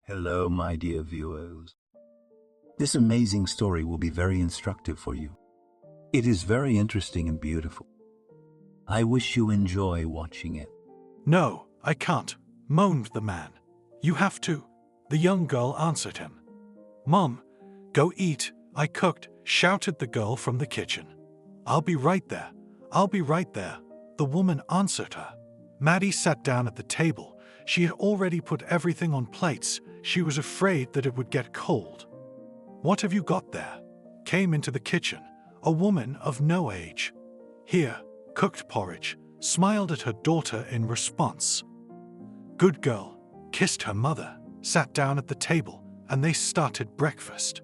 Hello, my dear viewers. This amazing story will be very instructive for you. It is very interesting and beautiful. I wish you enjoy watching it. "No, I can't," moaned the man. "You have to," the young girl answered him. "Mom, go eat, I cooked," shouted the girl from the kitchen. "I'll be right there, I'll be right there," the woman answered her. Maddie sat down at the table. She had already put everything on plates. She was afraid that it would get cold. "What have you got there?" came into the kitchen a woman of no age. "Here, cooked porridge," smiled at her daughter in response. Good girl kissed her mother, sat down at the table, and they started breakfast.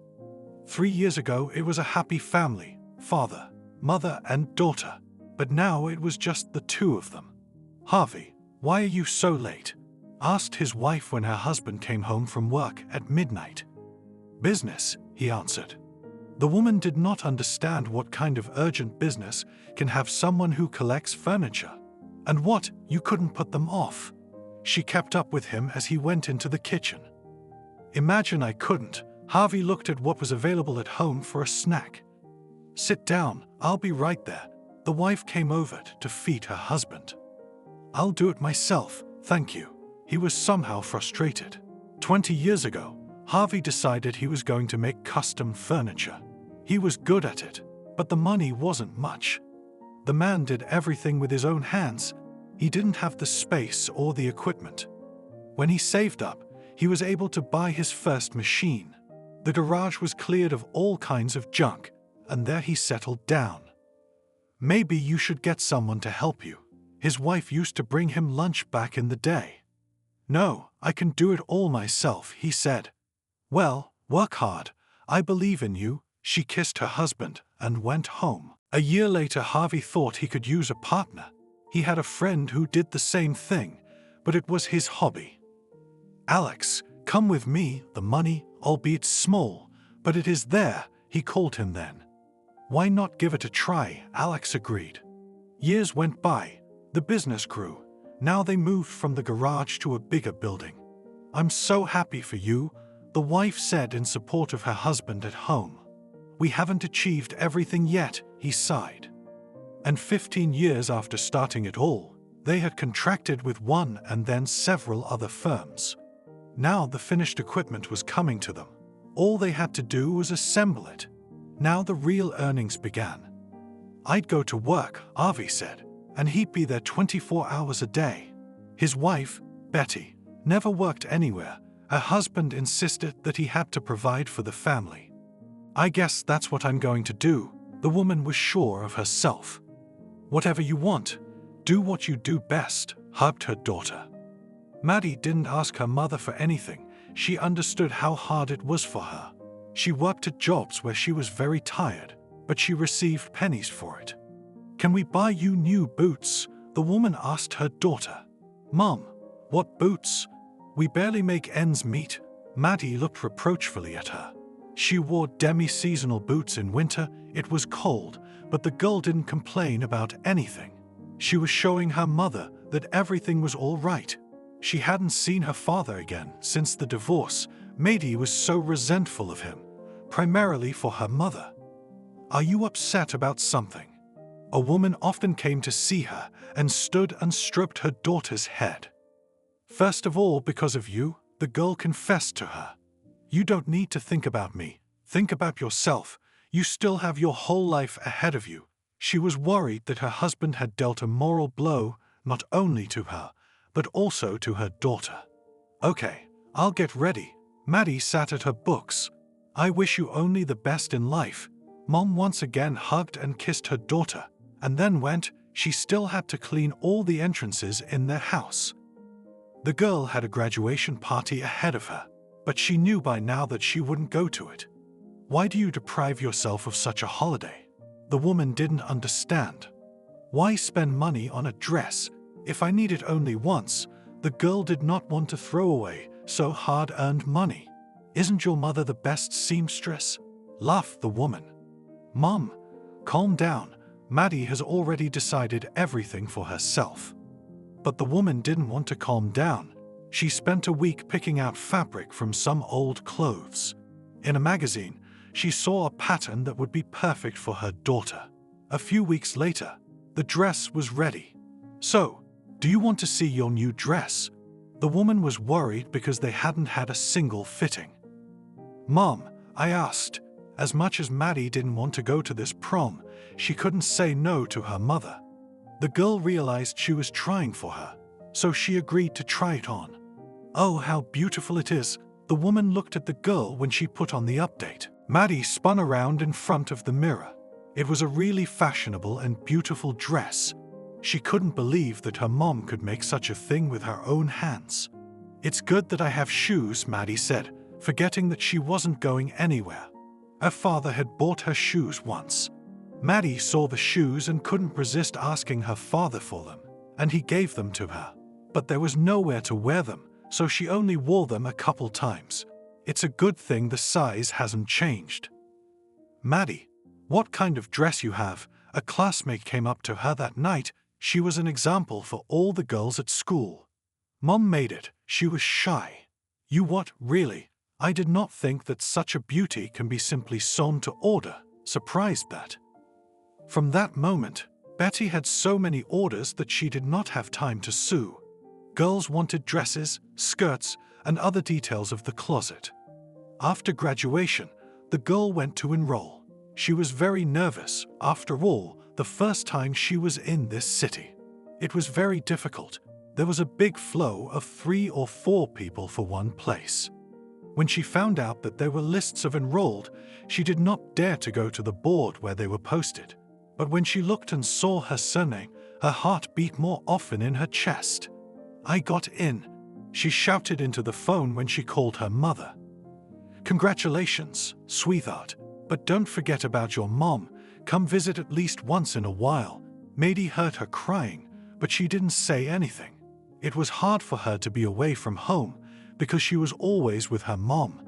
3 years ago, it was a happy family, father, mother, and daughter. But now it was just the two of them. "Harvey, why are you so late?" asked his wife when her husband came home from work at midnight. "Business," he answered. The woman did not understand what kind of urgent business can have someone who collects furniture. And what, you couldn't put them off? She kept up with him as he went into the kitchen. "Imagine I couldn't." Harvey looked at what was available at home for a snack. "Sit down, I'll be right there." The wife came over to feed her husband. "I'll do it myself, thank you." He was somehow frustrated. 20 years ago, Harvey decided he was going to make custom furniture. He was good at it, but the money wasn't much. The man did everything with his own hands. He didn't have the space or the equipment. When he saved up, he was able to buy his first machine. The garage was cleared of all kinds of junk, and there he settled down. "Maybe you should get someone to help you." His wife used to bring him lunch back in the day. "No, I can do it all myself," he said. "Well, work hard. I believe in you." She kissed her husband and went home. A year later, Harvey thought he could use a partner. He had a friend who did the same thing, but it was his hobby. "Alex, come with me. The money, albeit small, but it is there," he called him then. "Why not give it a try?" Alex agreed. Years went by. The business grew. Now they moved from the garage to a bigger building. "I'm so happy for you," the wife said in support of her husband at home. "We haven't achieved everything yet," he sighed. And 15 years after starting it all, they had contracted with one and then several other firms. Now the finished equipment was coming to them. All they had to do was assemble it. Now the real earnings began. "I'd go to work," Harvey said, "and he'd be there 24 hours a day." His wife, Betty, never worked anywhere. Her husband insisted that he had to provide for the family. "I guess that's what I'm going to do." The woman was sure of herself. "Whatever you want, do what you do best," hugged her daughter. Maddie didn't ask her mother for anything. She understood how hard it was for her. She worked at jobs where she was very tired, but she received pennies for it. "Can we buy you new boots?" the woman asked her daughter. "Mom, what boots? We barely make ends meet." Maddie looked reproachfully at her. She wore demi-seasonal boots in winter. It was cold, but the girl didn't complain about anything. She was showing her mother that everything was all right. She hadn't seen her father again since the divorce. Maddie was so resentful of him, primarily for her mother. "Are you upset about something?" A woman often came to see her and stood and stroked her daughter's head. "First of all, because of you," the girl confessed to her. "You don't need to think about me. Think about yourself. You still have your whole life ahead of you." She was worried that her husband had dealt a moral blow, not only to her, but also to her daughter. "Okay, I'll get ready." Maddie sat at her books. "I wish you only the best in life." Mom once again hugged and kissed her daughter, and then went. She still had to clean all the entrances in their house. The girl had a graduation party ahead of her, but she knew by now that she wouldn't go to it. "Why do you deprive yourself of such a holiday?" The woman didn't understand. "Why spend money on a dress if I need it only once?" The girl did not want to throw away so hard-earned money. "Isn't your mother the best seamstress?" laughed the woman. "Mom, calm down. Maddie has already decided everything for herself." But the woman didn't want to calm down. She spent a week picking out fabric from some old clothes. In a magazine, she saw a pattern that would be perfect for her daughter. A few weeks later, the dress was ready. "So, do you want to see your new dress?" The woman was worried because they hadn't had a single fitting. "Mom," I asked. As much as Maddie didn't want to go to this prom, she couldn't say no to her mother. The girl realized she was trying for her, so she agreed to try it on. "Oh, how beautiful it is." The woman looked at the girl when she put on the update. Maddie spun around in front of the mirror. It was a really fashionable and beautiful dress. She couldn't believe that her mom could make such a thing with her own hands. "It's good that I have shoes," Maddie said, forgetting that she wasn't going anywhere. Her father had bought her shoes once. Maddie saw the shoes and couldn't resist asking her father for them, and he gave them to her. But there was nowhere to wear them, so she only wore them a couple times. It's a good thing the size hasn't changed. "Maddie, what kind of dress you have?" A classmate came up to her that night. She was an example for all the girls at school. "Mom made it." She was shy. "You what, really? I did not think that such a beauty can be simply sewn to order." Surprised that. From that moment, Betty had so many orders that she did not have time to sew. Girls wanted dresses, skirts, and other details of the closet. After graduation, the girl went to enroll. She was very nervous. After all, the first time she was in this city. It was very difficult. There was a big flow of 3 or 4 people for one place. When she found out that there were lists of enrolled, she did not dare to go to the board where they were posted. But when she looked and saw her surname, her heart beat more often in her chest. "I got in," she shouted into the phone when she called her mother. "Congratulations, sweetheart, but don't forget about your mom. Come visit at least once in a while." Maddie heard her crying, but she didn't say anything. It was hard for her to be away from home because she was always with her mom.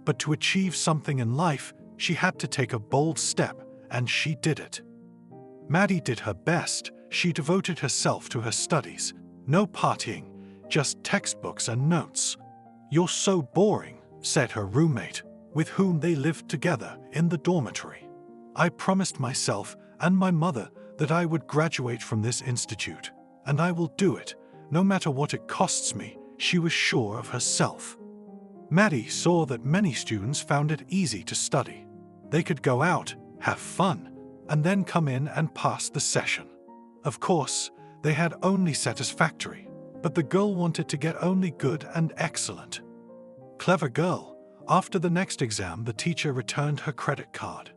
But to achieve something in life, she had to take a bold step, and she did it. Maddie did her best. She devoted herself to her studies. No partying, just textbooks and notes. "You're so boring," said her roommate, with whom they lived together in the dormitory. "I promised myself and my mother that I would graduate from this institute, and I will do it, no matter what it costs me." She was sure of herself. Maddie saw that many students found it easy to study. They could go out, have fun, and then come in and pass the session. Of course, they had only satisfactory, but the girl wanted to get only good and excellent. Clever girl. After the next exam, the teacher returned her credit card.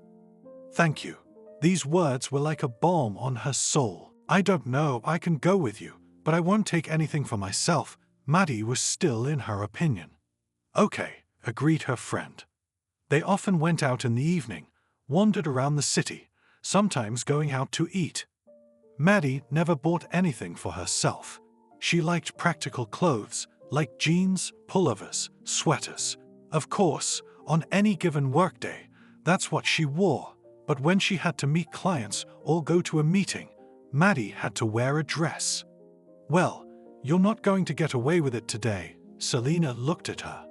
"Thank you." These words were like a balm on her soul. "I don't know, I can go with you, but I won't take anything for myself." Maddie was still in her opinion. "Okay," agreed her friend. They often went out in the evening, wandered around the city, sometimes going out to eat. Maddie never bought anything for herself. She liked practical clothes, like jeans, pullovers, sweaters. Of course, on any given workday, that's what she wore. But when she had to meet clients or go to a meeting, Maddie had to wear a dress. "Well, you're not going to get away with it today." Selena looked at her.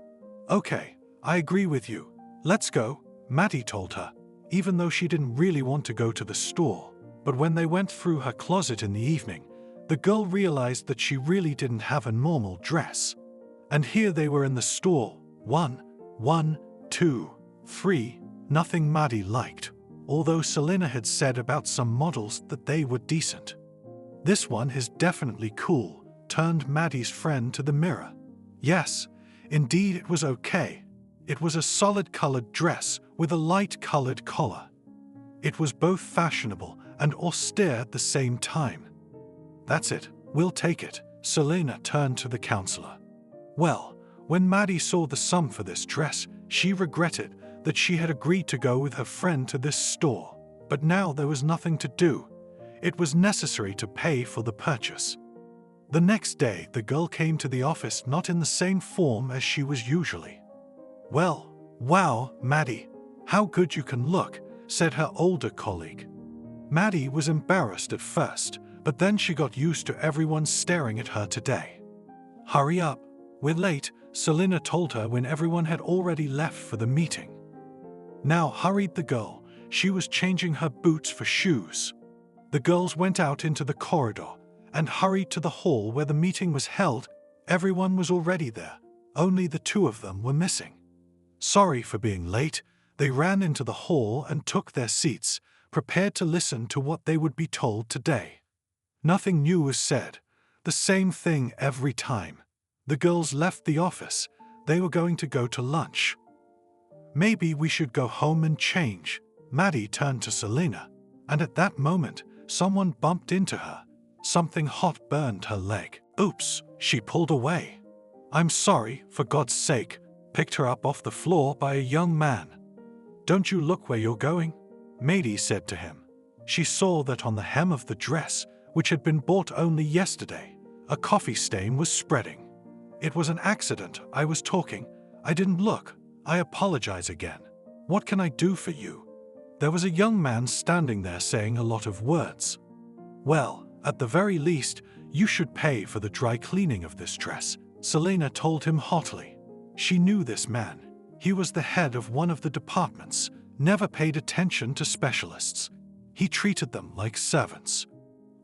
"Okay, I agree with you. Let's go," Maddie told her, even though she didn't really want to go to the store. But when they went through her closet in the evening, the girl realized that she really didn't have a normal dress. And here they were in the store. One, 2, 3, nothing Maddie liked, although Selena had said about some models that they were decent. "This one is definitely cool," turned Maddie's friend to the mirror. Yes, indeed it was okay. It was a solid-colored dress with a light-colored collar. It was both fashionable and austere at the same time. "That's it, we'll take it." Selena turned to the counselor. Well, when Maddie saw the sum for this dress, she regretted that she had agreed to go with her friend to this store. But now there was nothing to do. It was necessary to pay for the purchase. The next day, the girl came to the office not in the same form as she was usually. "Well, wow, Maddie, how good you can look," said her older colleague. Maddie was embarrassed at first, but then she got used to everyone staring at her today. "Hurry up," "We're late," Selina told her when everyone had already left for the meeting. "Now," hurried the girl. She was changing her boots for shoes. The girls went out into the corridor and hurried to the hall where the meeting was held. Everyone was already there. Only the two of them were missing. Sorry for being late, they ran into the hall and took their seats, prepared to listen to what they would be told today. Nothing new was said, the same thing every time. The girls left the office. They were going to go to lunch. "Maybe we should go home and change." Maddie turned to Selina, and at that moment, someone bumped into her. Something hot burned her leg. "Oops," she pulled away. "I'm sorry, for God's sake," picked her up off the floor by a young man. "Don't you look where you're going?" Maddie said to him. She saw that on the hem of the dress, which had been bought only yesterday, a coffee stain was spreading. "It was an accident, I was talking. I didn't look. I apologize again. What can I do for you?" There was a young man standing there saying a lot of words. "Well, at the very least, you should pay for the dry cleaning of this dress," Selina told him hotly. She knew this man. He was the head of one of the departments, never paid attention to specialists. He treated them like servants.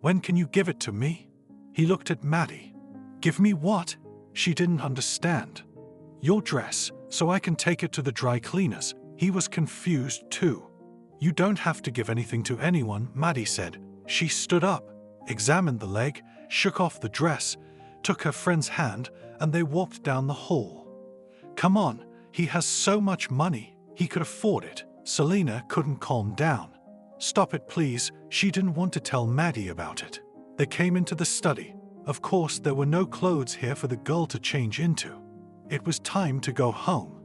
"When can you give it to me?" He looked at Maddie. "Give me what?" She didn't understand. "Your dress, so I can take it to the dry cleaners." He was confused too. "You don't have to give anything to anyone," Maddie said. She stood up, examined the leg, shook off the dress, took her friend's hand, and they walked down the hall. "Come on, he has so much money, he could afford it." Selina couldn't calm down. "Stop it, please." She didn't want to tell Maddie about it. They came into the study. Of course, there were no clothes here for the girl to change into. It was time to go home.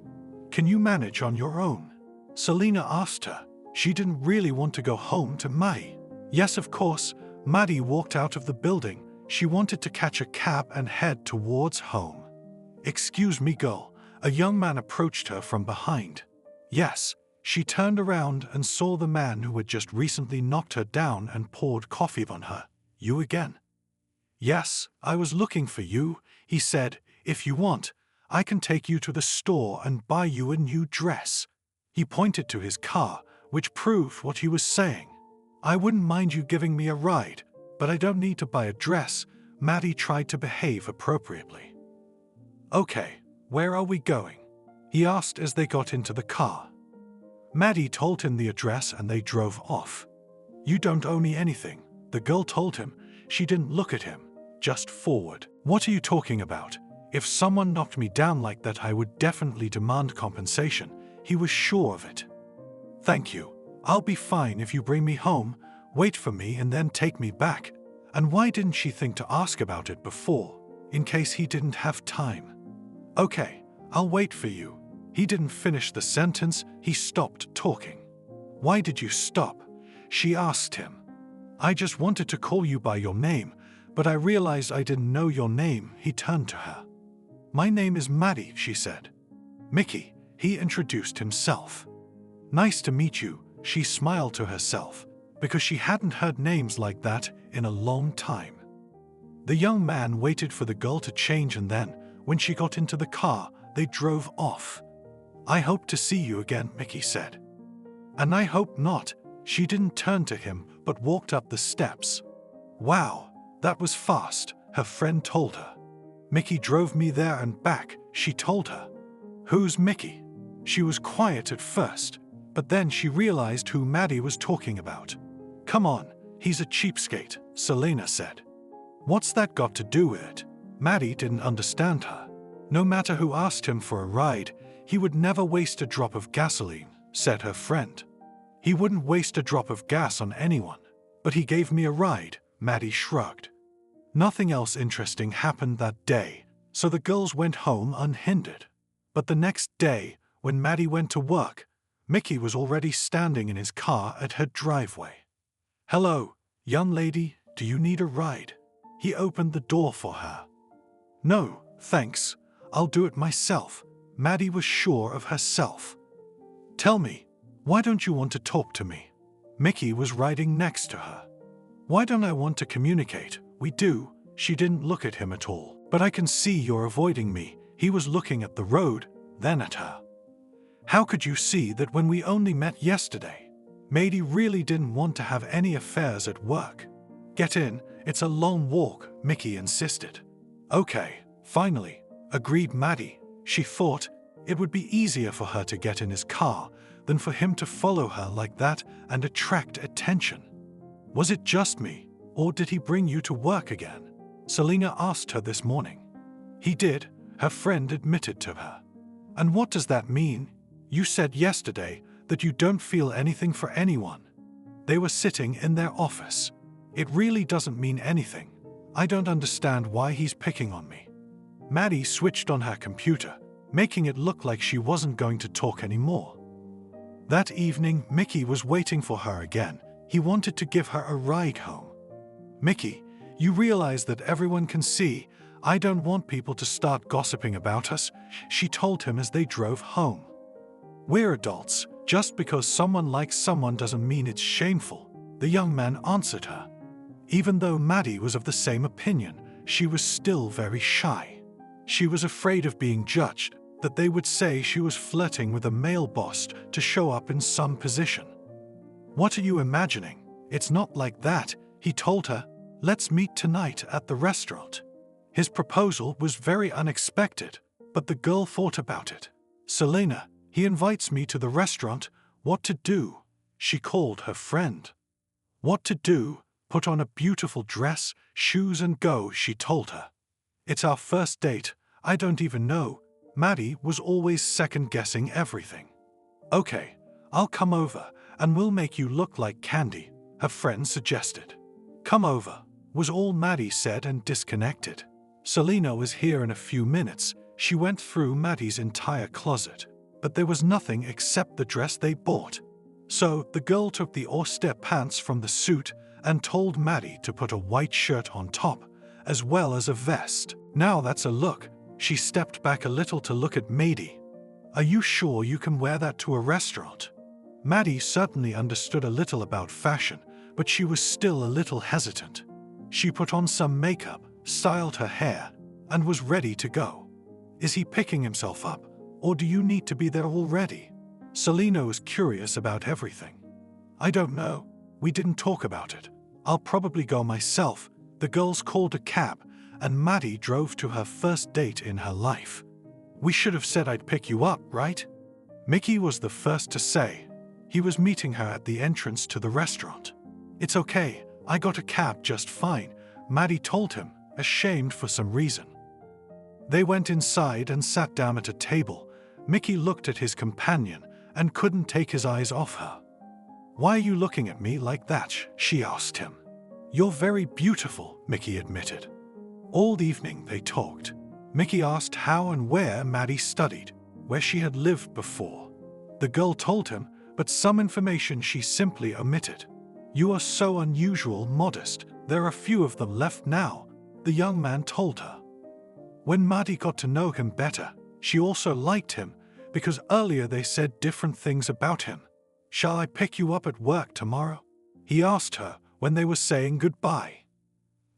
"Can you manage on your own?" Selina asked her. She didn't really want to go home to Maddie. Yes, of course. Maddie walked out of the building. She wanted to catch a cab and head towards home. "Excuse me, girl." A young man approached her from behind. "Yes." She turned around and saw the man who had just recently knocked her down and poured coffee on her. "You again?" "Yes, I was looking for you," he said. "If you want, I can take you to the store and buy you a new dress." He pointed to his car, which proved what he was saying. "I wouldn't mind you giving me a ride, but I don't need to buy a dress." Maddie tried to behave appropriately. "Okay, where are we going?" he asked as they got into the car. Maddie told him the address and they drove off. "You don't owe me anything," the girl told him. She didn't look at him, just forward. "What are you talking about? If someone knocked me down like that, I would definitely demand compensation." He was sure of it. "Thank you. I'll be fine if you bring me home, wait for me and then take me back." And why didn't she think to ask about it before, in case he didn't have time? "Okay, I'll wait for you." He didn't finish the sentence, he stopped talking. "Why did you stop?" she asked him. "I just wanted to call you by your name, but I realized I didn't know your name." He turned to her. "My name is Maddie," she said. "Mickey," he introduced himself. "Nice to meet you," she smiled to herself, because she hadn't heard names like that in a long time. The young man waited for the girl to change and then, when she got into the car, they drove off. "I hope to see you again," Mickey said. "And I hope not." She didn't turn to him, but walked up the steps. "Wow, that was fast," her friend told her. "Mickey drove me there and back," she told her. "Who's Mickey?" She was quiet at first, but then she realized who Maddie was talking about. "Come on, he's a cheapskate," Selina said. "What's that got to do with it?" Maddie didn't understand her. "No matter who asked him for a ride, he would never waste a drop of gasoline," said her friend. "He wouldn't waste a drop of gas on anyone. But he gave me a ride," Maddie shrugged. Nothing else interesting happened that day, so the girls went home unhindered. But the next day, when Maddie went to work, Mickey was already standing in his car at her driveway. "Hello, young lady, do you need a ride?" He opened the door for her. "No, thanks, I'll do it myself." Maddie was sure of herself. "Tell me, why don't you want to talk to me?" Mickey was riding next to her. "Why don't I want to communicate? We do." She didn't look at him at all. "But I can see you're avoiding me," He was looking at the road, then at her. How could you see that when we only met yesterday? Maddie really didn't want to have any affairs at work. Get in, it's a long walk, Mickey insisted. Okay, finally, agreed Maddie. She thought it would be easier for her to get in his car than for him to follow her like that and attract attention. Was it just me, or did he bring you to work again? Selena asked her this morning. He did, her friend admitted to her. And what does that mean? You said yesterday that you don't feel anything for anyone. They were sitting in their office. It really doesn't mean anything. I don't understand why he's picking on me. Maddie switched on her computer, making it look like she wasn't going to talk anymore. That evening, Mickey was waiting for her again. He wanted to give her a ride home. Mickey, you realize that everyone can see I don't want people to start gossiping about us, she told him as they drove home. We're adults. Just because someone likes someone doesn't mean it's shameful, the young man answered her. Even though Maddie was of the same opinion, she was still very shy. She was afraid of being judged, that they would say she was flirting with a male boss to show up in some position. What are you imagining? It's not like that, he told her. Let's meet tonight at the restaurant. His proposal was very unexpected, but the girl thought about it. Selena, he invites me to the restaurant. What to do? She called her friend. What to do? Put on a beautiful dress, shoes and go, she told her. It's our first date. I don't even know. Maddie was always second-guessing everything. Okay, I'll come over and we'll make you look like candy, her friend suggested. Come over, was all Maddie said and disconnected. Selena was here in a few minutes. She went through Maddie's entire closet, but there was nothing except the dress they bought. So the girl took the austere pants from the suit and told Maddie to put a white shirt on top, as well as a vest. Now that's a look. She stepped back a little to look at Maddie. Are you sure you can wear that to a restaurant? Maddie certainly understood a little about fashion, but she was still a little hesitant. She put on some makeup, styled her hair, and was ready to go. Is he picking himself up, or do you need to be there already? Selena was curious about everything. I don't know. We didn't talk about it. I'll probably go myself. The girls called a cab, and Maddie drove to her first date in her life. We should have said I'd pick you up, right? Mickey was the first to say. He was meeting her at the entrance to the restaurant. It's okay, I got a cab just fine, Maddie told him, ashamed for some reason. They went inside and sat down at a table. Mickey looked at his companion and couldn't take his eyes off her. Why are you looking at me like that? She asked him. You're very beautiful, Mickey admitted. All evening they talked. Mickey asked how and where Maddie studied, where she had lived before. The girl told him, but some information she simply omitted. You are so unusual, modest. There are few of them left now, the young man told her. When Maddie got to know him better, she also liked him, because earlier they said different things about him. Shall I pick you up at work tomorrow? He asked her when they were saying goodbye.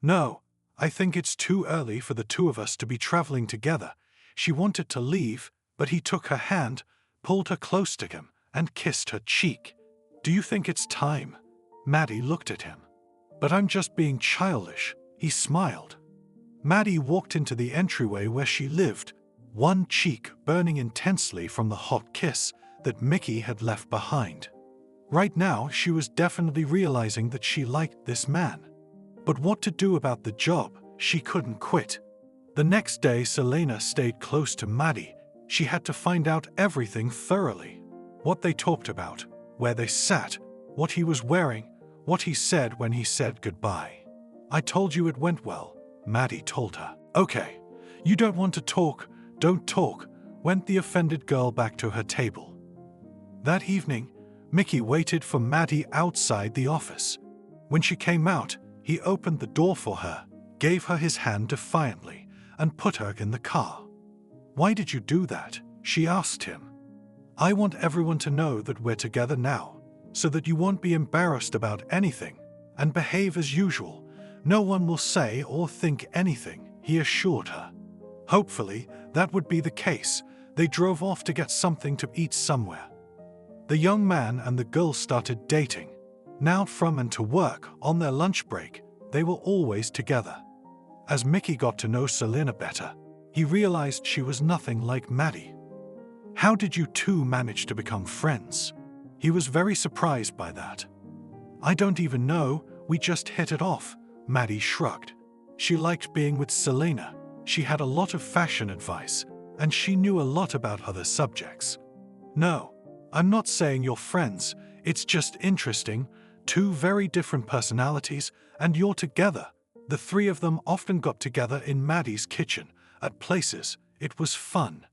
No, I think it's too early for the two of us to be traveling together. She wanted to leave, but he took her hand, pulled her close to him, and kissed her cheek. Do you think it's time? Maddie looked at him. But I'm just being childish, he smiled. Maddie walked into the entryway where she lived, one cheek burning intensely from the hot kiss that Mickey had left behind. Right now, she was definitely realizing that she liked this man. But what to do about the job? She couldn't quit. The next day, Selena stayed close to Maddie. She had to find out everything thoroughly. What they talked about, where they sat, what he was wearing, what he said when he said goodbye. I told you it went well, Maddie told her. Okay, you don't want to talk, don't talk, went the offended girl back to her table. That evening, Mickey waited for Maddie outside the office. When she came out, he opened the door for her, gave her his hand defiantly, and put her in the car. Why did you do that? She asked him. I want everyone to know that we're together now, so that you won't be embarrassed about anything, and behave as usual. No one will say or think anything, he assured her. Hopefully, that would be the case, they drove off to get something to eat somewhere. The young man and the girl started dating. Now from and to work, on their lunch break, they were always together. As Mickey got to know Selena better, he realized she was nothing like Maddie. How did you two manage to become friends? He was very surprised by that. I don't even know, we just hit it off, Maddie shrugged. She liked being with Selena. She had a lot of fashion advice, and she knew a lot about other subjects. No, I'm not saying you're friends, it's just interesting, two very different personalities, and you're together. The three of them often got together in Maddie's kitchen, at places. It was fun.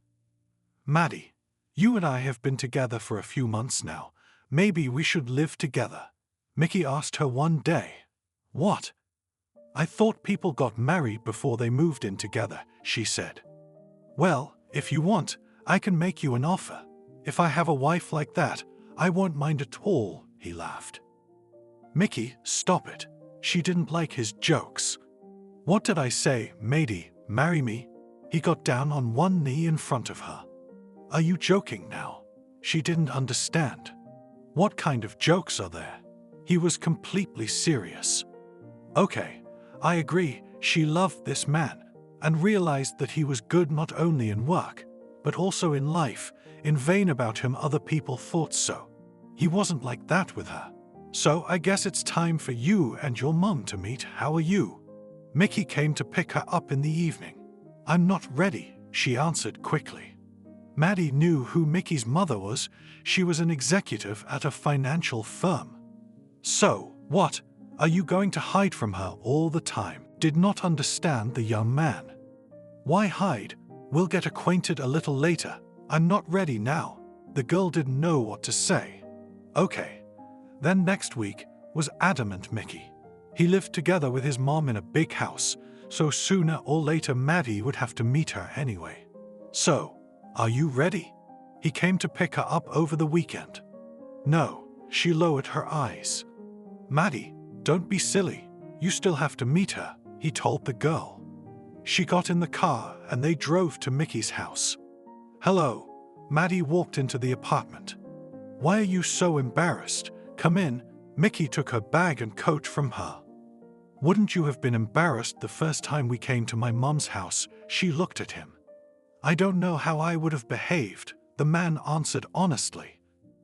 Maddie, you and I have been together for a few months now. Maybe we should live together, Mickey asked her one day. What? I thought people got married before they moved in together, she said. Well, if you want, I can make you an offer. If I have a wife like that, I won't mind at all, he laughed. Mickey, stop it. She didn't like his jokes. What did I say, matey, marry me? He got down on one knee in front of her. Are you joking now? She didn't understand. What kind of jokes are there? He was completely serious. Okay, I agree, she loved this man, and realized that he was good not only in work, but also in life. In vain about him, other people thought so. He wasn't like that with her. So I guess it's time for you and your mum to meet. How are you? Mickey came to pick her up in the evening. I'm not ready, she answered quickly. Maddie knew who Mickey's mother was. She was an executive at a financial firm. So, what? Are you going to hide from her all the time? Did not understand the young man. Why hide? We'll get acquainted a little later. I'm not ready now. The girl didn't know what to say. Okay. Then next week was adamant Mickey. He lived together with his mom in a big house, so sooner or later Maddie would have to meet her anyway. So, are you ready? He came to pick her up over the weekend. No, she lowered her eyes. Maddie, don't be silly. You still have to meet her, he told the girl. She got in the car and they drove to Mickey's house. Hello. Maddie walked into the apartment. Why are you so embarrassed? Come in. Mickey took her bag and coat from her. Wouldn't you have been embarrassed the first time we came to my mom's house? She looked at him. I don't know how I would have behaved, the man answered honestly.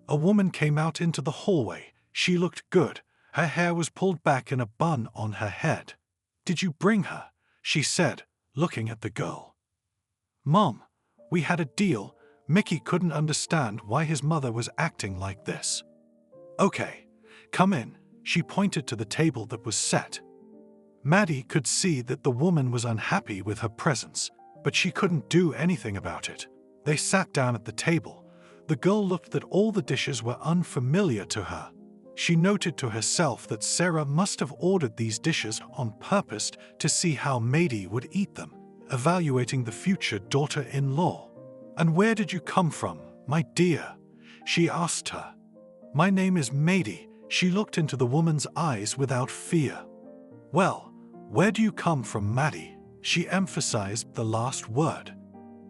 A woman came out into the hallway. She looked good. Her hair was pulled back in a bun on her head. Did you bring her? She said, looking at the girl. Mom, we had a deal. Mickey couldn't understand why his mother was acting like this. Okay, come in. She pointed to the table that was set. Maddie could see that the woman was unhappy with her presence, but she couldn't do anything about it. They sat down at the table. The girl looked that all the dishes were unfamiliar to her. She noted to herself that Sarah must have ordered these dishes on purpose to see how Maddie would eat them, evaluating the future daughter-in-law. And where did you come from, my dear? She asked her. My name is Maddie. She looked into the woman's eyes without fear. Well, where do you come from, Maddie? She emphasized the last word.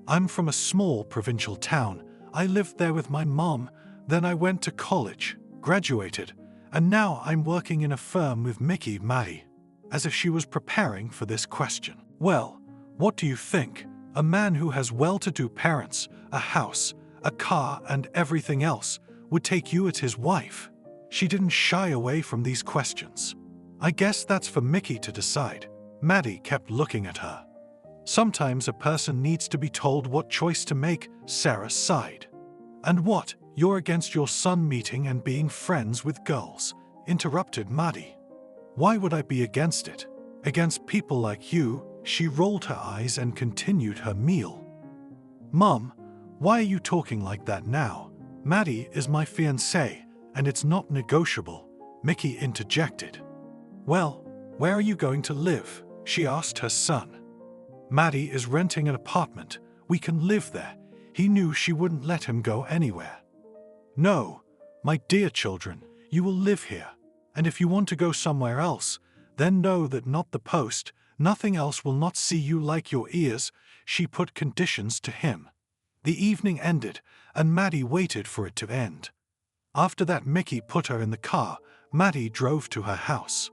I'm from a small provincial town. I lived there with my mom. Then I went to college, graduated, and now I'm working in a firm with Mickey. Maddie, as if she was preparing for this question. Well, what do you think? A man who has well-to-do parents, a house, a car, and everything else would take you as his wife. She didn't shy away from these questions. I guess that's for Mickey to decide. Maddie kept looking at her. Sometimes a person needs to be told what choice to make, Sarah sighed. And what, you're against your son meeting and being friends with girls? Interrupted Maddie. Why would I be against it? Against people like you? She rolled her eyes and continued her meal. Mom, why are you talking like that now? Maddie is my fiancée, and it's not negotiable, Mickey interjected. Well, where are you going to live? She asked her son. Maddie is renting an apartment. We can live there. He knew she wouldn't let him go anywhere. No, my dear children, you will live here, and if you want to go somewhere else, then know that not the post, Nothing else will not see you like your ears. She put conditions to him. The evening ended, and Maddie waited for it to end. After that, Mickey put her in the car. Maddie drove to her house.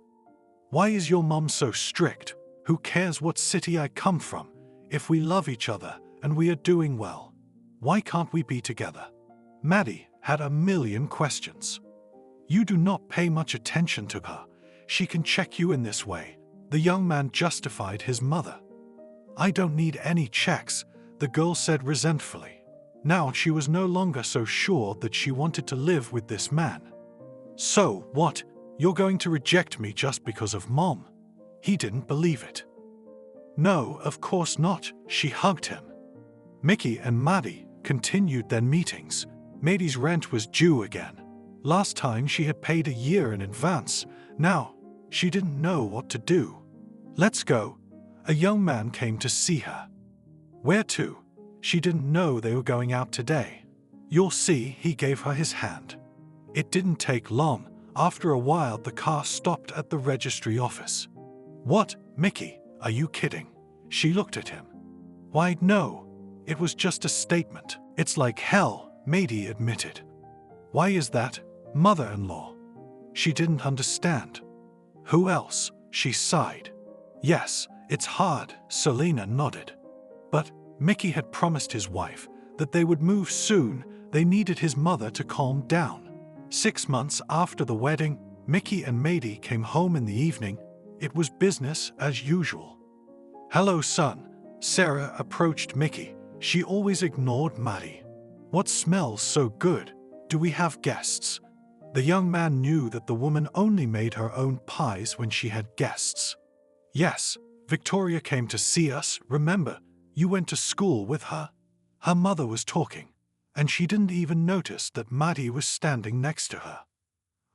Why is your mom so strict? Who cares what city I come from? If we love each other and we are doing well, why can't we be together? Maddie had a million questions. You do not pay much attention to her. She can check you in this way. The young man justified his mother. I don't need any checks, the girl said resentfully. Now she was no longer so sure that she wanted to live with this man. So what? You're going to reject me just because of Mom? He didn't believe it. No, of course not, she hugged him. Mickey and Maddie continued their meetings. Maddie's rent was due again. Last time she had paid a year in advance. Now, she didn't know what to do. Let's go. A young man came to see her. Where to? She didn't know they were going out today. You'll see, he gave her his hand. It didn't take long. After a while, the car stopped at the registry office. What, Mickey, are you kidding? She looked at him. Why, no. It was just a statement. It's like hell, Maddie admitted. Why is that? Mother-in-law. She didn't understand. Who else? She sighed. Yes, it's hard, Selena nodded. But Mickey had promised his wife that they would move soon. They needed his mother to calm down. 6 months after the wedding, Mickey and Maddie came home in the evening. It was business as usual. Hello, son. Sarah approached Mickey. She always ignored Maddie. What smells so good? Do we have guests? The young man knew that the woman only made her own pies when she had guests. Yes, Victoria came to see us. Remember, you went to school with her? Her mother was talking, and she didn't even notice that Maddie was standing next to her.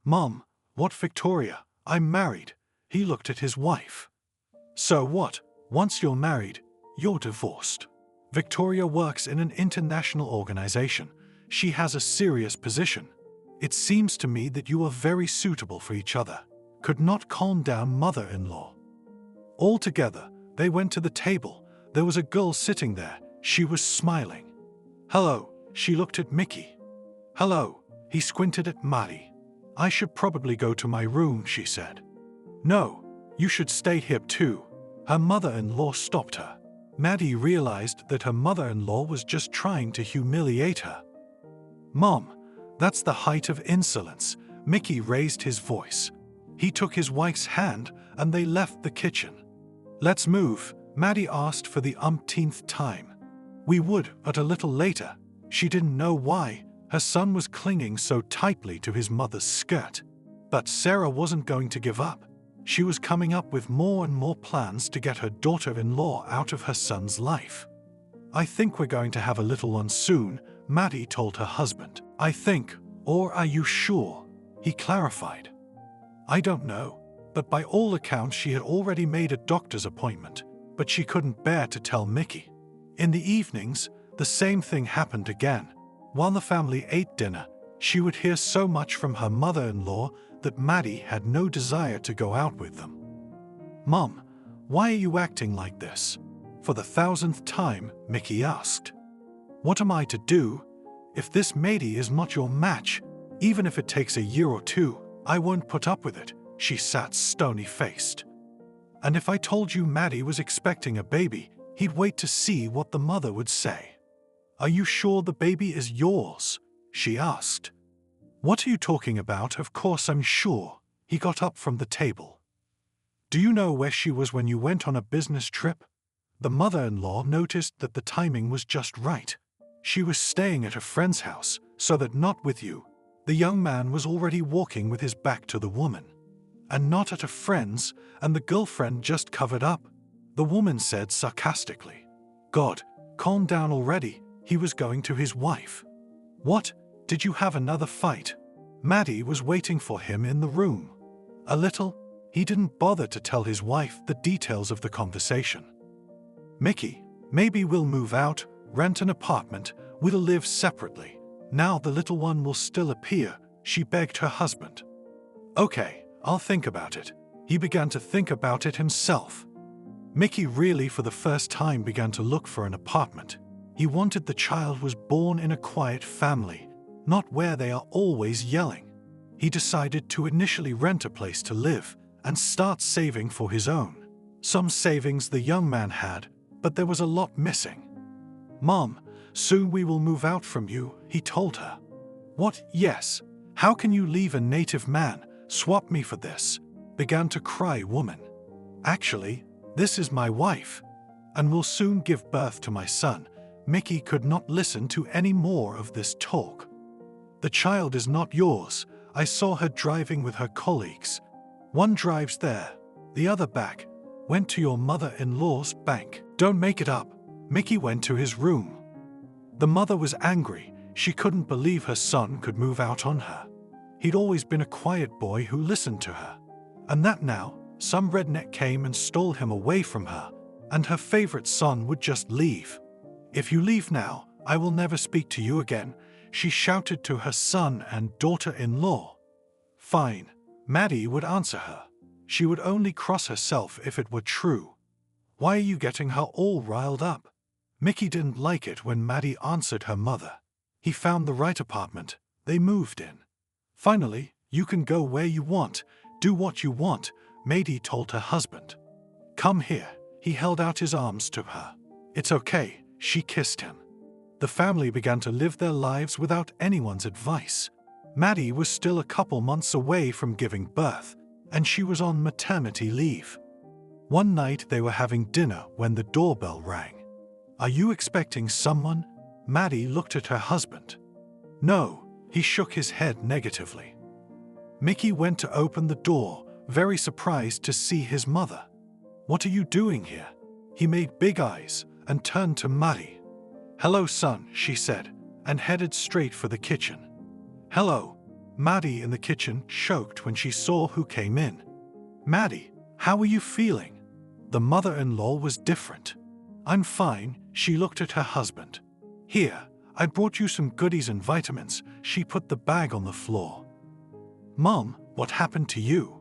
Mom, what Victoria? I'm married. He looked at his wife. So what? Once you're married, you're divorced. Victoria works in an international organization. She has a serious position. It seems to me that you are very suitable for each other. Could not calm down mother-in-law. All together, they went to the table. There was a girl sitting there. She was smiling. Hello, she looked at Mickey. Hello, he squinted at Maddie. I should probably go to my room, she said. No, you should stay here too. Her mother-in-law stopped her. Maddie realized that her mother-in-law was just trying to humiliate her. Mom, that's the height of insolence. Mickey raised his voice. He took his wife's hand and they left the kitchen. Let's move, Maddie asked for the umpteenth time. We would, but a little later. She didn't know why. Her son was clinging so tightly to his mother's skirt. But Sarah wasn't going to give up. She was coming up with more and more plans to get her daughter-in-law out of her son's life. I think we're going to have a little one soon, Maddie told her husband. I think, or are you sure? He clarified. I don't know, but by all accounts she had already made a doctor's appointment, but she couldn't bear to tell Mickey. In the evenings, the same thing happened again. While the family ate dinner, she would hear so much from her mother-in-law that Maddie had no desire to go out with them. Mom, why are you acting like this? For the 1000th time, Mickey asked. What am I to do? If this Maddie is not your match, even if it takes a year or two, I won't put up with it, she sat stony-faced. And if I told you Maddie was expecting a baby, he'd wait to see what the mother would say. Are you sure the baby is yours? She asked. What are you talking about? Of course I'm sure. He got up from the table. Do you know where she was when you went on a business trip? The mother-in-law noticed that the timing was just right. She was staying at a friend's house, so that not with you. The young man was already walking with his back to the woman. And not at a friend's, and the girlfriend just covered up. The woman said sarcastically. God, calm down already. He was going to his wife. What? Did you have another fight? Maddie was waiting for him in the room. A little. He didn't bother to tell his wife the details of the conversation. Mickey, maybe we'll move out, rent an apartment, we'll live separately. Now the little one will still appear, she begged her husband. Okay, I'll think about it. He began to think about it himself. Mickey really for the first time began to look for an apartment. He wanted the child was born in a quiet family, not where they are always yelling. He decided to initially rent a place to live and start saving for his own. Some savings the young man had, but there was a lot missing. "Mom, soon we will move out from you," he told her. "What? Yes. How can you leave a native man? Swap me for this," began to cry woman. "Actually, this is my wife, and will soon give birth to my son." Mickey could not listen to any more of this talk. "The child is not yours. I saw her driving with her colleagues. One drives there, the other back. Went to your mother-in-law's bank. Don't make it up." Mickey went to his room. The mother was angry. She couldn't believe her son could move out on her. He'd always been a quiet boy who listened to her. And that now, some redneck came and stole him away from her, and her favorite son would just leave. "If you leave now, I will never speak to you again," she shouted to her son and daughter-in-law. "Fine," Maddie would answer her. She would only cross herself if it were true. "Why are you getting her all riled up?" Mickey didn't like it when Maddie answered her mother. He found the right apartment. They moved in. "Finally, you can go where you want, do what you want," Maddie told her husband. "Come here." He held out his arms to her. "It's okay," she kissed him. The family began to live their lives without anyone's advice. Maddie was still a couple months away from giving birth, and she was on maternity leave. One night they were having dinner when the doorbell rang. "Are you expecting someone?" Maddie looked at her husband. "No," he shook his head negatively. Mickey went to open the door, very surprised to see his mother. "What are you doing here?" He made big eyes and turned to Maddie. "Hello, son," she said, and headed straight for the kitchen. "Hello." Maddie in the kitchen choked when she saw who came in. "Maddie, how are you feeling?" The mother-in-law was different. "I'm fine," she looked at her husband. "Here, I brought you some goodies and vitamins." She put the bag on the floor. "Mom, what happened to you?"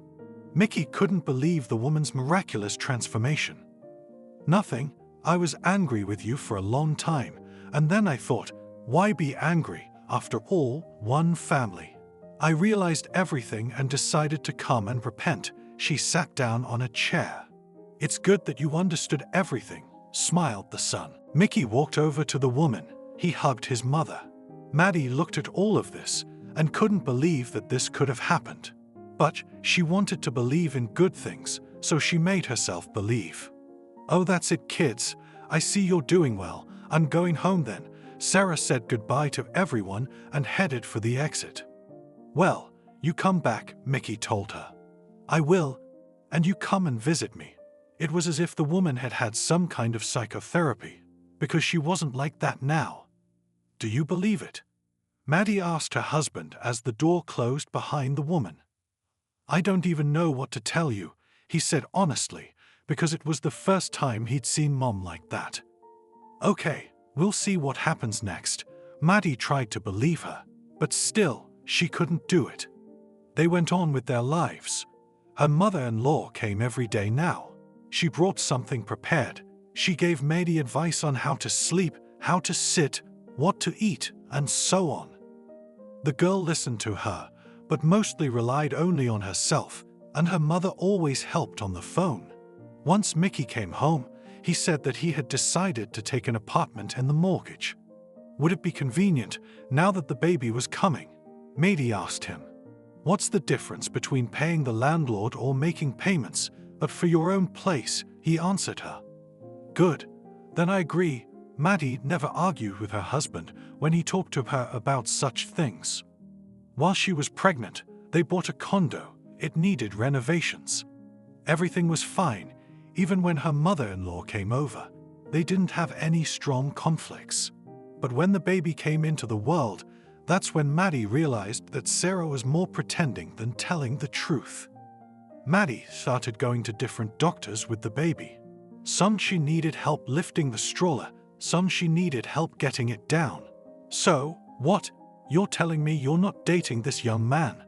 Mickey couldn't believe the woman's miraculous transformation. "Nothing. I was angry with you for a long time, and then I thought, why be angry? After all, one family. I realized everything and decided to come and repent." She sat down on a chair. "It's good that you understood everything," smiled the son. Mickey walked over to the woman. He hugged his mother. Maddie looked at all of this and couldn't believe that this could have happened. But she wanted to believe in good things, so she made herself believe. "Oh, that's it, kids. I see you're doing well. I'm going home then." Sarah said goodbye to everyone and headed for the exit. "Well, you come back," Mickey told her. "I will. And you come and visit me." It was as if the woman had had some kind of psychotherapy, because she wasn't like that now. "Do you believe it?" Maddie asked her husband as the door closed behind the woman. "I don't even know what to tell you," he said honestly, because it was the first time he'd seen Mom like that. "Okay, we'll see what happens next." Maddie tried to believe her, but still, she couldn't do it. They went on with their lives. Her mother-in-law came every day now. She brought something prepared. She gave Maddie advice on how to sleep, how to sit, what to eat, and so on. The girl listened to her, but mostly relied only on herself, and her mother always helped on the phone. Once Mickey came home, he said that he had decided to take an apartment in the mortgage. Would it be convenient now that the baby was coming? Maddie asked him. "What's the difference between paying the landlord or making payments, but for your own place?" he answered her. "Good. Then I agree." Maddie never argued with her husband when he talked to her about such things. While she was pregnant, they bought a condo. It needed renovations. Everything was fine, even when her mother-in-law came over. They didn't have any strong conflicts. But when the baby came into the world, that's when Maddie realized that Sarah was more pretending than telling the truth. Maddie started going to different doctors with the baby. Some she needed help lifting the stroller, some she needed help getting it down. "So, what? You're telling me you're not dating this young man?"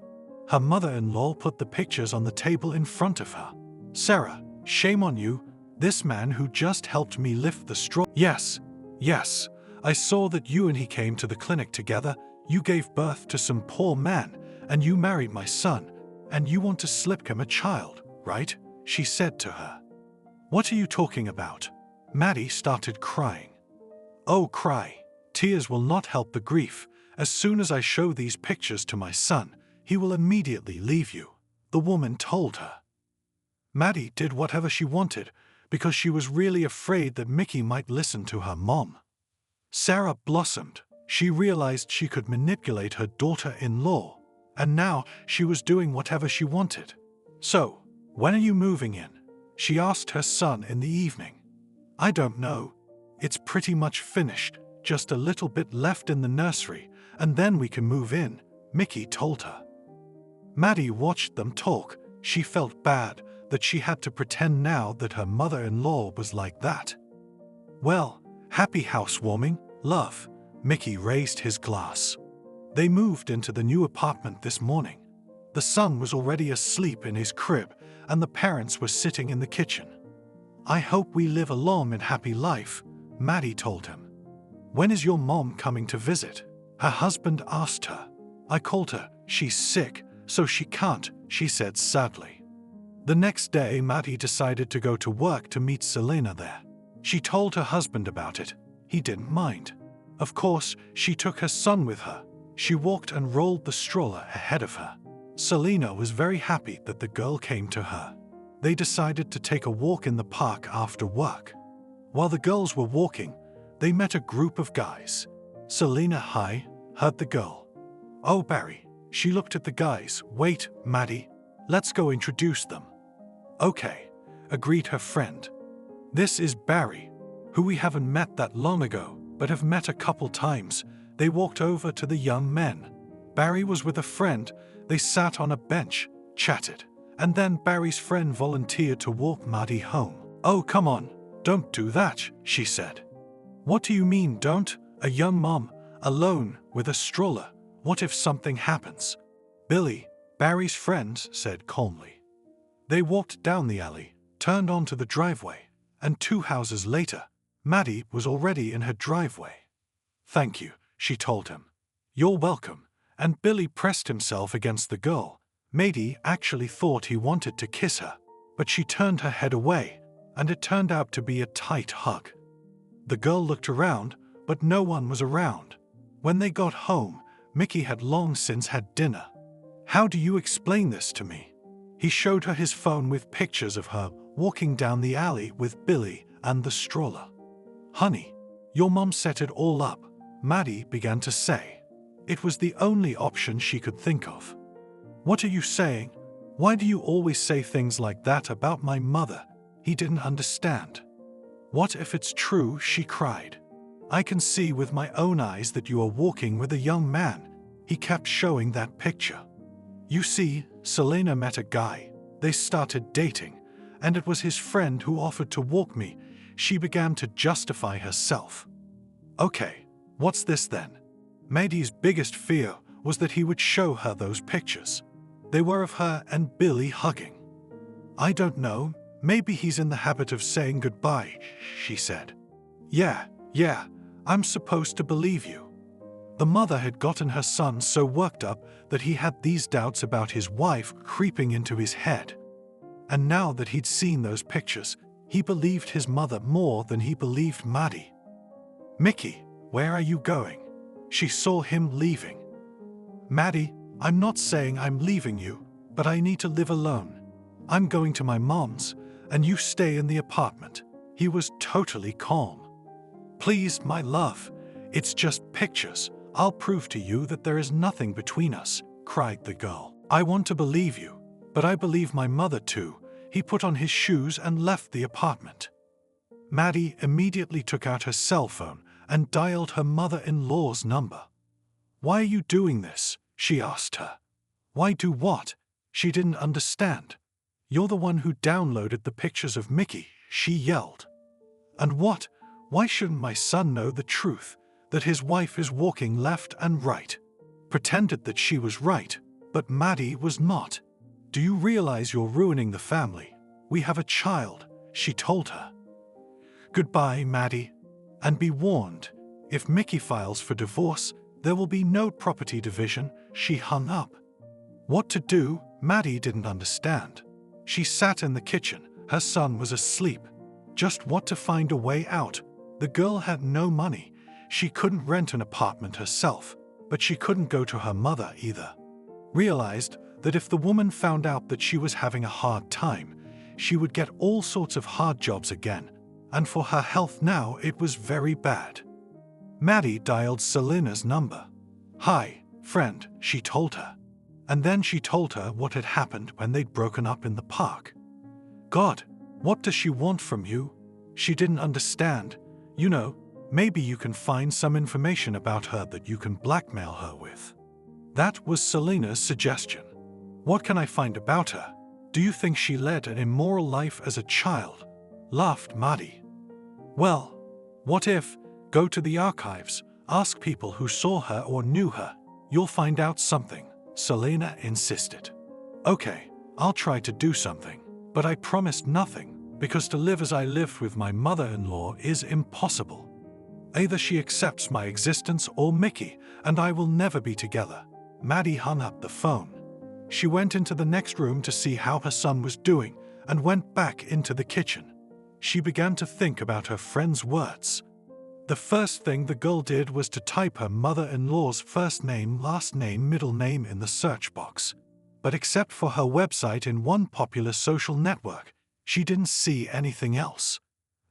Her mother-in-law put the pictures on the table in front of her. "Sarah, shame on you. This man who just helped me lift the straw. Yes, yes, I saw that you and he came to the clinic together. You gave birth to some poor man, and you married my son, and you want to slip him a child, right? She said to her. What are you talking about? Maddie started crying. Oh, cry. Tears will not help the grief. As soon as I show these pictures to my son, he will immediately leave you, the woman told her. Maddie did whatever she wanted because she was really afraid that Mickey might listen to her mom. Sarah blossomed. She realized she could manipulate her daughter-in-law, and now she was doing whatever she wanted. So, when are you moving in? She asked her son in the evening. I don't know. It's pretty much finished, just a little bit left in the nursery, and then we can move in, Mickey told her. Maddie watched them talk. She felt bad that she had to pretend now that her mother-in-law was like that. Well, happy housewarming, love. Mickey raised his glass. They moved into the new apartment this morning. The son was already asleep in his crib, and the parents were sitting in the kitchen. I hope we live a long and happy life, Maddie told him. When is your mom coming to visit? Her husband asked her. I called her. She's sick, so she can't, she said sadly. The next day, Maddie decided to go to work to meet Selena there. She told her husband about it. He didn't mind. Of course, she took her son with her. She walked and rolled the stroller ahead of her. Selena was very happy that the girl came to her. They decided to take a walk in the park after work. While the girls were walking, they met a group of guys. Selena, hi, heard the girl. Oh, Barry. She looked at the guys. Wait, Maddie. Let's go introduce them. Okay, agreed her friend. This is Barry, who we haven't met that long ago, but have met a couple times. They walked over to the young men. Barry was with a friend. They sat on a bench, chatted, and then Barry's friend volunteered to walk Maddie home. Oh, come on, don't do that, she said. What do you mean, don't? A young mom, alone, with a stroller. What if something happens? Billy, Barry's friend, said calmly. They walked down the alley, turned onto the driveway, and 2 houses later, Maddie was already in her driveway. Thank you, she told him. You're welcome. And Billy pressed himself against the girl. Maddie actually thought he wanted to kiss her, but she turned her head away, and it turned out to be a tight hug. The girl looked around, but no one was around. When they got home, Mickey had long since had dinner. How do you explain this to me? He showed her his phone with pictures of her walking down the alley with Billy and the stroller. Honey, your mom set it all up, Maddie began to say. It was the only option she could think of. What are you saying? Why do you always say things like that about my mother? He didn't understand. What if it's true? She cried. I can see with my own eyes that you are walking with a young man. He kept showing that picture. You see, Selena met a guy. They started dating, and it was his friend who offered to walk me. She began to justify herself. Okay, what's this then? Maddie's biggest fear was that he would show her those pictures. They were of her and Billy hugging. I don't know, maybe he's in the habit of saying goodbye, she said. Yeah, I'm supposed to believe you. The mother had gotten her son so worked up that he had these doubts about his wife creeping into his head. And now that he'd seen those pictures, he believed his mother more than he believed Maddie. Mickey, where are you going? She saw him leaving. Maddie, I'm not saying I'm leaving you, but I need to live alone. I'm going to my mom's, and you stay in the apartment. He was totally calm. Please, my love, it's just pictures. I'll prove to you that there is nothing between us, cried the girl. I want to believe you, but I believe my mother too. He put on his shoes and left the apartment. Maddie immediately took out her cell phone and dialed her mother-in-law's number. Why are you doing this? She asked her. Why do what? She didn't understand. You're the one who downloaded the pictures of Mickey, she yelled. And what? Why shouldn't my son know the truth, that his wife is walking left and right? Pretended that she was right, but Maddie was not. Do you realize you're ruining the family? We have a child, she told her. "Goodbye, Maddie. And be warned, if Mickey files for divorce, there will be no property division." She hung up. What to do, Maddie didn't understand. She sat in the kitchen. Her son was asleep. Just what to find a way out. The girl had no money. She couldn't rent an apartment herself, but she couldn't go to her mother either. Realized that if the woman found out that she was having a hard time, she would get all sorts of hard jobs again, and for her health now it was very bad. Maddie dialed Selena's number. "Hi, friend," she told her. And then she told her what had happened when they'd broken up in the park. God, what does she want from you? She didn't understand. You know, maybe you can find some information about her that you can blackmail her with. That was Selena's suggestion. What can I find about her? Do you think she led an immoral life as a child? Laughed Maddie. Well, what if, go to the archives, ask people who saw her or knew her. You'll find out something, Selena insisted. Okay, I'll try to do something, but I promised nothing, because to live as I lived with my mother-in-law is impossible. Either she accepts my existence or Mickey, and I will never be together. Maddie hung up the phone. She went into the next room to see how her son was doing and went back into the kitchen. She began to think about her friend's words. The first thing the girl did was to type her mother-in-law's first name, last name, middle name in the search box. But except for her website in one popular social network, she didn't see anything else.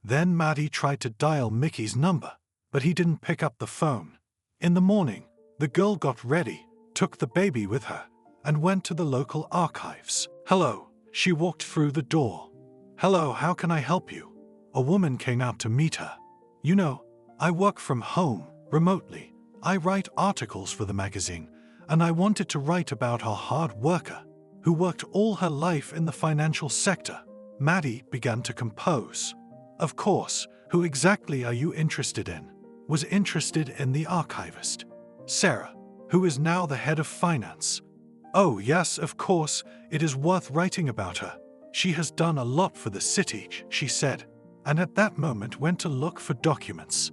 Then Maddie tried to dial Mickey's number, but he didn't pick up the phone. In the morning, the girl got ready, took the baby with her, and went to the local archives. "Hello," she walked through the door. "Hello, how can I help you?" A woman came out to meet her. "You know, I work from home, remotely. I write articles for the magazine, and I wanted to write about a hard worker who worked all her life in the financial sector." Maddie began to compose. "Of course, who exactly are you interested in?" Was interested in the archivist, Sarah, who is now the head of finance. "Oh yes, of course, it is worth writing about her. She has done a lot for the city," she said, and at that moment went to look for documents.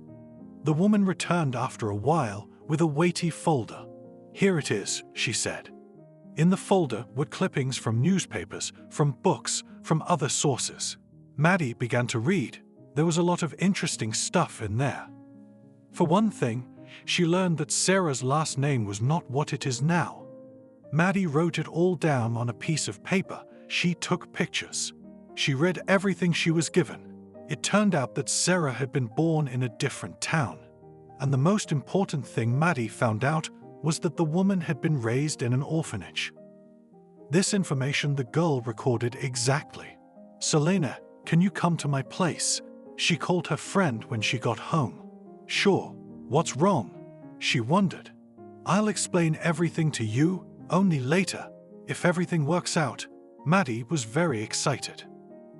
The woman returned after a while with a weighty folder. "Here it is," she said. In the folder were clippings from newspapers, from books, from other sources. Maddie began to read. There was a lot of interesting stuff in there. For one thing, she learned that Sarah's last name was not what it is now. Maddie wrote it all down on a piece of paper. She took pictures. She read everything she was given. It turned out that Sarah had been born in a different town. And the most important thing Maddie found out was that the woman had been raised in an orphanage. This information the girl recorded exactly. "Selena, can you come to my place?" She called her friend when she got home. "Sure, what's wrong?" she wondered. "I'll explain everything to you, only later, if everything works out." Maddie was very excited.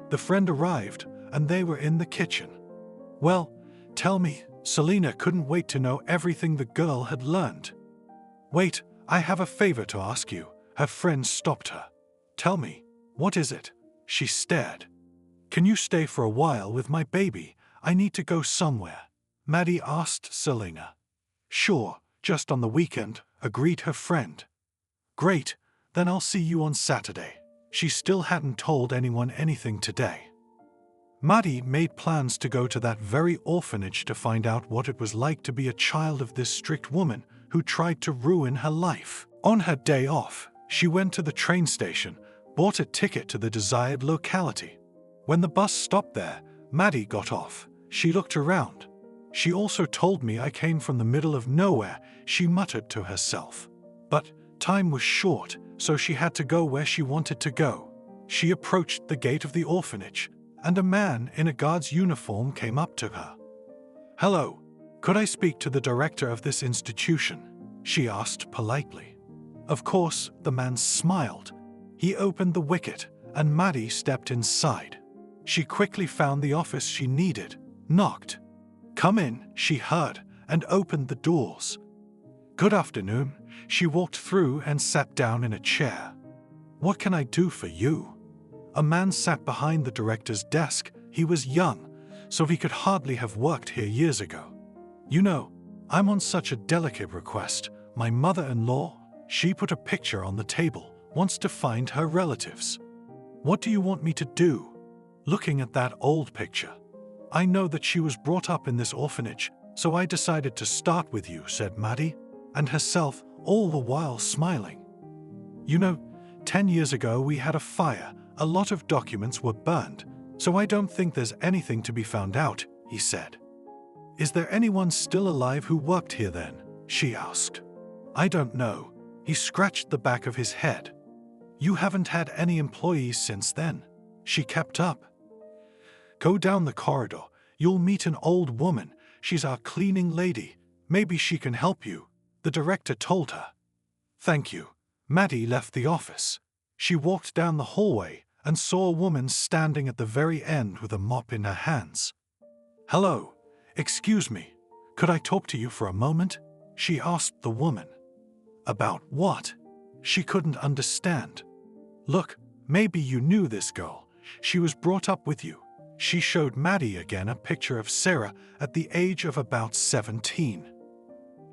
The friend arrived, and they were in the kitchen. "Well, tell me." Selena couldn't wait to know everything the girl had learned. "Wait, I have a favor to ask you." Her friend stopped her. "Tell me, what is it?" She stared. "Can you stay for a while with my baby? I need to go somewhere." Maddie asked Selena. "Sure, just on the weekend," agreed her friend. "Great, then I'll see you on Saturday." She still hadn't told anyone anything today. Maddie made plans to go to that very orphanage to find out what it was like to be a child of this strict woman who tried to ruin her life. On her day off, she went to the train station, bought a ticket to the desired locality. When the bus stopped there, Maddie got off. She looked around. "She also told me I came from the middle of nowhere," she muttered to herself. But time was short, so she had to go where she wanted to go. She approached the gate of the orphanage, and a man in a guard's uniform came up to her. "Hello, could I speak to the director of this institution?" she asked politely. Of course, the man smiled. He opened the wicket, and Maddie stepped inside. She quickly found the office she needed, knocked. "Come in," she heard, and opened the doors. "Good afternoon." She walked through and sat down in a chair. "What can I do for you?" A man sat behind the director's desk. He was young, so he could hardly have worked here years ago. You know, I'm on such a delicate request. My mother-in-law, she put a picture on the table, wants to find her relatives. What do you want me to do? Looking at that old picture, I know that she was brought up in this orphanage, so I decided to start with you, said Maddie, and herself all the while smiling. You know, 10 years ago we had a fire, a lot of documents were burned, so I don't think there's anything to be found out, he said. Is there anyone still alive who worked here then? She asked. I don't know. He scratched the back of his head. You haven't had any employees since then? She kept up. Go down the corridor. You'll meet an old woman. She's our cleaning lady. Maybe she can help you, the director told her. Thank you. Maddie left the office. She walked down the hallway and saw a woman standing at the very end with a mop in her hands. Hello, excuse me, could I talk to you for a moment? She asked the woman. About what? She couldn't understand. Look, maybe you knew this girl. She was brought up with you. She showed Maddie again a picture of Sarah at the age of about 17.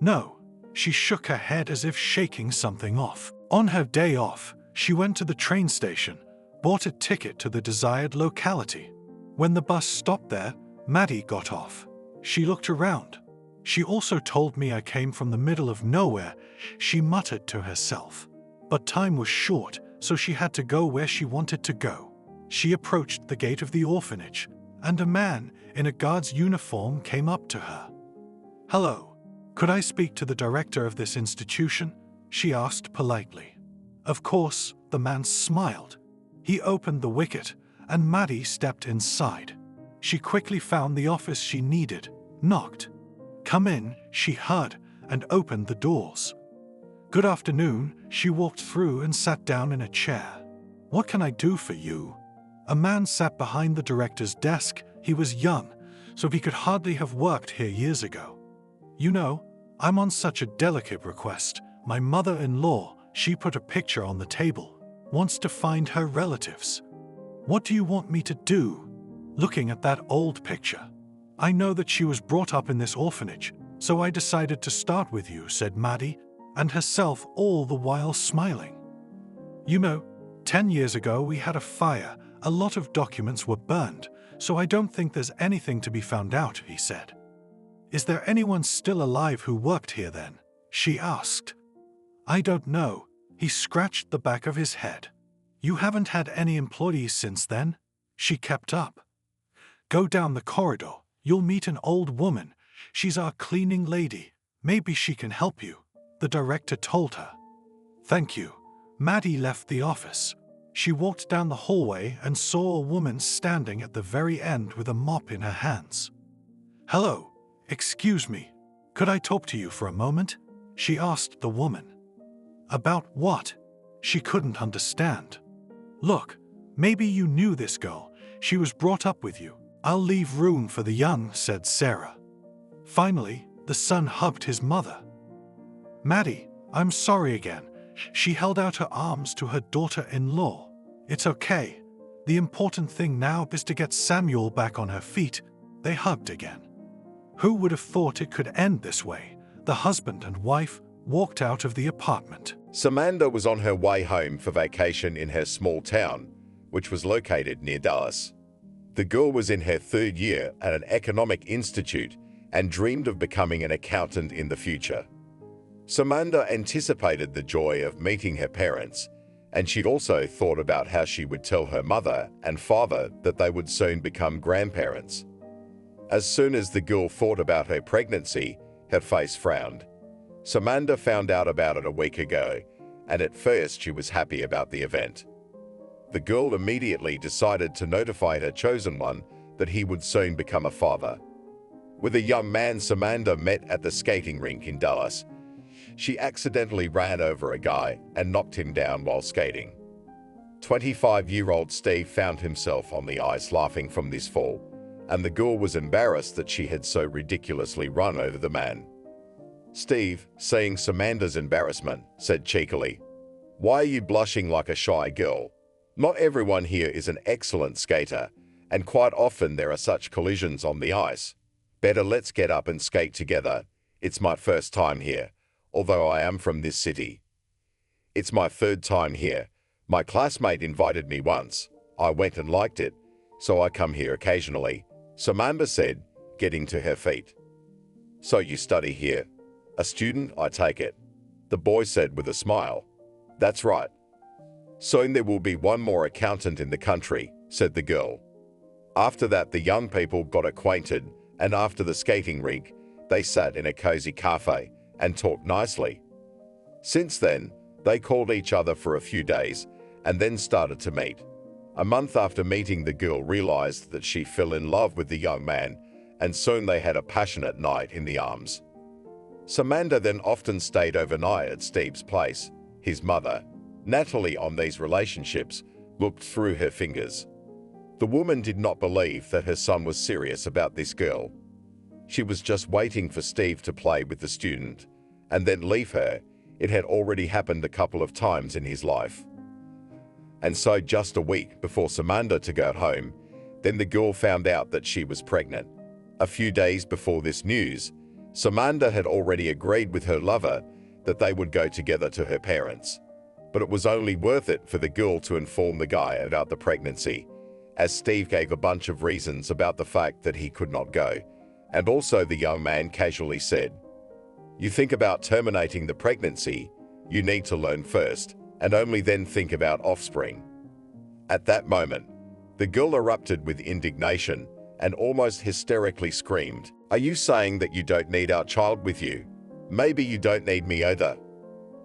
No, she shook her head as if shaking something off. On her day off, she went to the train station, bought a ticket to the desired locality. When the bus stopped there, Maddie got off. She looked around. She also told me I came from the middle of nowhere, she muttered to herself. But time was short, so she had to go where she wanted to go. She approached the gate of the orphanage, and a man in a guard's uniform came up to her. Hello, could I speak to the director of this institution? She asked politely. Of course, the man smiled. He opened the wicket, and Maddie stepped inside. She quickly found the office she needed, knocked. Come in, she heard, and opened the doors. Good afternoon, she walked through and sat down in a chair. What can I do for you? A man sat behind the director's desk. He was young, so he could hardly have worked here years ago. You know, I'm on such a delicate request. My mother-in-law, she put a picture on the table, wants to find her relatives. What do you want me to do? Looking at that old picture, I know that she was brought up in this orphanage, so I decided to start with you, said Maddie, and herself all the while smiling. You know, 10 years ago we had a fire, a lot of documents were burned, so I don't think there's anything to be found out, he said. Is there anyone still alive who worked here then? She asked. I don't know. He scratched the back of his head. You haven't had any employees since then? She kept up. Go down the corridor. You'll meet an old woman. She's our cleaning lady. Maybe she can help you, the director told her. Thank you. Maddie left the office. She walked down the hallway and saw a woman standing at the very end with a mop in her hands. Hello, excuse me, could I talk to you for a moment? She asked the woman. About what? She couldn't understand. Look, maybe you knew this girl. She was brought up with you. I'll leave room for the young, said Sarah. Finally, the son hugged his mother. Maddie, I'm sorry again. She held out her arms to her daughter-in-law. It's okay. The important thing now is to get Samuel back on her feet. They hugged again. Who would have thought it could end this way? The husband and wife walked out of the apartment. Samantha was on her way home for vacation in her small town, which was located near Dallas. The girl was in her third year at an economic institute and dreamed of becoming an accountant in the future. Samantha anticipated the joy of meeting her parents, and she also thought about how she would tell her mother and father that they would soon become grandparents. As soon as the girl thought about her pregnancy, her face frowned. Samantha found out about it a week ago, and at first she was happy about the event. The girl immediately decided to notify her chosen one that he would soon become a father. With a young man Samantha met at the skating rink in Dallas, she accidentally ran over a guy and knocked him down while skating. 25-year-old Steve found himself on the ice laughing from this fall, and the girl was embarrassed that she had so ridiculously run over the man. Steve, seeing Samantha's embarrassment, said cheekily, "Why are you blushing like a shy girl? Not everyone here is an excellent skater, and quite often there are such collisions on the ice. Better let's get up and skate together. It's my first time here, although I am from this city. It's my third time here. My classmate invited me once. I went and liked it, so I come here occasionally, Samantha said, getting to her feet. So you study here? A student, I take it? The boy said with a smile. That's right. Soon there will be one more accountant in the country, said the girl. After that, the young people got acquainted, and after the skating rink, they sat in a cozy cafe and talked nicely. Since then, they called each other for a few days and then started to meet. A month after meeting, the girl realized that she fell in love with the young man, and soon they had a passionate night in the arms. Samantha then often stayed overnight at Steve's place. His mother, Natalie, on these relationships, looked through her fingers. The woman did not believe that her son was serious about this girl. She was just waiting for Steve to play with the student and then leave her. It had already happened a couple of times in his life. And so just a week before Samantha to go home, then the girl found out that she was pregnant. A few days before this news, Samantha had already agreed with her lover that they would go together to her parents. But it was only worth it for the girl to inform the guy about the pregnancy, as Steve gave a bunch of reasons about the fact that he could not go. And also the young man casually said, "You think about terminating the pregnancy, you need to learn first, and only then think about offspring." At that moment, the girl erupted with indignation and almost hysterically screamed, "Are you saying that you don't need our child with you? Maybe you don't need me either.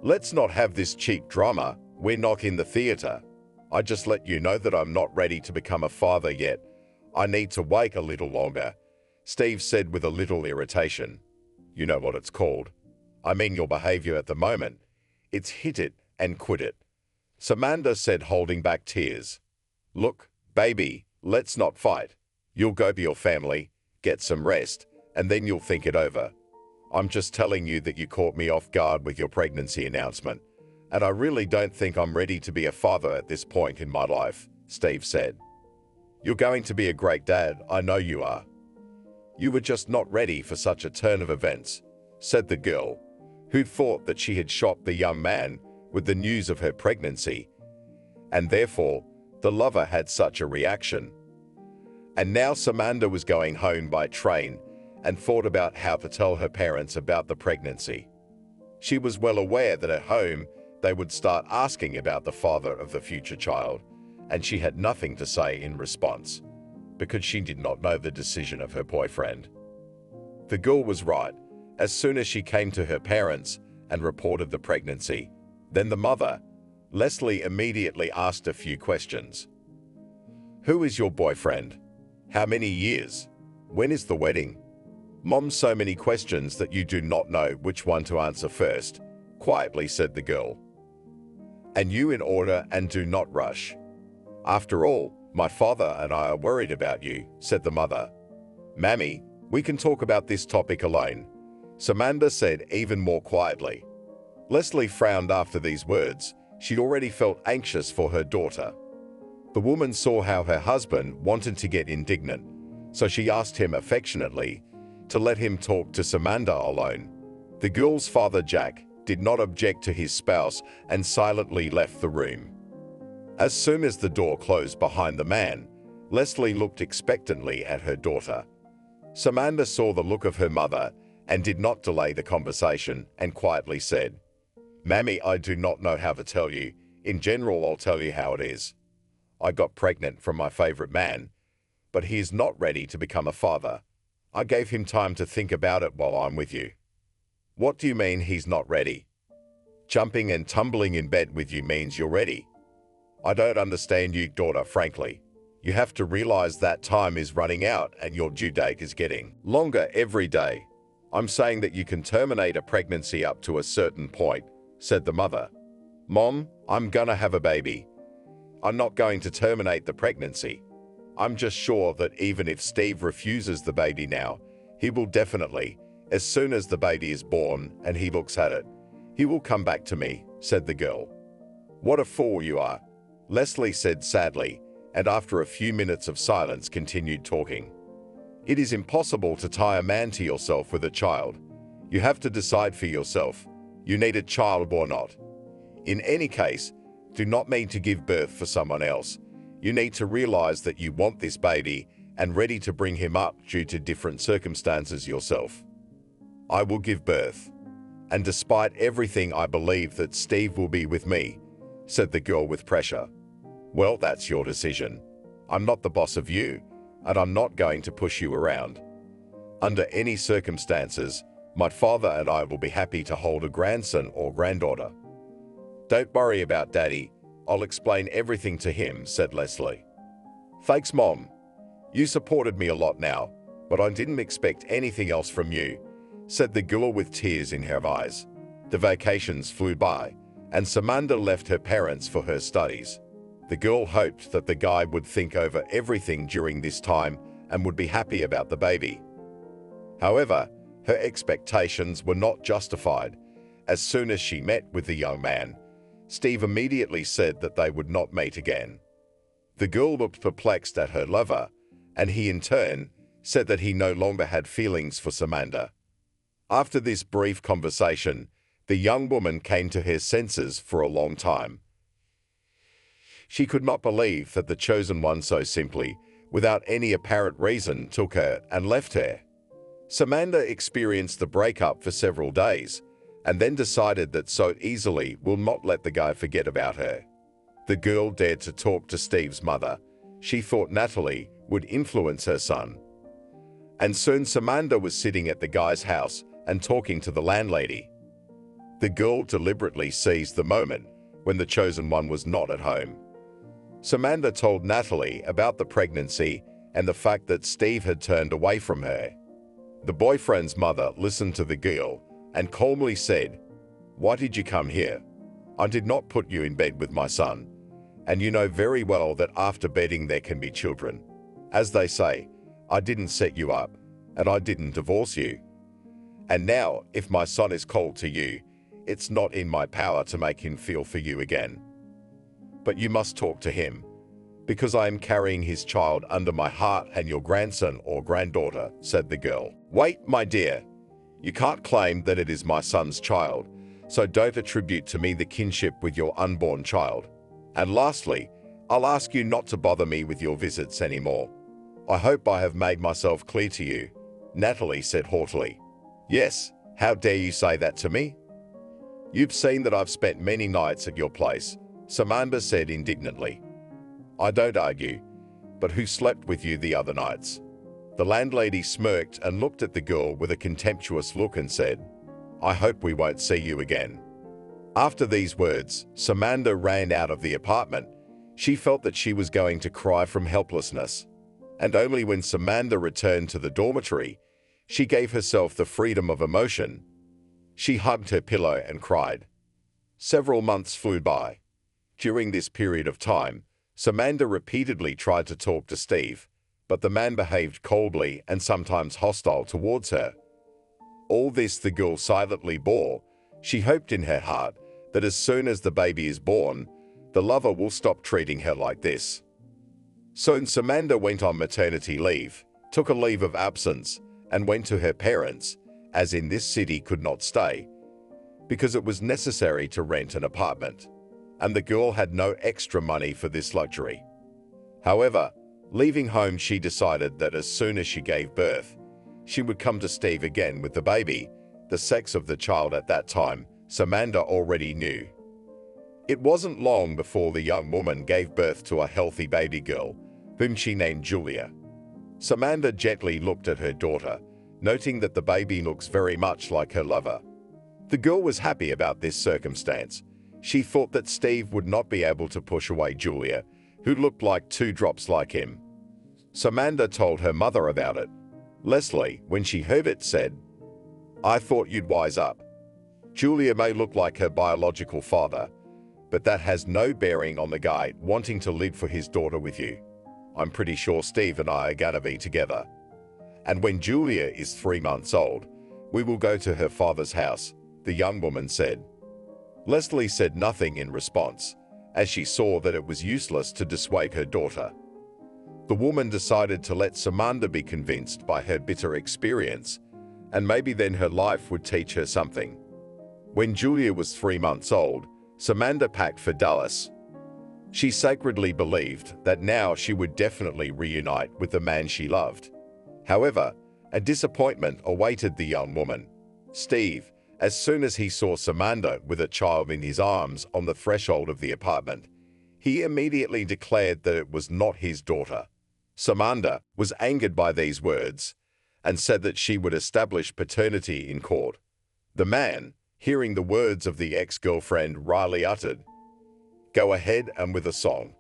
Let's not have this cheap drama. We're not in the theater. I just let you know that I'm not ready to become a father yet. I need to wait a little longer," Steve said with a little irritation. "You know what it's called. I mean your behavior at the moment. It's hit it and quit it," Samantha said, holding back tears. "Look, baby, let's not fight. You'll go to your family, get some rest, and then you'll think it over. I'm just telling you that you caught me off guard with your pregnancy announcement, and I really don't think I'm ready to be a father at this point in my life," Steve said. "You're going to be a great dad, I know you are. You were just not ready for such a turn of events," said the girl, who thought that she had shocked the young man with the news of her pregnancy, and therefore the lover had such a reaction. And now Samantha was going home by train and thought about how to tell her parents about the pregnancy. She was well aware that at home they would start asking about the father of the future child, and she had nothing to say in response, because she did not know the decision of her boyfriend. The girl was right. As soon as she came to her parents and reported the pregnancy, then the mother, Leslie, immediately asked a few questions. "Who is your boyfriend? How many years? When is the wedding?" "Mom, so many questions that you do not know which one to answer first," quietly said the girl. "And you in order and do not rush. After all, my father and I are worried about you," said the mother. "Mammy, we can talk about this topic alone," Samantha said even more quietly. Leslie frowned after these words. She already felt anxious for her daughter. The woman saw how her husband wanted to get indignant, so she asked him affectionately to let him talk to Samantha alone. The girl's father, Jack, did not object to his spouse and silently left the room. As soon as the door closed behind the man, Leslie looked expectantly at her daughter. Samantha saw the look of her mother and did not delay the conversation and quietly said, "Mammy, I do not know how to tell you. In general, I'll tell you how it is. I got pregnant from my favorite man, but he is not ready to become a father. I gave him time to think about it while I'm with you." "What do you mean he's not ready? Jumping and tumbling in bed with you means you're ready. I don't understand you, daughter, frankly. You have to realize that time is running out and your due date is getting longer every day. I'm saying that you can terminate a pregnancy up to a certain point," said the mother. "Mom, I'm gonna have a baby. I'm not going to terminate the pregnancy. I'm just sure that even if Steve refuses the baby now, he will definitely, as soon as the baby is born and he looks at it, he will come back to me," said the girl. "What a fool you are," Leslie said sadly, and after a few minutes of silence continued talking. It is impossible to tie a man to yourself with a child. You have to decide for yourself. You need a child or not. In any case, do not mean to give birth for someone else. You need to realize that you want this baby and ready to bring him up due to different circumstances yourself. I will give birth. And despite everything, I believe that Steve will be with me, said the girl with pressure. Well, that's your decision. I'm not the boss of you, and I'm not going to push you around. Under any circumstances, my father and I will be happy to hold a grandson or granddaughter. Don't worry about Daddy. I'll explain everything to him, said Leslie. Thanks, Mom. You supported me a lot now, but I didn't expect anything else from you, said the girl with tears in her eyes. The vacations flew by, and Samantha left her parents for her studies. The girl hoped that the guy would think over everything during this time and would be happy about the baby. However, her expectations were not justified. As soon as she met with the young man, Steve immediately said that they would not meet again. The girl looked perplexed at her lover, and he in turn said that he no longer had feelings for Samantha. After this brief conversation, the young woman came to her senses for a long time. She could not believe that the chosen one so simply, without any apparent reason, took her and left her. Samantha experienced the breakup for several days, and then decided that so easily will not let the guy forget about her. The girl dared to talk to Steve's mother. She thought Natalie would influence her son. And soon Samantha was sitting at the guy's house and talking to the landlady. The girl deliberately seized the moment when the chosen one was not at home. Samantha told Natalie about the pregnancy and the fact that Steve had turned away from her. The boyfriend's mother listened to the girl and calmly said, "Why did you come here? I did not put you in bed with my son, and you know very well that after bedding there can be children. As they say, I didn't set you up, and I didn't divorce you. And now, if my son is cold to you, it's not in my power to make him feel for you again. But you must talk to him, because I am carrying his child under my heart and your grandson or granddaughter," said the girl. "Wait, my dear. You can't claim that it is my son's child, so don't attribute to me the kinship with your unborn child. And lastly, I'll ask you not to bother me with your visits anymore. I hope I have made myself clear to you," Natalie said haughtily. "Yes, how dare you say that to me? You've seen that I've spent many nights at your place," Samantha said indignantly. "I don't argue, but who slept with you the other nights?" The landlady smirked and looked at the girl with a contemptuous look and said, "I hope we won't see you again." After these words, Samantha ran out of the apartment. She felt that she was going to cry from helplessness. And only when Samantha returned to the dormitory, she gave herself the freedom of emotion. She hugged her pillow and cried. Several months flew by. During this period of time, Samantha repeatedly tried to talk to Steve, but the man behaved coldly and sometimes hostile towards her. All this the girl silently bore. She hoped in her heart that as soon as the baby is born, the lover will stop treating her like this. Soon Samantha went on maternity leave, took a leave of absence, and went to her parents, as in this city could not stay, because it was necessary to rent an apartment, and the girl had no extra money for this luxury. However, leaving home, she decided that as soon as she gave birth, she would come to Steve again with the baby. The sex of the child at that time, Samantha already knew. It wasn't long before the young woman gave birth to a healthy baby girl, whom she named Julia. Samantha gently looked at her daughter, noting that the baby looks very much like her lover. The girl was happy about this circumstance. She thought that Steve would not be able to push away Julia, who looked like two drops like him. Samantha told her mother about it. Leslie, when she heard it, said, "I thought you'd wise up. Julia may look like her biological father, but that has no bearing on the guy wanting to live for his daughter with you. I'm pretty sure Steve and I are gonna be together. And when Julia is 3 months old, we will go to her father's house," the young woman said. Leslie said nothing in response, as she saw that it was useless to dissuade her daughter. The woman decided to let Samantha be convinced by her bitter experience, and maybe then her life would teach her something. When Julia was 3 months old, Samantha packed for Dallas. She sacredly believed that now she would definitely reunite with the man she loved. However, a disappointment awaited the young woman. Steve, as soon as he saw Samantha with a child in his arms on the threshold of the apartment, he immediately declared that it was not his daughter. Samantha was angered by these words and said that she would establish paternity in court. The man, hearing the words of the ex-girlfriend, wryly uttered, "Go ahead and with a song.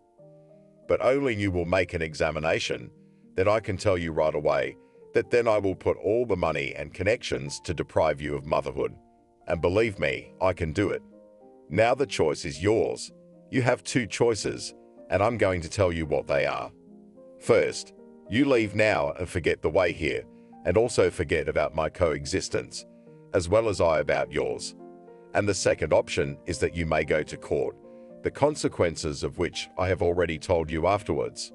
But only you will make an examination, then I can tell you right away that then I will put all the money and connections to deprive you of motherhood. And believe me, I can do it. Now the choice is yours. You have 2 choices, and I'm going to tell you what they are. First, you leave now and forget the way here, and also forget about my coexistence, as well as I about yours. And the second option is that you may go to court, the consequences of which I have already told you afterwards."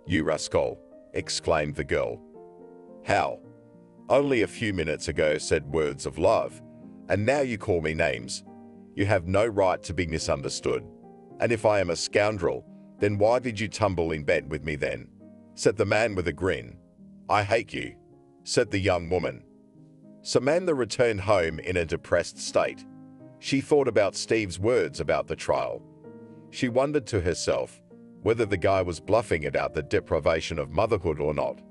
"You rascal," exclaimed the girl. "How? Only a few minutes ago said words of love, and now you call me names. You have no right to be misunderstood. And if I am a scoundrel, then why did you tumble in bed with me then?" said the man with a grin. "I hate you," said the young woman. Samantha returned home in a depressed state. She thought about Steve's words about the trial. She wondered to herself whether the guy was bluffing about the deprivation of motherhood or not.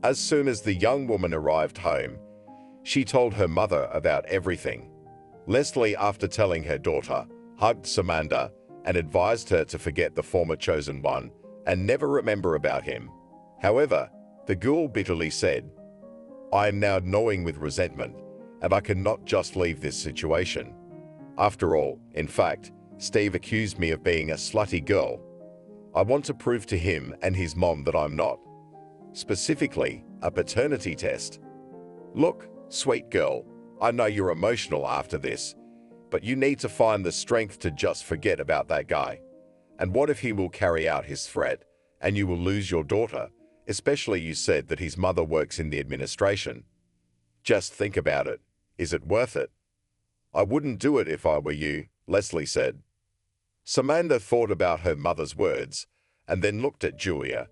As soon as the young woman arrived home, she told her mother about everything. Leslie, after telling her daughter, hugged Samantha and advised her to forget the former chosen one and never remember about him. However, the girl bitterly said, "I am now gnawing with resentment, and I cannot just leave this situation. After all, in fact, Steve accused me of being a slutty girl. I want to prove to him and his mom that I'm not. Specifically, a paternity test. Look, sweet girl, I know you're emotional after this, but you need to find the strength to just forget about that guy. And what if he will carry out his threat, and you will lose your daughter, especially you said that his mother works in the administration? Just think about it. Is it worth it?" "I wouldn't do it if I were you," Leslie said. Samantha thought about her mother's words and then looked at Julia,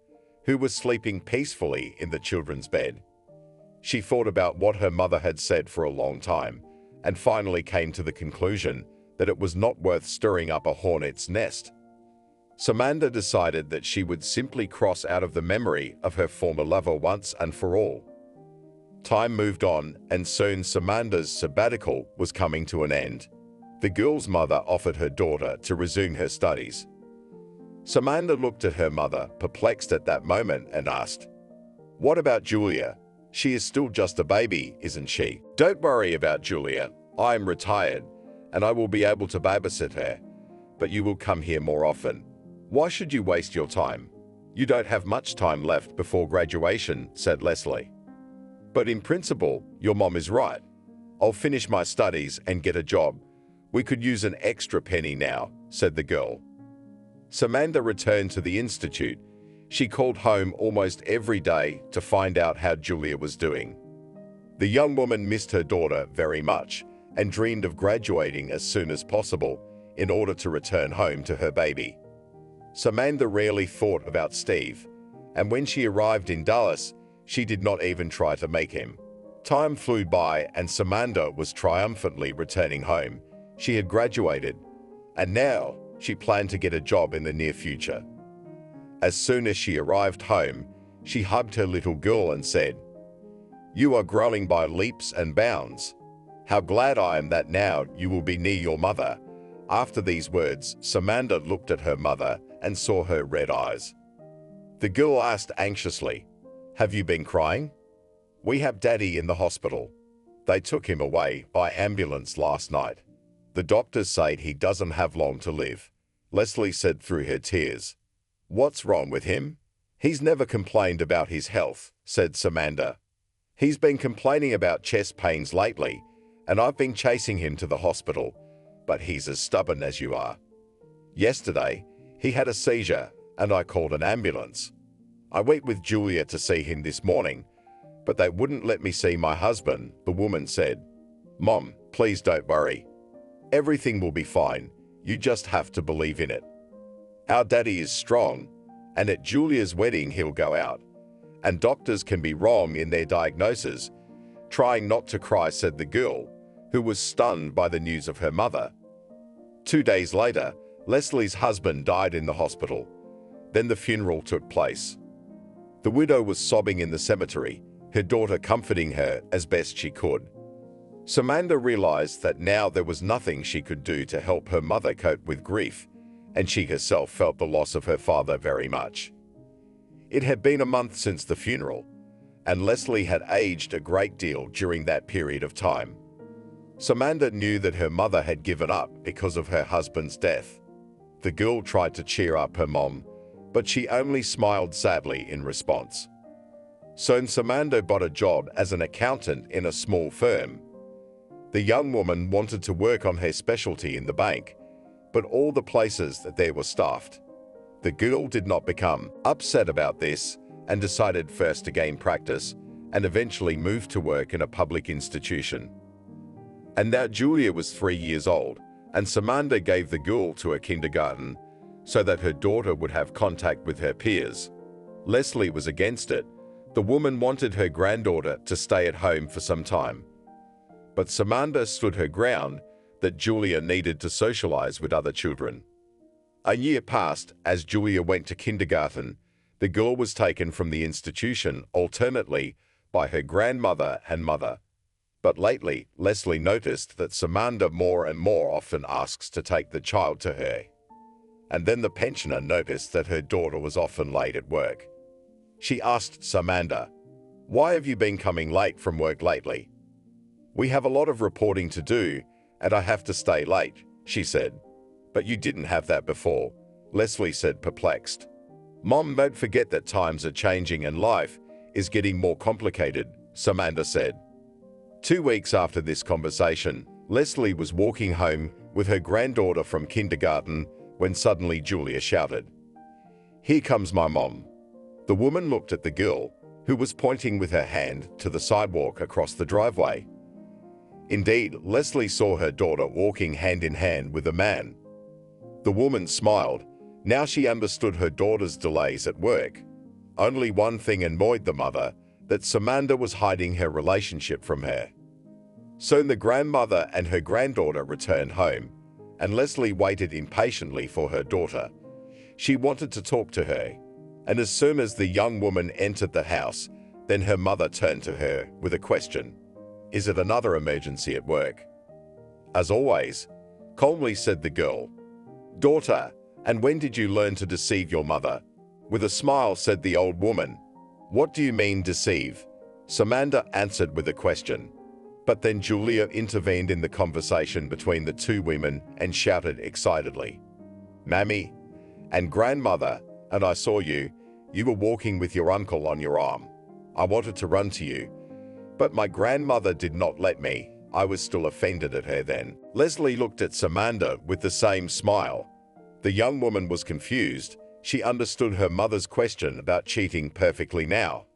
who was sleeping peacefully in the children's bed. She thought about what her mother had said for a long time and finally came to the conclusion that it was not worth stirring up a hornet's nest. Samantha decided that she would simply cross out of the memory of her former lover once and for all. Time moved on, and soon Samantha's sabbatical was coming to an end. The girl's mother offered her daughter to resume her studies. Samantha looked at her mother, perplexed at that moment, and asked, "What about Julia? She is still just a baby, isn't she?" "Don't worry about Julia. I am retired, and I will be able to babysit her. But you will come here more often. Why should you waste your time? You don't have much time left before graduation," said Leslie. "But in principle, your mom is right. I'll finish my studies and get a job. We could use an extra penny now," said the girl. Samantha returned to the institute. She called home almost every day to find out how Julia was doing. The young woman missed her daughter very much and dreamed of graduating as soon as possible in order to return home to her baby. Samantha rarely thought about Steve, and when she arrived in Dallas, she did not even try to make him. Time flew by and Samantha was triumphantly returning home. She had graduated, and now she planned to get a job in the near future. As soon as she arrived home, she hugged her little girl and said, "You are growing by leaps and bounds. How glad I am that now you will be near your mother." After these words, Samantha looked at her mother and saw her red eyes. The girl asked anxiously, "Have you been crying?" "We have Daddy in the hospital. They took him away by ambulance last night. The doctors say he doesn't have long to live," Leslie said through her tears. "What's wrong with him?" "He's never complained about his health," said Samantha. "He's been complaining about chest pains lately, and I've been chasing him to the hospital, but he's as stubborn as you are. Yesterday, he had a seizure, and I called an ambulance. I went with Julia to see him this morning, but they wouldn't let me see my husband, the woman said. Mom, please don't worry. Everything will be fine. You just have to believe in it. Our daddy is strong, and at Julia's wedding he'll go out. And doctors can be wrong in their diagnosis. Trying not to cry, said the girl, who was stunned by the news of her mother. 2 days later, Leslie's husband died in the hospital. Then the funeral took place. The widow was sobbing in the cemetery, her daughter comforting her as best she could. Samantha realized that now there was nothing she could do to help her mother cope with grief, and she herself felt the loss of her father very much. It had been a month since the funeral, and Leslie had aged a great deal during that period of time. Samantha knew that her mother had given up because of her husband's death. The girl tried to cheer up her mom, but she only smiled sadly in response. Soon Samantha got a job as an accountant in a small firm. The young woman wanted to work on her specialty in the bank, but all the places that there were staffed. The girl did not become upset about this and decided first to gain practice and eventually moved to work in a public institution. And now Julia was 3 years old, and Samantha gave the girl to a kindergarten so that her daughter would have contact with her peers. Leslie was against it. The woman wanted her granddaughter to stay at home for some time. But Samantha stood her ground that Julia needed to socialize with other children. A year passed. As Julia went to kindergarten, the girl was taken from the institution alternately by her grandmother and mother. But lately, Leslie noticed that Samantha more and more often asks to take the child to her. And then the pensioner noticed that her daughter was often late at work. She asked Samantha, "Why have you been coming late from work lately?" "We have a lot of reporting to do, and I have to stay late," she said. "But you didn't have that before," Leslie said, perplexed. "Mom, don't forget that times are changing and life is getting more complicated," Samantha said. 2 weeks after this conversation, Leslie was walking home with her granddaughter from kindergarten when suddenly Julia shouted, "Here comes my mom." The woman looked at the girl, who was pointing with her hand to the sidewalk across the driveway. Indeed, Leslie saw her daughter walking hand in hand with a man. The woman smiled. Now she understood her daughter's delays at work. Only one thing annoyed the mother, that Samantha was hiding her relationship from her. Soon the grandmother and her granddaughter returned home, and Leslie waited impatiently for her daughter. She wanted to talk to her, and as soon as the young woman entered the house, then her mother turned to her with a question. "Is it another emergency at work?" "As always," calmly said the girl. "Daughter, and when did you learn to deceive your mother?" With a smile said the old woman. "What do you mean, deceive?" Samantha answered with a question. But then Julia intervened in the conversation between the two women and shouted excitedly, "Mammy and grandmother, and I saw you. You were walking with your uncle on your arm. I wanted to run to you, but my grandmother did not let me. I was still offended at her then." Leslie looked at Samantha with the same smile. The young woman was confused. She understood her mother's question about cheating perfectly now.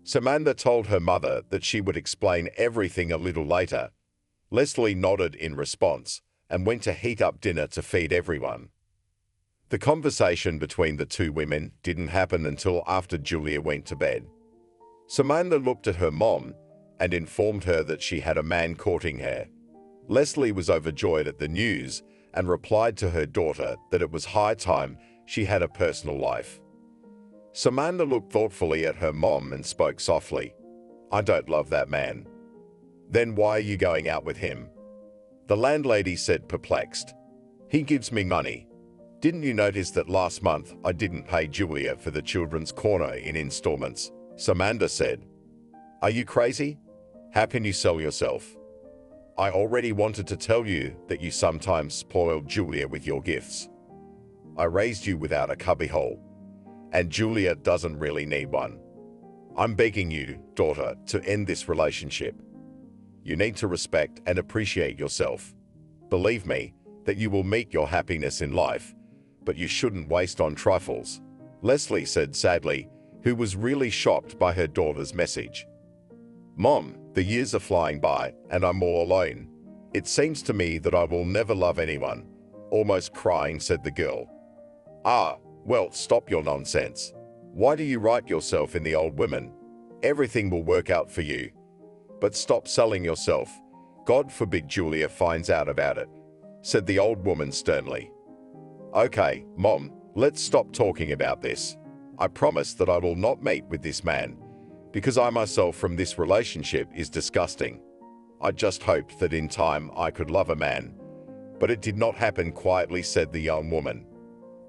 Samantha told her mother that she would explain everything a little later. Leslie nodded in response and went to heat up dinner to feed everyone. The conversation between the two women didn't happen until after Julia went to bed. Samantha looked at her mom and informed her that she had a man courting her. Leslie was overjoyed at the news and replied to her daughter that it was high time she had a personal life. Samantha looked thoughtfully at her mom and spoke softly. "I don't love that man." "Then why are you going out with him?" The landlady said, perplexed. "He gives me money. Didn't you notice that last month I didn't pay Julia for the children's corner in installments?" Samantha said. "Are you crazy? How can you sell yourself? I already wanted to tell you that you sometimes spoil Julia with your gifts. I raised you without a cubbyhole, and Julia doesn't really need one. I'm begging you, daughter, to end this relationship. You need to respect and appreciate yourself. Believe me that you will meet your happiness in life, but you shouldn't waste on trifles." Leslie said sadly, who was really shocked by her daughter's message. "Mom, the years are flying by and I'm all alone. It seems to me that I will never love anyone," almost crying, said the girl. "Ah, well, stop your nonsense. Why do you write yourself in the old women? Everything will work out for you. But stop selling yourself. God forbid Julia finds out about it," said the old woman sternly. "Okay, Mom, let's stop talking about this. I promise that I will not meet with this man, because I myself from this relationship is disgusting. I just hoped that in time I could love a man, but it did not happen," quietly said the young woman.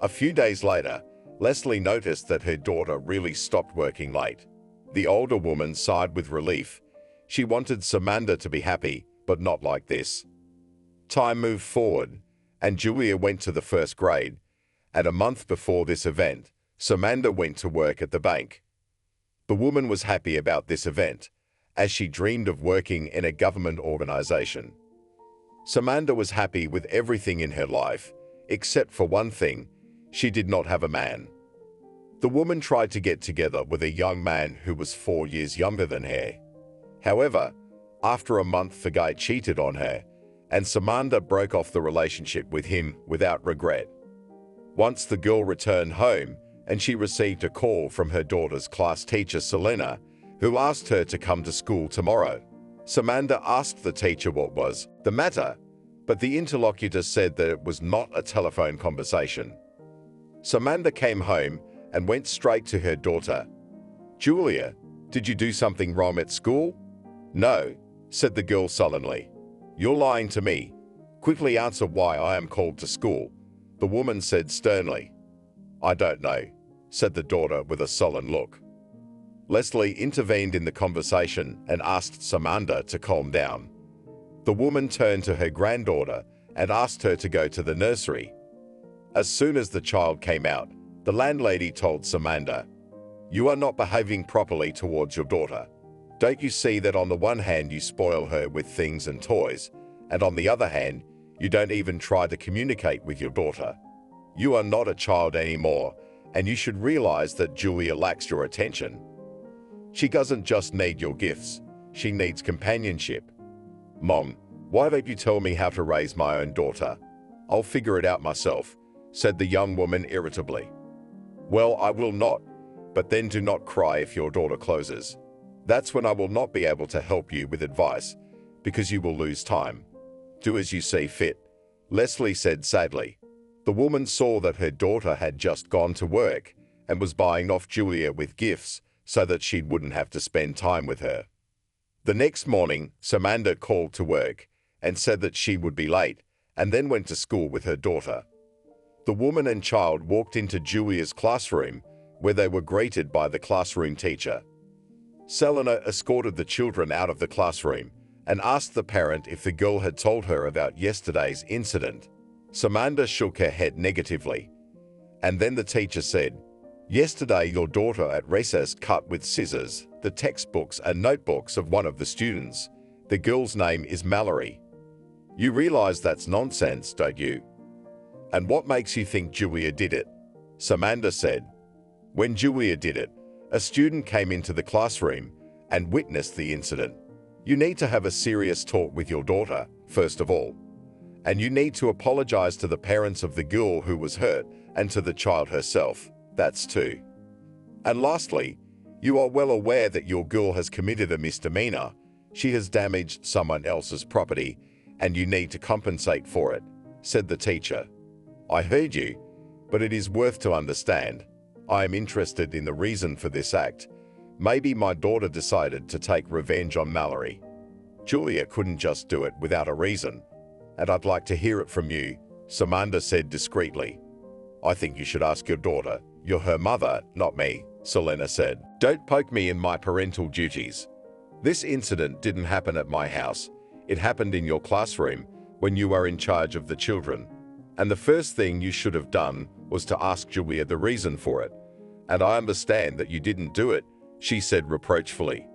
A few days later, Leslie noticed that her daughter really stopped working late. The older woman sighed with relief. She wanted Samantha to be happy, but not like this. Time moved forward, and Julia went to the first grade, and a month before this event, Samantha went to work at the bank. The woman was happy about this event, as she dreamed of working in a government organization. Samantha was happy with everything in her life, except for one thing: she did not have a man. The woman tried to get together with a young man who was 4 years younger than her. However, after a month, the guy cheated on her, and Samantha broke off the relationship with him without regret. Once the girl returned home, and she received a call from her daughter's class teacher, Selena, who asked her to come to school tomorrow. Samantha asked the teacher what was the matter, but the interlocutor said that it was not a telephone conversation. Samantha came home and went straight to her daughter. "Julia, did you do something wrong at school?" "No," said the girl sullenly. "You're lying to me. Quickly answer why I am called to school," the woman said sternly. "I don't know," said the daughter with a sullen look. Leslie intervened in the conversation and asked Samantha to calm down. The woman turned to her granddaughter and asked her to go to the nursery. As soon as the child came out, the landlady told Samantha, "You are not behaving properly towards your daughter. Don't you see that on the one hand you spoil her with things and toys, and on the other hand, you don't even try to communicate with your daughter? You are not a child anymore, and you should realize that Julia lacks your attention. She doesn't just need your gifts, she needs companionship." "Mom, why don't you tell me how to raise my own daughter? I'll figure it out myself," said the young woman irritably. "Well, I will not, but then do not cry if your daughter closes. That's when I will not be able to help you with advice, because you will lose time. Do as you see fit," Leslie said sadly. The woman saw that her daughter had just gone to work and was buying off Julia with gifts so that she wouldn't have to spend time with her. The next morning, Samantha called to work and said that she would be late, and then went to school with her daughter. The woman and child walked into Julia's classroom, where they were greeted by the classroom teacher. Selena escorted the children out of the classroom and asked the parent if the girl had told her about yesterday's incident. Samantha shook her head negatively, and then the teacher said, "Yesterday your daughter at recess cut with scissors the textbooks and notebooks of one of the students. The girl's name is Mallory. You realize that's nonsense, don't you? And what makes you think Julia did it?" Samantha said. "When Julia did it, a student came into the classroom and witnessed the incident. You need to have a serious talk with your daughter, first of all. And you need to apologize to the parents of the girl who was hurt and to the child herself. That's two. And lastly, you are well aware that your girl has committed a misdemeanor. She has damaged someone else's property, and you need to compensate for it," said the teacher. "I heard you, but it is worth to understand. I am interested in the reason for this act. Maybe my daughter decided to take revenge on Mallory. Julia couldn't just do it without a reason, and I'd like to hear it from you," Samantha said discreetly. "I think you should ask your daughter. You're her mother, not me," Selena said. "Don't poke me in my parental duties. This incident didn't happen at my house. It happened in your classroom when you were in charge of the children. And the first thing you should have done was to ask Julia the reason for it. And I understand that you didn't do it," she said reproachfully.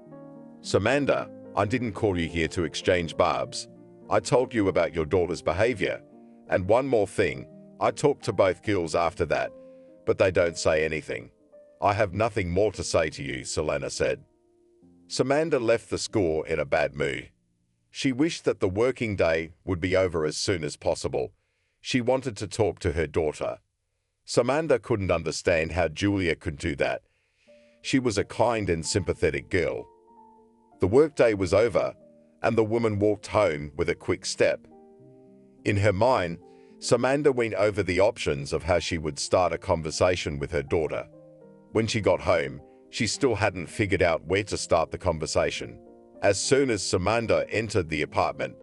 "Samantha, I didn't call you here to exchange barbs. I told you about your daughter's behavior. And one more thing, I talked to both girls after that, but they don't say anything. I have nothing more to say to you, Selena said. Samantha left the school in a bad mood. She wished that the working day would be over as soon as possible. She wanted to talk to her daughter. Samantha couldn't understand how Julia could do that. She was a kind and sympathetic girl. The workday was over, and the woman walked home with a quick step. In her mind, Samantha went over the options of how she would start a conversation with her daughter. When she got home, she still hadn't figured out where to start the conversation. As soon as Samantha entered the apartment,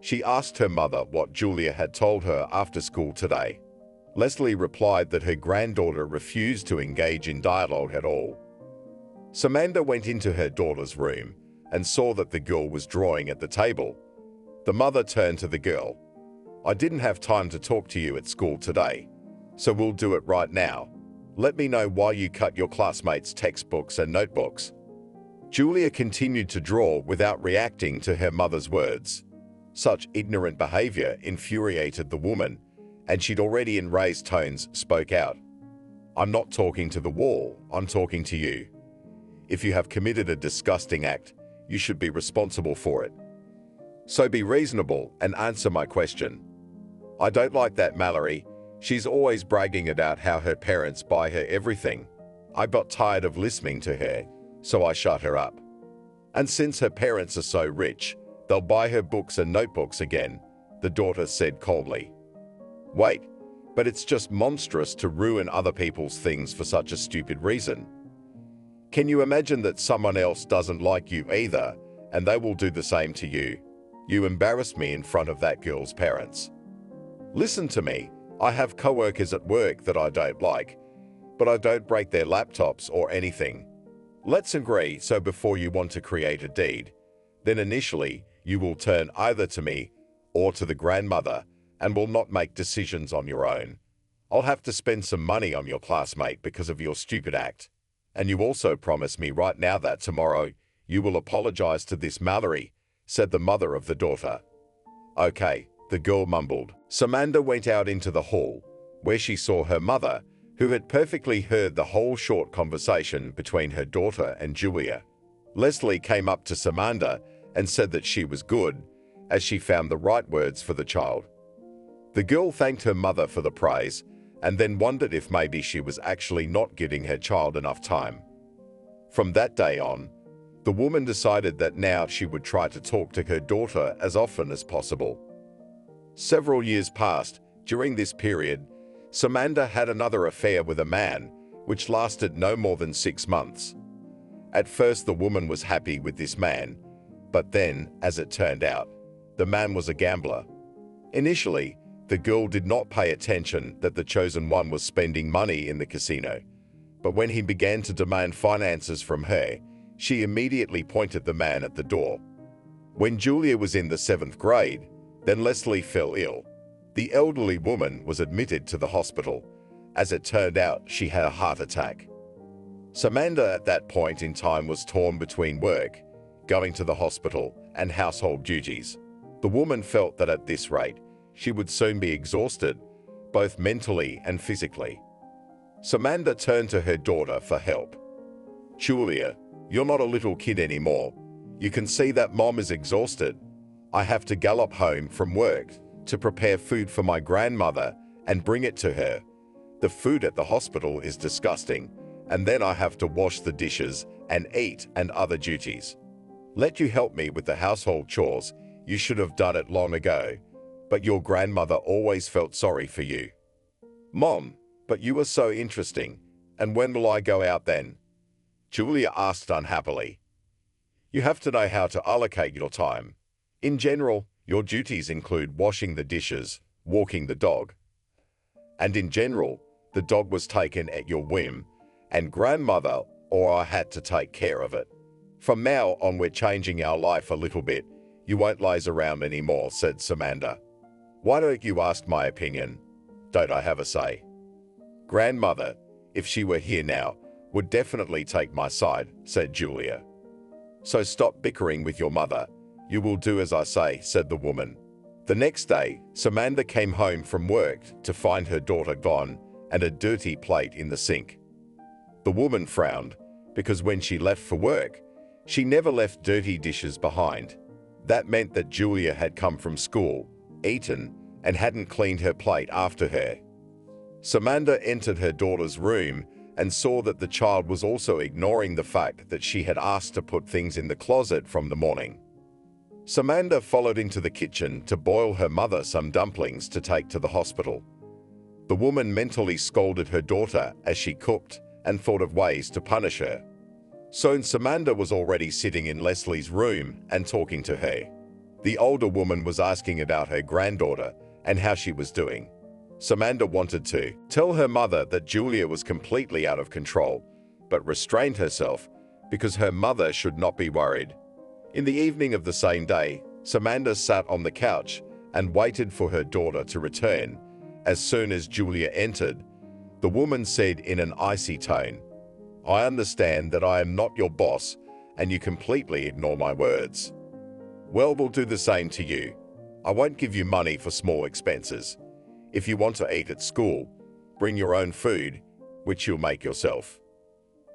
she asked her mother what Julia had told her after school today. Leslie replied that her granddaughter refused to engage in dialogue at all. Samantha went into her daughter's room and saw that the girl was drawing at the table. The mother turned to the girl. I didn't have time to talk to you at school today, so we'll do it right now. Let me know why you cut your classmates' textbooks and notebooks. Julia continued to draw without reacting to her mother's words. Such ignorant behavior infuriated the woman, and she'd already in raised tones spoke out. I'm not talking to the wall, I'm talking to you. If you have committed a disgusting act, you should be responsible for it. So be reasonable and answer my question. I don't like that Mallory. She's always bragging about how her parents buy her everything. I got tired of listening to her, so I shut her up. And since her parents are so rich, they'll buy her books and notebooks again, the daughter said coldly. Wait, but it's just monstrous to ruin other people's things for such a stupid reason. Can you imagine that someone else doesn't like you either, and they will do the same to you? You embarrassed me in front of that girl's parents. Listen to me, I have co-workers at work that I don't like, but I don't break their laptops or anything. Let's agree so before you want to create a deed, then initially you will turn either to me or to the grandmother and will not make decisions on your own. I'll have to spend some money on your classmate because of your stupid act. And you also promise me right now that tomorrow you will apologize to this Mallory, said the mother of the daughter. Okay, the girl mumbled. Samantha went out into the hall, where she saw her mother, who had perfectly heard the whole short conversation between her daughter and Julia. Leslie came up to Samantha and said that she was good, as she found the right words for the child. The girl thanked her mother for the praise, and then wondered if maybe she was actually not giving her child enough time. From that day on, the woman decided that now she would try to talk to her daughter as often as possible. Several years passed. During this period, Samantha had another affair with a man, which lasted no more than 6 months. At first, the woman was happy with this man, but then, as it turned out, the man was a gambler. Initially, the girl did not pay attention that the chosen one was spending money in the casino, but when he began to demand finances from her, she immediately pointed the man at the door. When Julia was in the 7th grade, then Leslie fell ill. The elderly woman was admitted to the hospital. As it turned out, she had a heart attack. Samantha at that point in time was torn between work, going to the hospital, and household duties. The woman felt that at this rate, she would soon be exhausted, both mentally and physically. Samantha turned to her daughter for help. Julia, you're not a little kid anymore. You can see that Mom is exhausted. I have to gallop home from work to prepare food for my grandmother and bring it to her. The food at the hospital is disgusting, and then I have to wash the dishes and eat and other duties. Let you help me with the household chores. You should have done it long ago, but your grandmother always felt sorry for you. Mom, but you are so interesting, and when will I go out then? Julia asked unhappily. You have to know how to allocate your time. In general, your duties include washing the dishes, walking the dog. And in general, the dog was taken at your whim, and grandmother or I had to take care of it. From now on, we're changing our life a little bit. You won't laze around anymore, said Samantha. Why don't you ask my opinion? Don't I have a say? Grandmother, if she were here now, would definitely take my side, said Julia. So stop bickering with your mother. You will do as I say, said the woman. The next day, Samantha came home from work to find her daughter gone and a dirty plate in the sink. The woman frowned, because when she left for work, she never left dirty dishes behind. That meant that Julia had come from school, eaten, and hadn't cleaned her plate after her. Samantha entered her daughter's room and saw that the child was also ignoring the fact that she had asked to put things in the closet from the morning. Samantha followed into the kitchen to boil her mother some dumplings to take to the hospital. The woman mentally scolded her daughter as she cooked and thought of ways to punish her. Soon Samantha was already sitting in Leslie's room and talking to her. The older woman was asking about her granddaughter and how she was doing. Samantha wanted to tell her mother that Julia was completely out of control, but restrained herself because her mother should not be worried. In the evening of the same day, Samantha sat on the couch and waited for her daughter to return. As soon as Julia entered, the woman said in an icy tone, "I understand that I am not your boss and you completely ignore my words. Well, we'll do the same to you. I won't give you money for small expenses. If you want to eat at school, bring your own food, which you'll make yourself."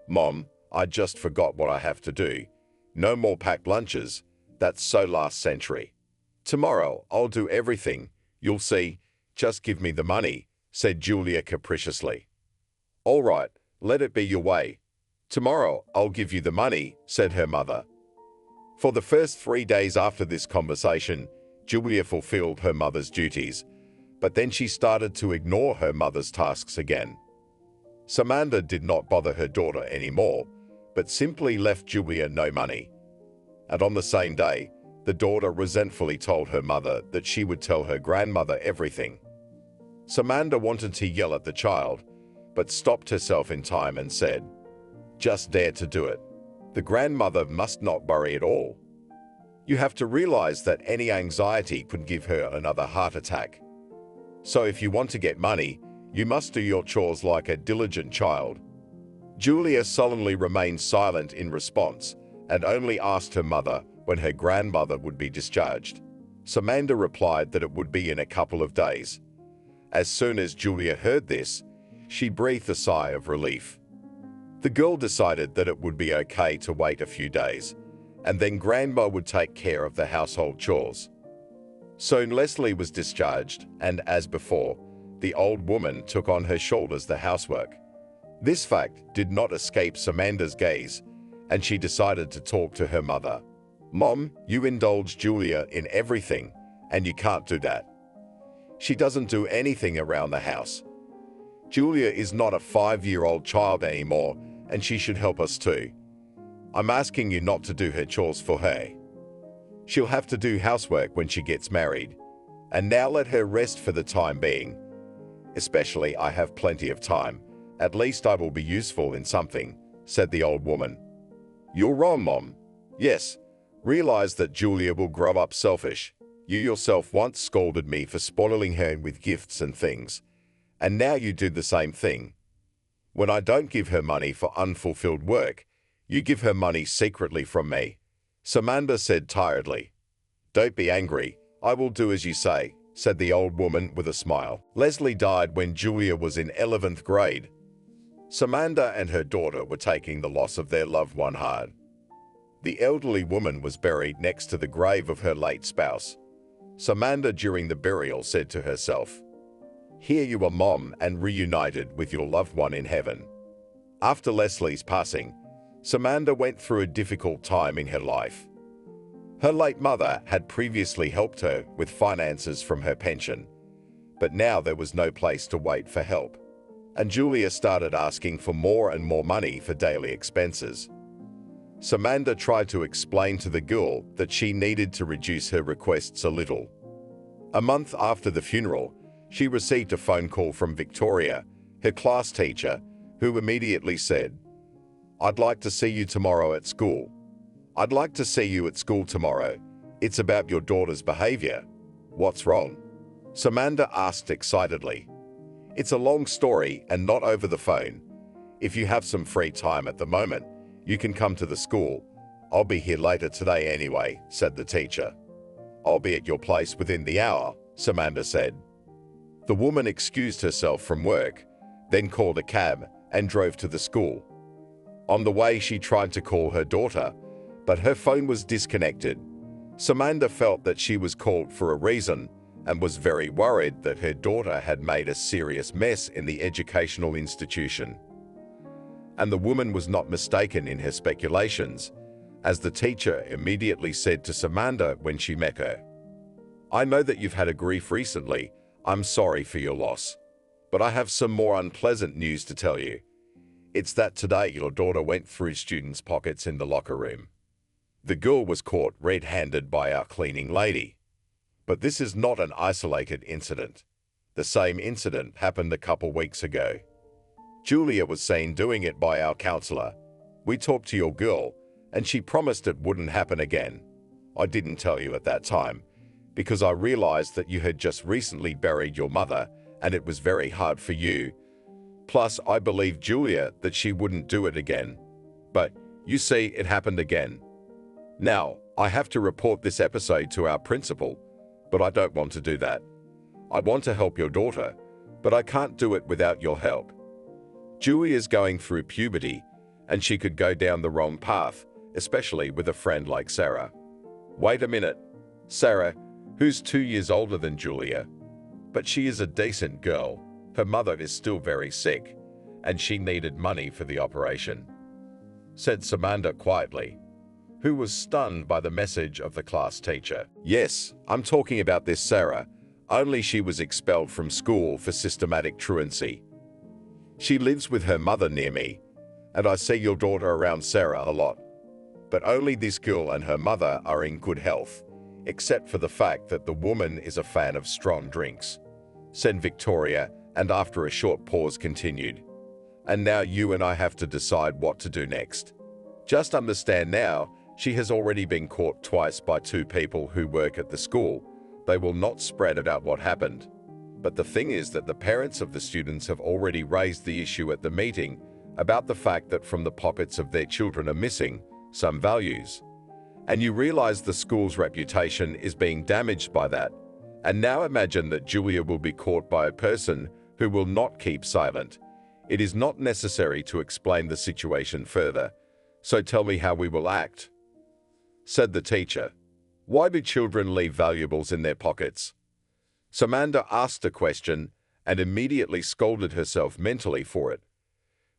"Mom, I just forgot what I have to do. No more packed lunches. That's so last century. Tomorrow, I'll do everything. You'll see. Just give me the money," said Julia capriciously. "All right, let it be your way. Tomorrow, I'll give you the money," said her mother. For the first 3 days after this conversation, Julia fulfilled her mother's duties, but then she started to ignore her mother's tasks again. Samantha did not bother her daughter anymore, but simply left Julia no money. And on the same day, the daughter resentfully told her mother that she would tell her grandmother everything. Samantha wanted to yell at the child, but stopped herself in time and said, "Just dare to do it. The grandmother must not worry at all. You have to realize that any anxiety could give her another heart attack. So if you want to get money, you must do your chores like a diligent child." Julia sullenly remained silent in response and only asked her mother when her grandmother would be discharged. Samantha replied that it would be in a couple of days. As soon as Julia heard this, she breathed a sigh of relief. The girl decided that it would be okay to wait a few days, and then Grandma would take care of the household chores. Soon Leslie was discharged, and as before, the old woman took on her shoulders the housework. This fact did not escape Samantha's gaze, and she decided to talk to her mother. "Mom, you indulge Julia in everything, and you can't do that. She doesn't do anything around the house. Julia is not a 5-year-old child anymore, and she should help us too. I'm asking you not to do her chores for her. She'll have to do housework when she gets married, and now let her rest for the time being. Especially I have plenty of time. At least I will be useful in something," said the old woman. "You're wrong, Mom. Yes, realize that Julia will grow up selfish. You yourself once scolded me for spoiling her with gifts and things, and now you do the same thing. When I don't give her money for unfulfilled work, you give her money secretly from me," Samantha said tiredly. "Don't be angry. I will do as you say," said the old woman with a smile. Leslie died when Julia was in 11th grade. Samantha and her daughter were taking the loss of their loved one hard. The elderly woman was buried next to the grave of her late spouse. Samantha, during the burial, said to herself, "Here you are, Mom, and reunited with your loved one in heaven." After Leslie's passing, Samantha went through a difficult time in her life. Her late mother had previously helped her with finances from her pension, but now there was no place to wait for help, and Julia started asking for more and more money for daily expenses. Samantha tried to explain to the girl that she needed to reduce her requests a little. A month after the funeral, she received a phone call from Victoria, her class teacher, who immediately said, "I'd like to see you tomorrow at school. I'd like to see you at school tomorrow. It's about your daughter's behavior." "What's wrong?" Samantha asked excitedly. "It's a long story and not over the phone. If you have some free time at the moment, you can come to the school. I'll be here later today anyway," said the teacher. "I'll be at your place within the hour," Samantha said. The woman excused herself from work, then called a cab and drove to the school. On the way, she tried to call her daughter, but her phone was disconnected. Samantha felt that she was called for a reason and was very worried that her daughter had made a serious mess in the educational institution. And the woman was not mistaken in her speculations, as the teacher immediately said to Samantha when she met her, "I know that you've had a grief recently. I'm sorry for your loss. But I have some more unpleasant news to tell you. It's that today your daughter went through students' pockets in the locker room. The girl was caught red-handed by our cleaning lady. But this is not an isolated incident. The same incident happened a couple weeks ago. Julia was seen doing it by our counselor. We talked to your girl, and she promised it wouldn't happen again. I didn't tell you at that time, because I realized that you had just recently buried your mother, and it was very hard for you. Plus, I believed Julia that she wouldn't do it again. But, you see, it happened again. Now, I have to report this episode to our principal, but I don't want to do that. I want to help your daughter, but I can't do it without your help. Julia's going through puberty, and she could go down the wrong path, especially with a friend like Sarah." "Wait a minute. Sarah, who's 2 years older than Julia? But she is a decent girl. Her mother is still very sick, and she needed money for the operation," said Samantha quietly, who was stunned by the message of the class teacher. "Yes, I'm talking about this Sarah, only she was expelled from school for systematic truancy. She lives with her mother near me, and I see your daughter around Sarah a lot. But only this girl and her mother are in good health, except for the fact that the woman is a fan of strong drinks," said Victoria, and after a short pause continued, "And now you and I have to decide what to do next. Just understand now, she has already been caught twice by 2 people who work at the school. They will not spread about what happened. But the thing is that the parents of the students have already raised the issue at the meeting about the fact that from the pockets of their children are missing some values. And you realize the school's reputation is being damaged by that. And now imagine that Julia will be caught by a person who will not keep silent. It is not necessary to explain the situation further, so tell me how we will act," said the teacher. "Why do children leave valuables in their pockets?" Samantha asked a question and immediately scolded herself mentally for it.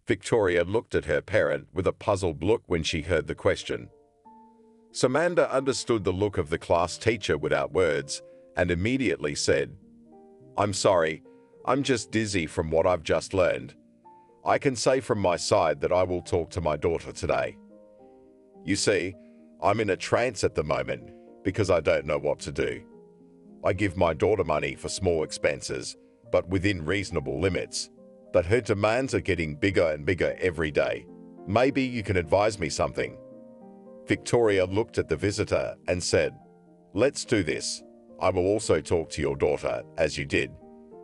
Victoria looked at her parent with a puzzled look when she heard the question. Samantha understood the look of the class teacher without words and immediately said, "I'm sorry, I'm just dizzy from what I've just learned. I can say from my side that I will talk to my daughter today. You see, I'm in a trance at the moment because I don't know what to do. I give my daughter money for small expenses, but within reasonable limits. But her demands are getting bigger and bigger every day. Maybe you can advise me something." Victoria looked at the visitor and said, "Let's do this. I will also talk to your daughter, as you did.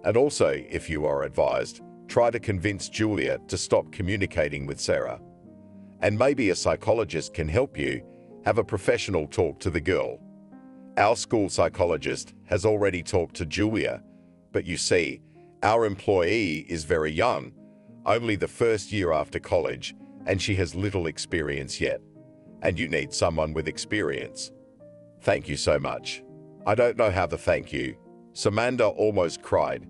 And also, if you are advised, try to convince Julia to stop communicating with Sarah. And maybe a psychologist can help you have a professional talk to the girl. Our school psychologist has already talked to Julia, but you see, our employee is very young, only the first year after college, and she has little experience yet. And you need someone with experience. Thank you so much. I don't know how to thank you." Samantha almost cried.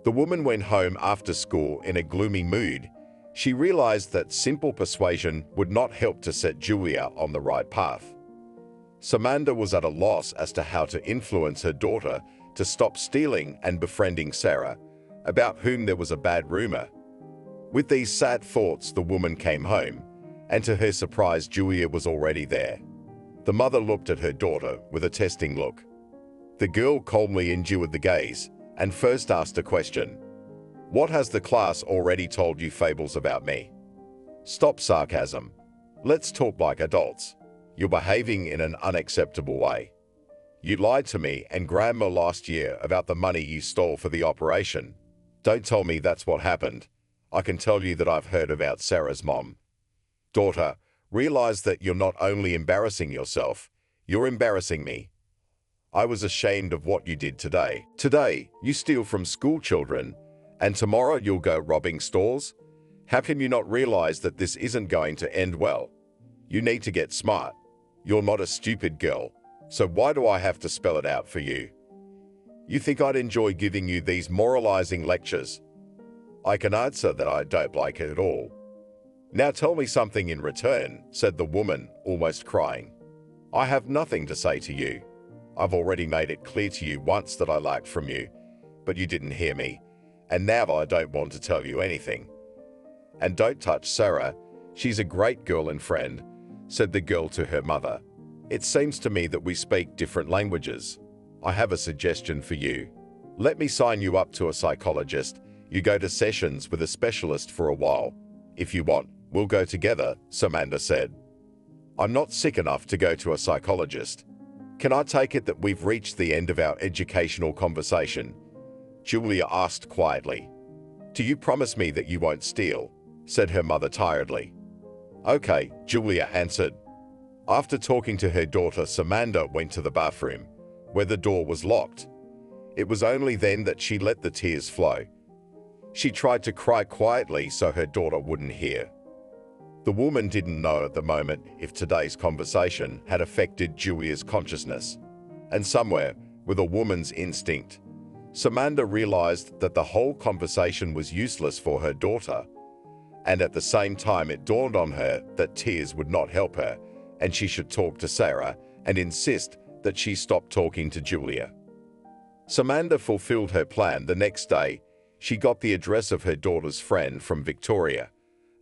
The woman went home after school in a gloomy mood. She realized that simple persuasion would not help to set Julia on the right path. Samantha was at a loss as to how to influence her daughter to stop stealing and befriending Sarah, about whom there was a bad rumor. With these sad thoughts, the woman came home, and to her surprise, Julia was already there. The mother looked at her daughter with a testing look. The girl calmly endured the gaze and first asked a question. "What has the class already told you fables about me? Stop sarcasm. Let's talk like adults. You're behaving in an unacceptable way. You lied to me and Grandma last year about the money you stole for the operation. Don't tell me that's what happened. I can tell you that I've heard about Sarah's mom. Daughter, realize that you're not only embarrassing yourself, you're embarrassing me. I was ashamed of what you did today. Today, you steal from school children, and tomorrow you'll go robbing stores? How can you not realize that this isn't going to end well? You need to get smart. You're not a stupid girl, so why do I have to spell it out for you? You think I'd enjoy giving you these moralizing lectures? I can answer that I don't like it at all. Now tell me something in return, said the woman, almost crying. I have nothing to say to you. I've already made it clear to you once that I lacked from you, but you didn't hear me, and now I don't want to tell you anything. And don't touch Sarah, she's a great girl and friend, said the girl to her mother. It seems to me that we speak different languages. I have a suggestion for you. Let me sign you up to a psychologist. You go to sessions with a specialist for a while. If you want, we'll go together, Samantha said. I'm not sick enough to go to a psychologist. Can I take it that we've reached the end of our educational conversation? Julia asked quietly. Do you promise me that you won't steal? Said her mother tiredly. Okay, Julia answered. After talking to her daughter, Samantha went to the bathroom, where the door was locked. It was only then that she let the tears flow. She tried to cry quietly so her daughter wouldn't hear. The woman didn't know at the moment if today's conversation had affected Julia's consciousness. And somewhere, with a woman's instinct, Samantha realized that the whole conversation was useless for her daughter. And at the same time, it dawned on her that tears would not help her, and she should talk to Sarah and insist that she stop talking to Julia. Samantha fulfilled her plan. The next day, she got the address of her daughter's friend from Victoria,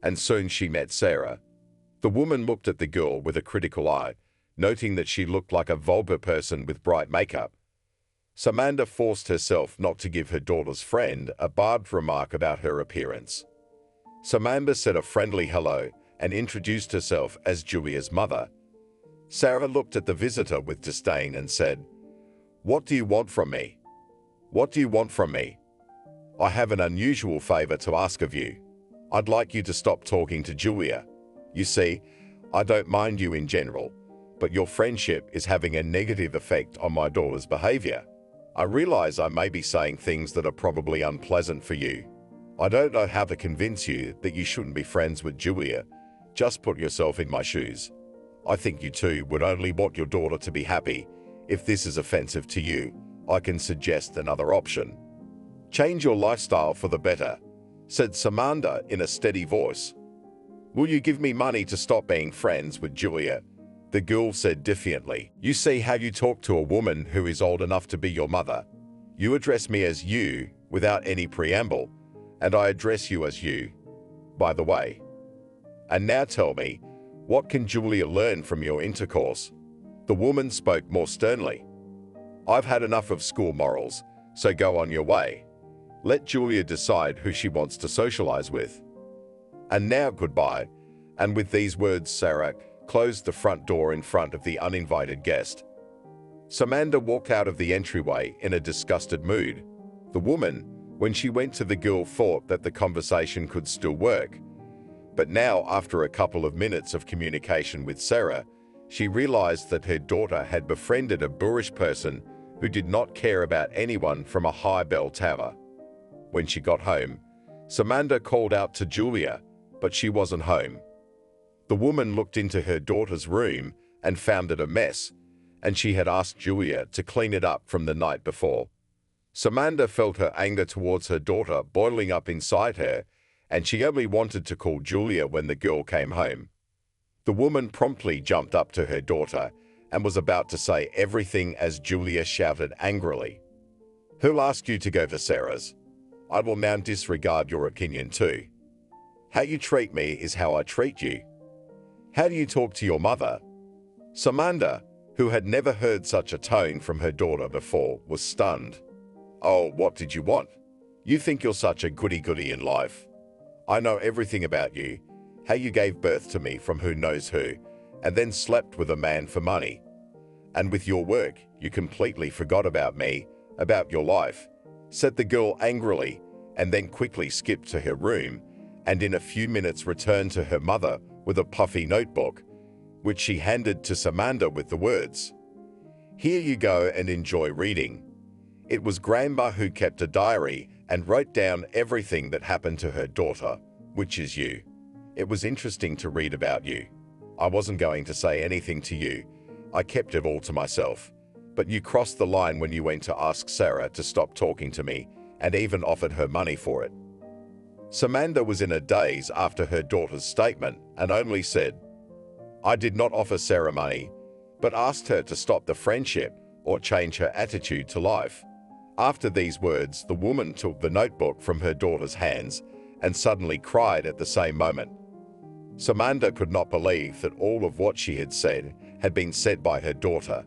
and soon she met Sarah. The woman looked at the girl with a critical eye, noting that she looked like a vulgar person with bright makeup. Samantha forced herself not to give her daughter's friend a barbed remark about her appearance. Samantha said a friendly hello and introduced herself as Julia's mother. Sarah looked at the visitor with disdain and said, What do you want from me? What do you want from me? I have an unusual favor to ask of you. I'd like you to stop talking to Julia. You see, I don't mind you in general, but your friendship is having a negative effect on my daughter's behavior. I realize I may be saying things that are probably unpleasant for you. I don't know how to convince you that you shouldn't be friends with Julia. Just put yourself in my shoes. I think you too would only want your daughter to be happy. If this is offensive to you, I can suggest another option. Change your lifestyle for the better, said Samantha in a steady voice. Will you give me money to stop being friends with Julia? The girl said defiantly. You see how you talk to a woman who is old enough to be your mother. You address me as you without any preamble, and I address you as you, by the way. And now tell me, what can Julia learn from your intercourse? The woman spoke more sternly. I've had enough of school morals, so go on your way. Let Julia decide who she wants to socialize with. And now goodbye. And with these words, Sarah closed the front door in front of the uninvited guest. Samantha walked out of the entryway in a disgusted mood. The woman, when she went to the girl, thought that the conversation could still work. But now, after a couple of minutes of communication with Sarah, she realized that her daughter had befriended a boorish person who did not care about anyone from a high bell tower. When she got home, Samantha called out to Julia, but she wasn't home. The woman looked into her daughter's room and found it a mess, and she had asked Julia to clean it up from the night before. Samantha felt her anger towards her daughter boiling up inside her, and she only wanted to call Julia when the girl came home. The woman promptly jumped up to her daughter and was about to say everything as Julia shouted angrily. Who'll ask you to go to Sarah's? I will now disregard your opinion too. How you treat me is how I treat you. How do you talk to your mother? Samantha, who had never heard such a tone from her daughter before, was stunned. Oh, what did you want? You think you're such a goody-goody in life. I know everything about you, how you gave birth to me from who knows who, and then slept with a man for money. And with your work, you completely forgot about me, about your life, said the girl angrily, and then quickly skipped to her room, and in a few minutes returned to her mother with a puffy notebook, which she handed to Samantha with the words, Here you go and enjoy reading. It was Grandma who kept a diary and wrote down everything that happened to her daughter, which is you. It was interesting to read about you. I wasn't going to say anything to you. I kept it all to myself. But you crossed the line when you went to ask Sarah to stop talking to me and even offered her money for it." Samantha was in a daze after her daughter's statement and only said, "I did not offer Sarah money, but asked her to stop the friendship or change her attitude to life." After these words, the woman took the notebook from her daughter's hands and suddenly cried at the same moment. Samantha could not believe that all of what she had been said by her daughter.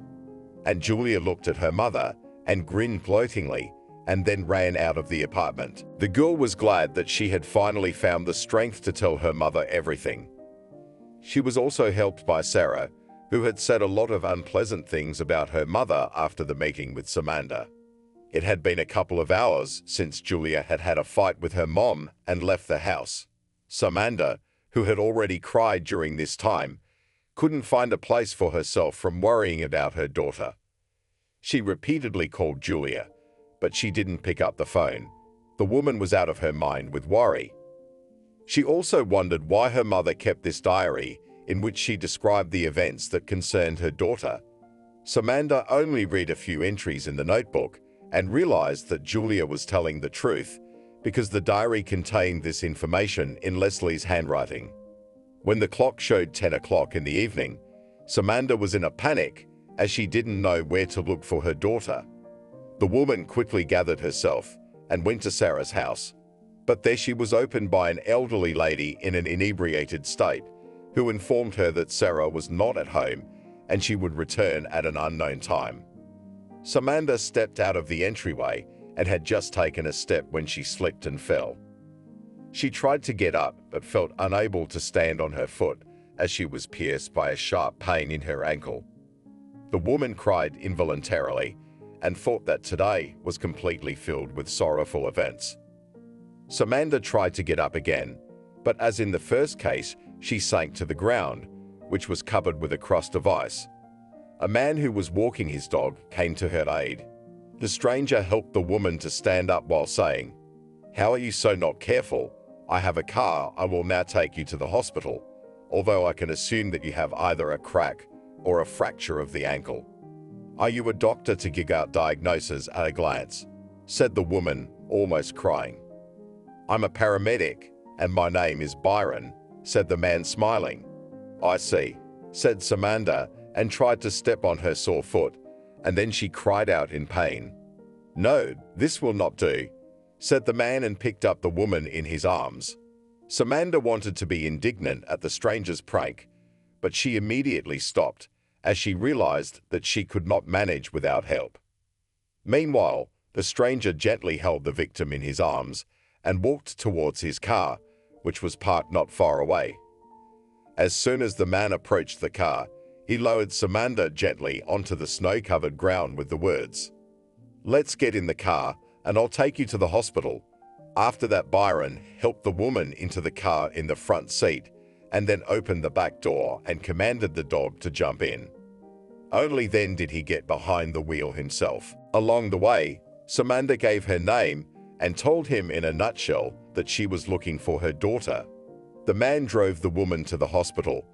And Julia looked at her mother and grinned gloatingly and then ran out of the apartment. The girl was glad that she had finally found the strength to tell her mother everything. She was also helped by Sarah, who had said a lot of unpleasant things about her mother after the meeting with Samantha. It had been a couple of hours since Julia had had a fight with her mom and left the house. Samantha, who had already cried during this time, couldn't find a place for herself from worrying about her daughter. She repeatedly called Julia, but she didn't pick up the phone. The woman was out of her mind with worry. She also wondered why her mother kept this diary in which she described the events that concerned her daughter. Samantha only read a few entries in the notebook and realized that Julia was telling the truth because the diary contained this information in Leslie's handwriting. When the clock showed 10 o'clock in the evening, Samantha was in a panic as she didn't know where to look for her daughter. The woman quickly gathered herself and went to Sarah's house, but there she was opened by an elderly lady in an inebriated state who informed her that Sarah was not at home and she would return at an unknown time. Samantha stepped out of the entryway and had just taken a step when she slipped and fell. She tried to get up but felt unable to stand on her foot as she was pierced by a sharp pain in her ankle. The woman cried involuntarily and thought that today was completely filled with sorrowful events. Samantha tried to get up again, but as in the first case, she sank to the ground, which was covered with a crust of ice. A man who was walking his dog came to her aid. The stranger helped the woman to stand up while saying, "How are you so not careful? I have a car. I will now take you to the hospital, although I can assume that you have either a crack or a fracture of the ankle. Are you a doctor to give out diagnoses at a glance?" said the woman, almost crying. "I'm a paramedic, and my name is Byron," said the man, smiling. "I see," said Samantha, and tried to step on her sore foot, and then she cried out in pain. "No, this will not do," said the man, and picked up the woman in his arms. Samantha wanted to be indignant at the stranger's prank, but she immediately stopped as she realized that she could not manage without help. Meanwhile, the stranger gently held the victim in his arms and walked towards his car, which was parked not far away. As soon as the man approached the car, he lowered Samantha gently onto the snow-covered ground with the words, "Let's get in the car and I'll take you to the hospital." After that, Byron helped the woman into the car in the front seat and then opened the back door and commanded the dog to jump in. Only then did he get behind the wheel himself. Along the way, Samantha gave her name and told him in a nutshell that she was looking for her daughter. The man drove the woman to the hospital,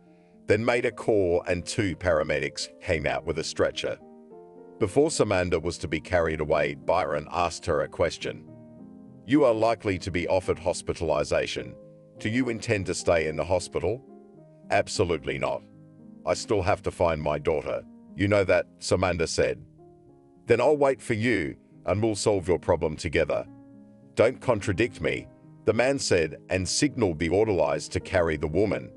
then made a call and 2 paramedics came out with a stretcher. Before Samantha was to be carried away, Byron asked her a question. "You are likely to be offered hospitalization. Do you intend to stay in the hospital?" "Absolutely not. I still have to find my daughter. You know that," Samantha said. "Then I'll wait for you and we'll solve your problem together." "Don't contradict me," the man said, and signaled the orderlies to carry the woman.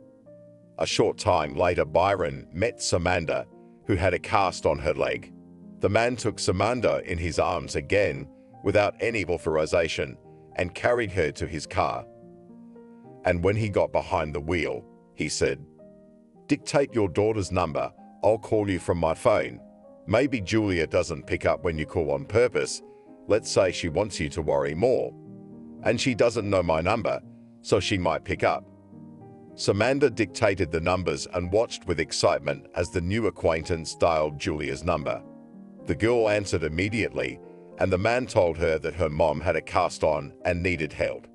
A short time later, Byron met Samantha, who had a cast on her leg. The man took Samantha in his arms again without any authorization and carried her to his car. And when he got behind the wheel, he said, "Dictate your daughter's number. I'll call you from my phone. Maybe Julia doesn't pick up when you call on purpose. Let's say she wants you to worry more. And she doesn't know my number, so she might pick up." Samantha dictated the numbers and watched with excitement as the new acquaintance dialed Julia's number. The girl answered immediately, and the man told her that her mom had a cast on and needed help.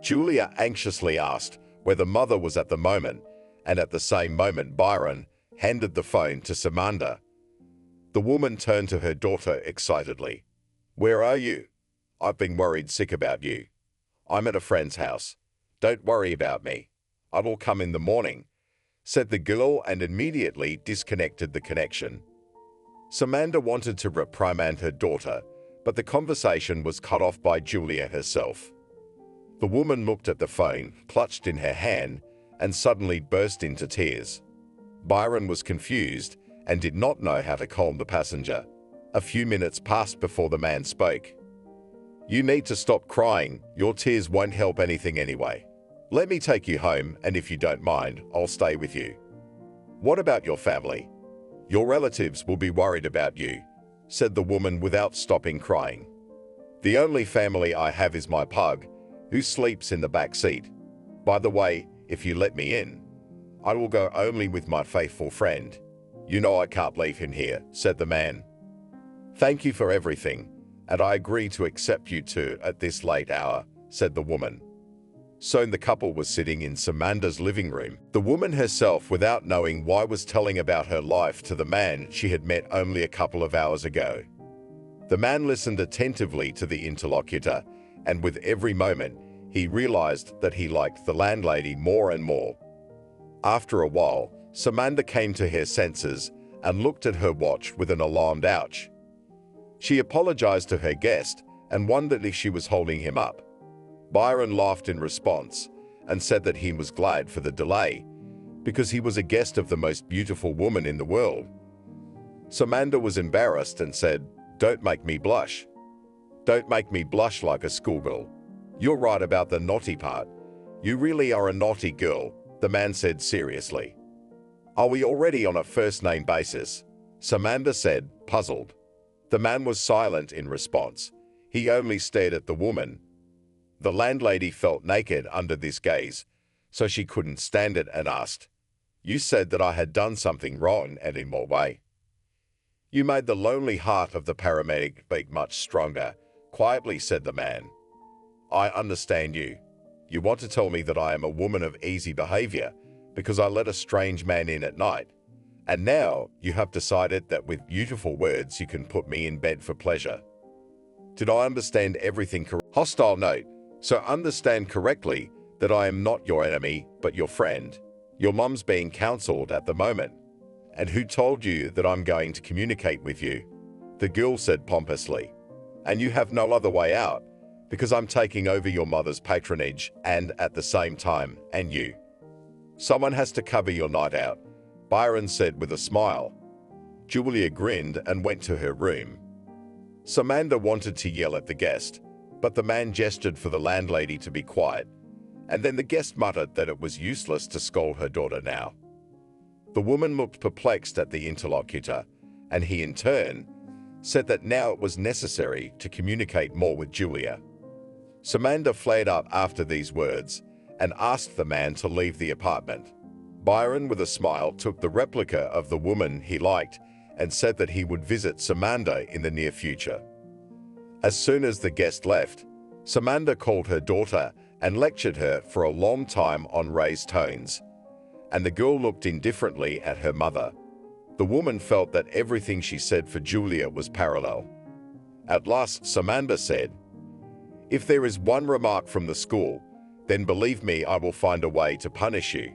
Julia anxiously asked where the mother was at the moment, and at the same moment Byron handed the phone to Samantha. The woman turned to her daughter excitedly. "Where are you? I've been worried sick about you. I'm at a friend's house. Don't worry about me. I will come in the morning," said the girl, and immediately disconnected the connection. Samantha wanted to reprimand her daughter, but the conversation was cut off by Julia herself. The woman looked at the phone, clutched in her hand, and suddenly burst into tears. Byron was confused and did not know how to calm the passenger. A few minutes passed before the man spoke. "You need to stop crying. Your tears won't help anything anyway. Let me take you home, and if you don't mind, I'll stay with you." "What about your family? Your relatives will be worried about you," said the woman without stopping crying. "The only family I have is my pug, who sleeps in the back seat. By the way, if you let me in, I will go only with my faithful friend. You know I can't leave him here," said the man. "Thank you for everything, and I agree to accept you too at this late hour," said the woman. Soon the couple was sitting in Samantha's living room. The woman herself, without knowing why, was telling about her life to the man she had met only a couple of hours ago. The man listened attentively to the interlocutor, and with every moment, he realized that he liked the landlady more and more. After a while, Samantha came to her senses and looked at her watch with an alarmed ouch. She apologized to her guest and wondered if she was holding him up. Byron laughed in response and said that he was glad for the delay because he was a guest of the most beautiful woman in the world. Samantha was embarrassed and said, "Don't make me blush. Don't make me blush like a schoolgirl. You're right about the naughty part. You really are a naughty girl," the man said seriously. "Are we already on a first-name basis?" Samantha said, puzzled. The man was silent in response. He only stared at the woman. The landlady felt naked under this gaze, so she couldn't stand it and asked, "You said that I had done something wrong, and in what way?" "You made the lonely heart of the paramedic beat much stronger," quietly said the man. "I understand you. You want to tell me that I am a woman of easy behavior because I let a strange man in at night. And now you have decided that with beautiful words you can put me in bed for pleasure. Did I understand everything correctly?" Hostile note. "So understand correctly that I am not your enemy, but your friend. Your mum's being counseled at the moment. And who told you that I'm going to communicate with you?" The girl said pompously. "And you have no other way out, because I'm taking over your mother's patronage and at the same time, and you. Someone has to cover your night out," Byron said with a smile. Julia grinned and went to her room. Samantha wanted to yell at the guest, but the man gestured for the landlady to be quiet, and then the guest muttered that it was useless to scold her daughter now. The woman looked perplexed at the interlocutor, and he in turn said that now it was necessary to communicate more with Julia. Samantha flared up after these words and asked the man to leave the apartment. Byron, with a smile, took the replica of the woman he liked and said that he would visit Samantha in the near future. As soon as the guest left, Samantha called her daughter and lectured her for a long time on raised tones, and the girl looked indifferently at her mother. The woman felt that everything she said for Julia was parallel. At last, Samantha said, "If there is one remark from the school, then believe me, I will find a way to punish you.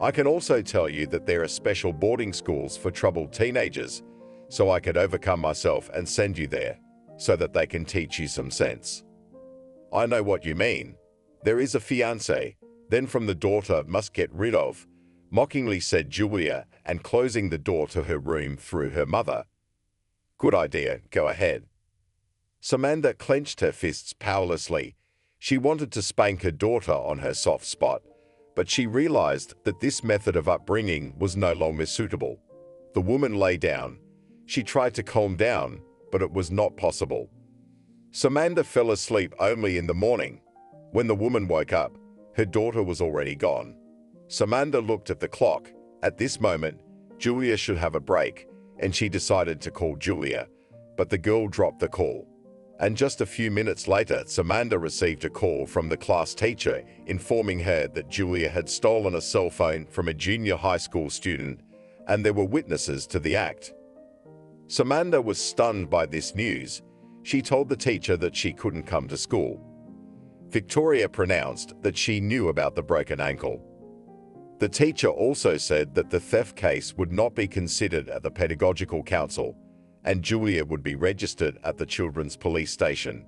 I can also tell you that there are special boarding schools for troubled teenagers, so I could overcome myself and send you there, so that they can teach you some sense." "I know what you mean. There is a fiancé, then from the daughter must get rid of," mockingly said Julia, and closing the door to her room through her mother. "Good idea, go ahead." Samantha clenched her fists powerlessly. She wanted to spank her daughter on her soft spot, but she realized that this method of upbringing was no longer suitable. The woman lay down. She tried to calm down, but it was not possible. Samantha fell asleep only in the morning. When the woman woke up, her daughter was already gone. Samantha looked at the clock. At this moment, Julia should have a break, and she decided to call Julia, but the girl dropped the call. And just a few minutes later, Samantha received a call from the class teacher informing her that Julia had stolen a cell phone from a junior high school student, and there were witnesses to the act. Samantha was stunned by this news. She told the teacher that she couldn't come to school. Victoria pronounced that she knew about the broken ankle. The teacher also said that the theft case would not be considered at the pedagogical council, and Julia would be registered at the children's police station.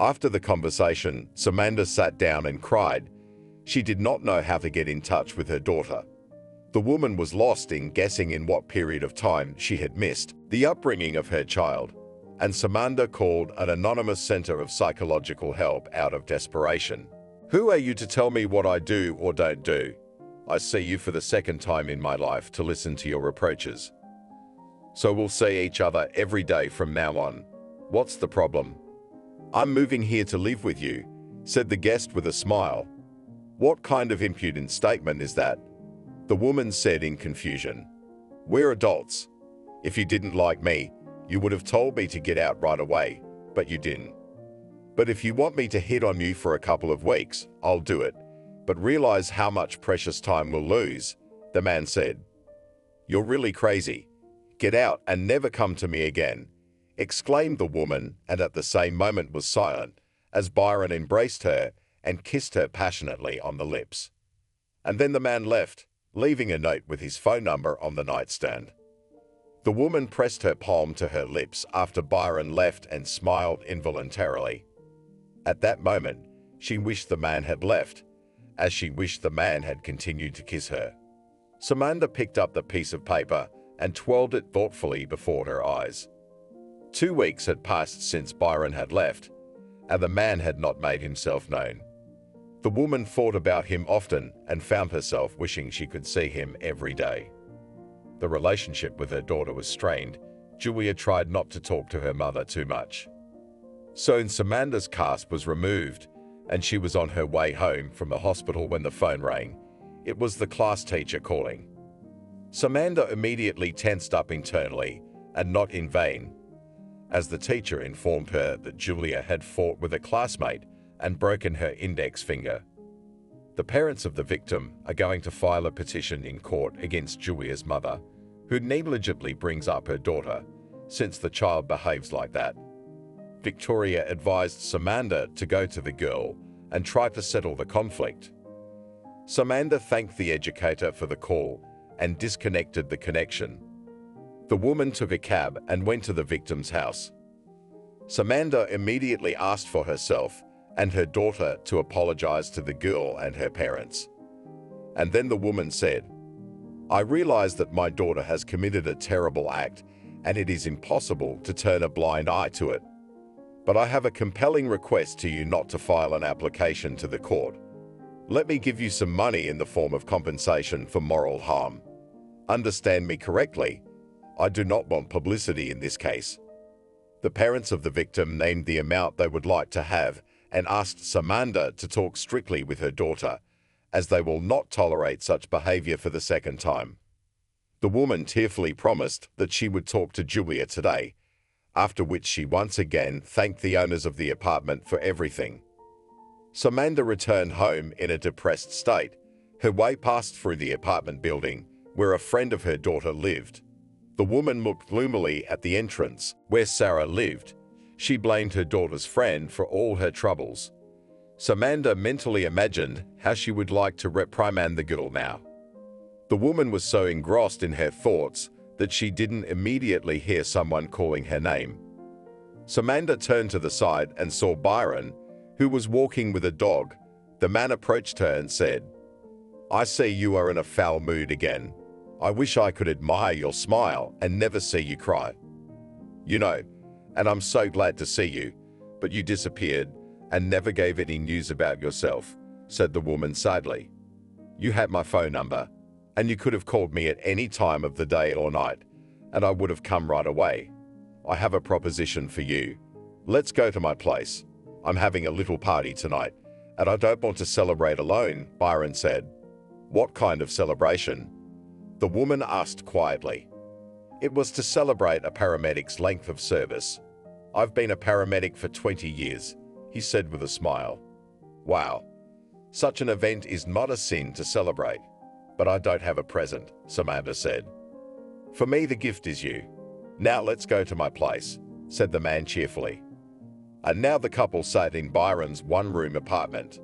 After the conversation, Samantha sat down and cried. She did not know how to get in touch with her daughter. The woman was lost in guessing in what period of time she had missed the upbringing of her child, and Samantha called an anonymous center of psychological help out of desperation. "Who are you to tell me what I do or don't do? I see you for the second time in my life to listen to your reproaches. So we'll see each other every day from now on. What's the problem?" "I'm moving here to live with you," said the guest with a smile. "What kind of impudent statement is that?" The woman said in confusion. "We're adults. If you didn't like me, you would have told me to get out right away, but you didn't. But if you want me to hit on you for a couple of weeks, I'll do it. But realize how much precious time we'll lose," the man said. "You're really crazy. Get out and never come to me again," exclaimed the woman, and at the same moment was silent as Byron embraced her and kissed her passionately on the lips. And then the man left, leaving a note with his phone number on the nightstand. The woman pressed her palm to her lips after Byron left and smiled involuntarily. At that moment, she wished the man had left, as she wished the man had continued to kiss her. Samantha picked up the piece of paper and twirled it thoughtfully before her eyes. 2 weeks had passed since Byron had left, and the man had not made himself known. The woman thought about him often and found herself wishing she could see him every day. The relationship with her daughter was strained. Julia tried not to talk to her mother too much. Soon Samantha's cast was removed, and she was on her way home from the hospital when the phone rang. It was the class teacher calling. Samantha immediately tensed up internally, and not in vain, as the teacher informed her that Julia had fought with a classmate and broken her index finger. The parents of the victim are going to file a petition in court against Julia's mother, who negligently brings up her daughter, since the child behaves like that. Victoria advised Samantha to go to the girl and try to settle the conflict. Samantha thanked the educator for the call and disconnected the connection. The woman took a cab and went to the victim's house. Samantha immediately asked for herself and her daughter to apologize to the girl and her parents. And then the woman said, "I realize that my daughter has committed a terrible act and it is impossible to turn a blind eye to it. But I have a compelling request to you not to file an application to the court. Let me give you some money in the form of compensation for moral harm. Understand me correctly. I do not want publicity in this case." The parents of the victim named the amount they would like to have and asked Samantha to talk strictly with her daughter, as they will not tolerate such behavior for the second time. The woman tearfully promised that she would talk to Julia today, after which she once again thanked the owners of the apartment for everything. Samantha returned home in a depressed state. Her way passed through the apartment building where a friend of her daughter lived. The woman looked gloomily at the entrance where Sarah lived. She blamed her daughter's friend for all her troubles. Samantha mentally imagined how she would like to reprimand the girl now. The woman was so engrossed in her thoughts that she didn't immediately hear someone calling her name. Samantha turned to the side and saw Byron, who was walking with a dog. The man approached her and said, "I see you are in a foul mood again. I wish I could admire your smile and never see you cry. You know, and I'm so glad to see you, but you disappeared and never gave any news about yourself," said the woman sadly. "You had my phone number, and you could have called me at any time of the day or night, and I would have come right away. I have a proposition for you. Let's go to my place. I'm having a little party tonight, and I don't want to celebrate alone," Byron said. "What kind of celebration?" the woman asked quietly. "It was to celebrate a paramedic's length of service. I've been a paramedic for 20 years, he said with a smile. Wow, such an event is not a sin to celebrate. But I don't have a present, Samantha said. For me, the gift is you. Now let's go to my place, said the man cheerfully. And now the couple sat in Byron's one-room apartment.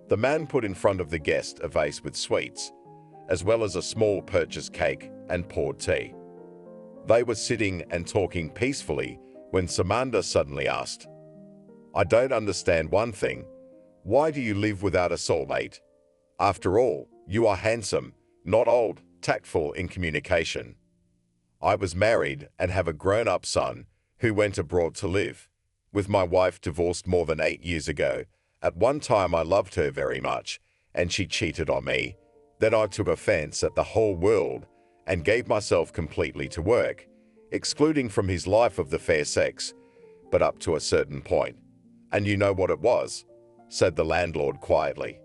The man put in front of the guest a vase with sweets, as well as a small purchased cake and poured tea. They were sitting and talking peacefully when Samantha suddenly asked, I don't understand one thing. Why do you live without a soulmate? After all, you are handsome, not old, tactful in communication. I was married and have a grown-up son who went abroad to live. With my wife divorced more than 8 years ago. At one time I loved her very much, and she cheated on me. Then I took offense at the whole world and gave myself completely to work, excluding from his life of the fair sex, but up to a certain point. And you know what it was, said the landlord quietly.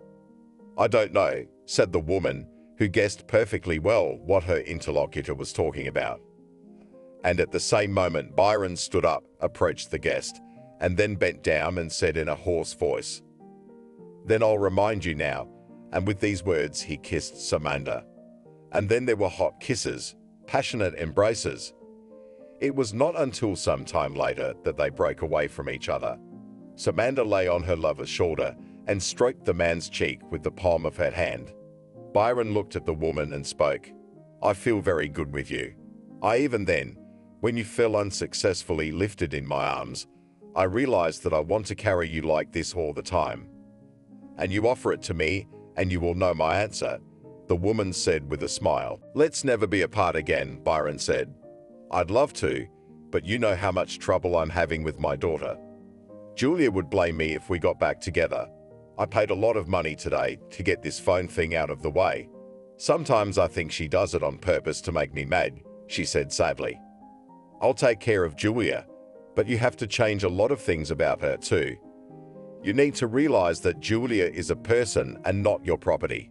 I don't know, said the woman, who guessed perfectly well what her interlocutor was talking about. And at the same moment Byron stood up, approached the guest, and then bent down and said in a hoarse voice, Then I'll remind you now. And with these words he kissed Samantha. And then there were hot kisses, passionate embraces. It was not until some time later that they broke away from each other. Samantha lay on her lover's shoulder and stroked the man's cheek with the palm of her hand. Byron looked at the woman and spoke, I feel very good with you. Even then, when you fell unsuccessfully lifted in my arms, I realized that I want to carry you like this all the time. And you offer it to me, and you will know my answer, the woman said with a smile. Let's never be apart again, Byron said. I'd love to, but you know how much trouble I'm having with my daughter. Julia would blame me if we got back together. I paid a lot of money today to get this phone thing out of the way. Sometimes I think she does it on purpose to make me mad, she said sadly. I'll take care of Julia, but you have to change a lot of things about her too. You need to realize that Julia is a person and not your property.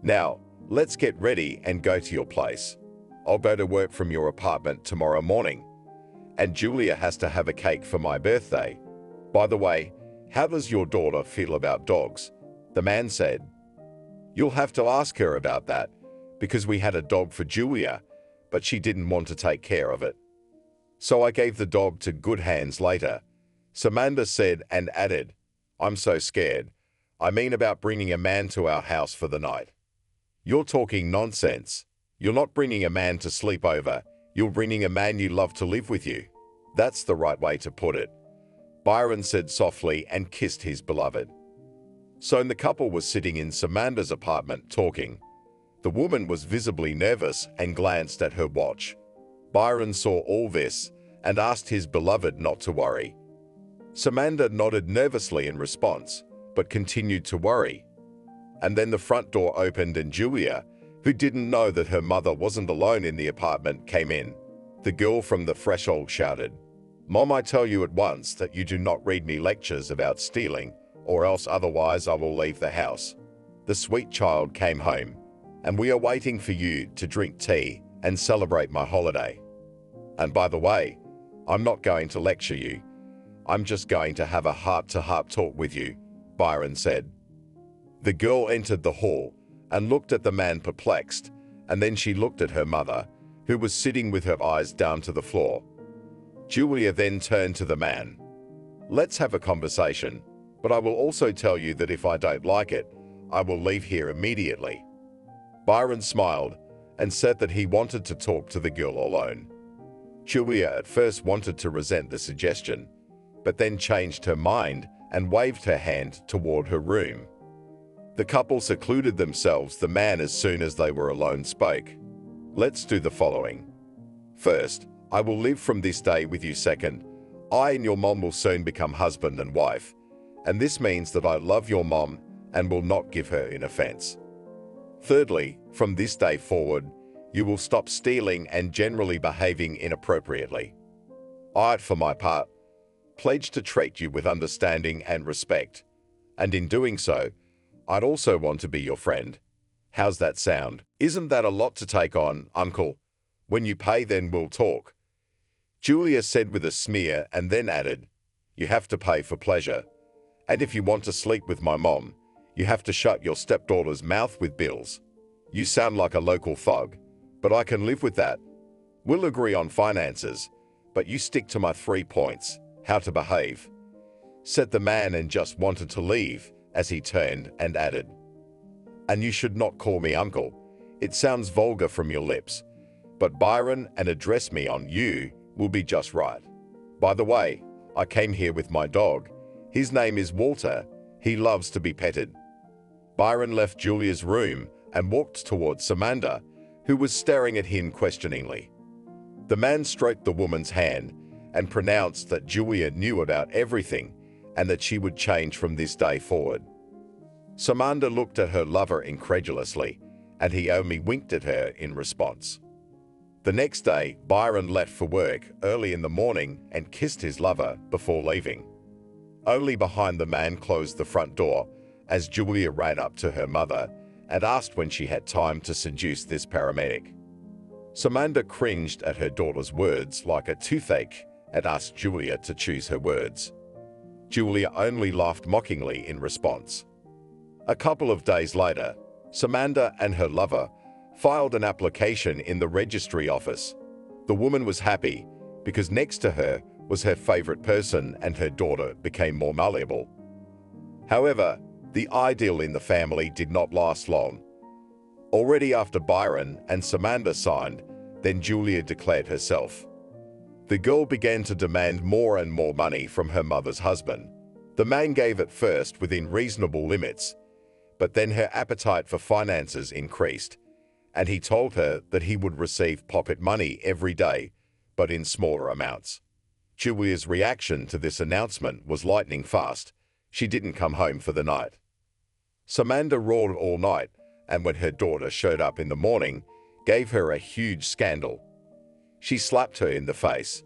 Now, let's get ready and go to your place. I'll go to work from your apartment tomorrow morning. And Julia has to have a cake for my birthday. By the way, how does your daughter feel about dogs? The man said. You'll have to ask her about that, because we had a dog for Julia, but she didn't want to take care of it. So I gave the dog to good hands later, Samantha said and added, I'm so scared. I mean about bringing a man to our house for the night. You're talking nonsense. You're not bringing a man to sleep over. You're bringing a man you love to live with you. That's the right way to put it, Byron said softly and kissed his beloved. Soon the couple was sitting in Samantha's apartment talking. The woman was visibly nervous and glanced at her watch. Byron saw all this and asked his beloved not to worry. Samantha nodded nervously in response, but continued to worry. And then the front door opened and Julia, who didn't know that her mother wasn't alone in the apartment, came in. The girl from the threshold shouted, Mom, I tell you at once that you do not read me lectures about stealing, or else otherwise I will leave the house. The sweet child came home, and we are waiting for you to drink tea and celebrate my holiday. And by the way, I'm not going to lecture you. I'm just going to have a heart-to-heart talk with you, Byron said. The girl entered the hall and looked at the man perplexed, and then she looked at her mother, who was sitting with her eyes down to the floor. Julia then turned to the man. Let's have a conversation, but I will also tell you that if I don't like it, I will leave here immediately. Byron smiled and said that he wanted to talk to the girl alone. Julia at first wanted to resent the suggestion, but then changed her mind and waved her hand toward her room. The couple secluded themselves. The man, as soon as they were alone, spoke. Let's do the following. First, I will live from this day with you. Second, I and your mom will soon become husband and wife, and this means that I love your mom and will not give her an offense. Thirdly, from this day forward, you will stop stealing and generally behaving inappropriately. I, for my part, pledge to treat you with understanding and respect, and in doing so, I'd also want to be your friend. How's that sound? Isn't that a lot to take on, Uncle? When you pay, then we'll talk. Julia said with a smear and then added, "You have to pay for pleasure. And if you want to sleep with my mom, you have to shut your stepdaughter's mouth with bills. You sound like a local thug, but I can live with that. We'll agree on finances, but you stick to my 3 points, how to behave," said the man, and just wanted to leave as he turned and added, "And you should not call me uncle. It sounds vulgar from your lips, but Byron and address me on you will be just right. By the way, I came here with my dog. His name is Walter. He loves to be petted." Byron left Julia's room and walked towards Samantha, who was staring at him questioningly. The man stroked the woman's hand and pronounced that Julia knew about everything and that she would change from this day forward. Samantha looked at her lover incredulously, and he only winked at her in response. The next day, Byron left for work early in the morning and kissed his lover before leaving. Only behind the man closed the front door as Julia ran up to her mother and asked when she had time to seduce this paramedic. Samantha cringed at her daughter's words like a toothache and asked Julia to choose her words. Julia only laughed mockingly in response. A couple of days later, Samantha and her lover filed an application in the registry office. The woman was happy because next to her was her favorite person and her daughter became more malleable. However, the idyll in the family did not last long. Already after Byron and Samantha signed, then Julia declared herself. The girl began to demand more and more money from her mother's husband. The man gave at first within reasonable limits, but then her appetite for finances increased, and he told her that he would receive pocket money every day, but in smaller amounts. Julia's reaction to this announcement was lightning fast. She didn't come home for the night. Samantha roared all night, and when her daughter showed up in the morning, gave her a huge scandal. She slapped her in the face.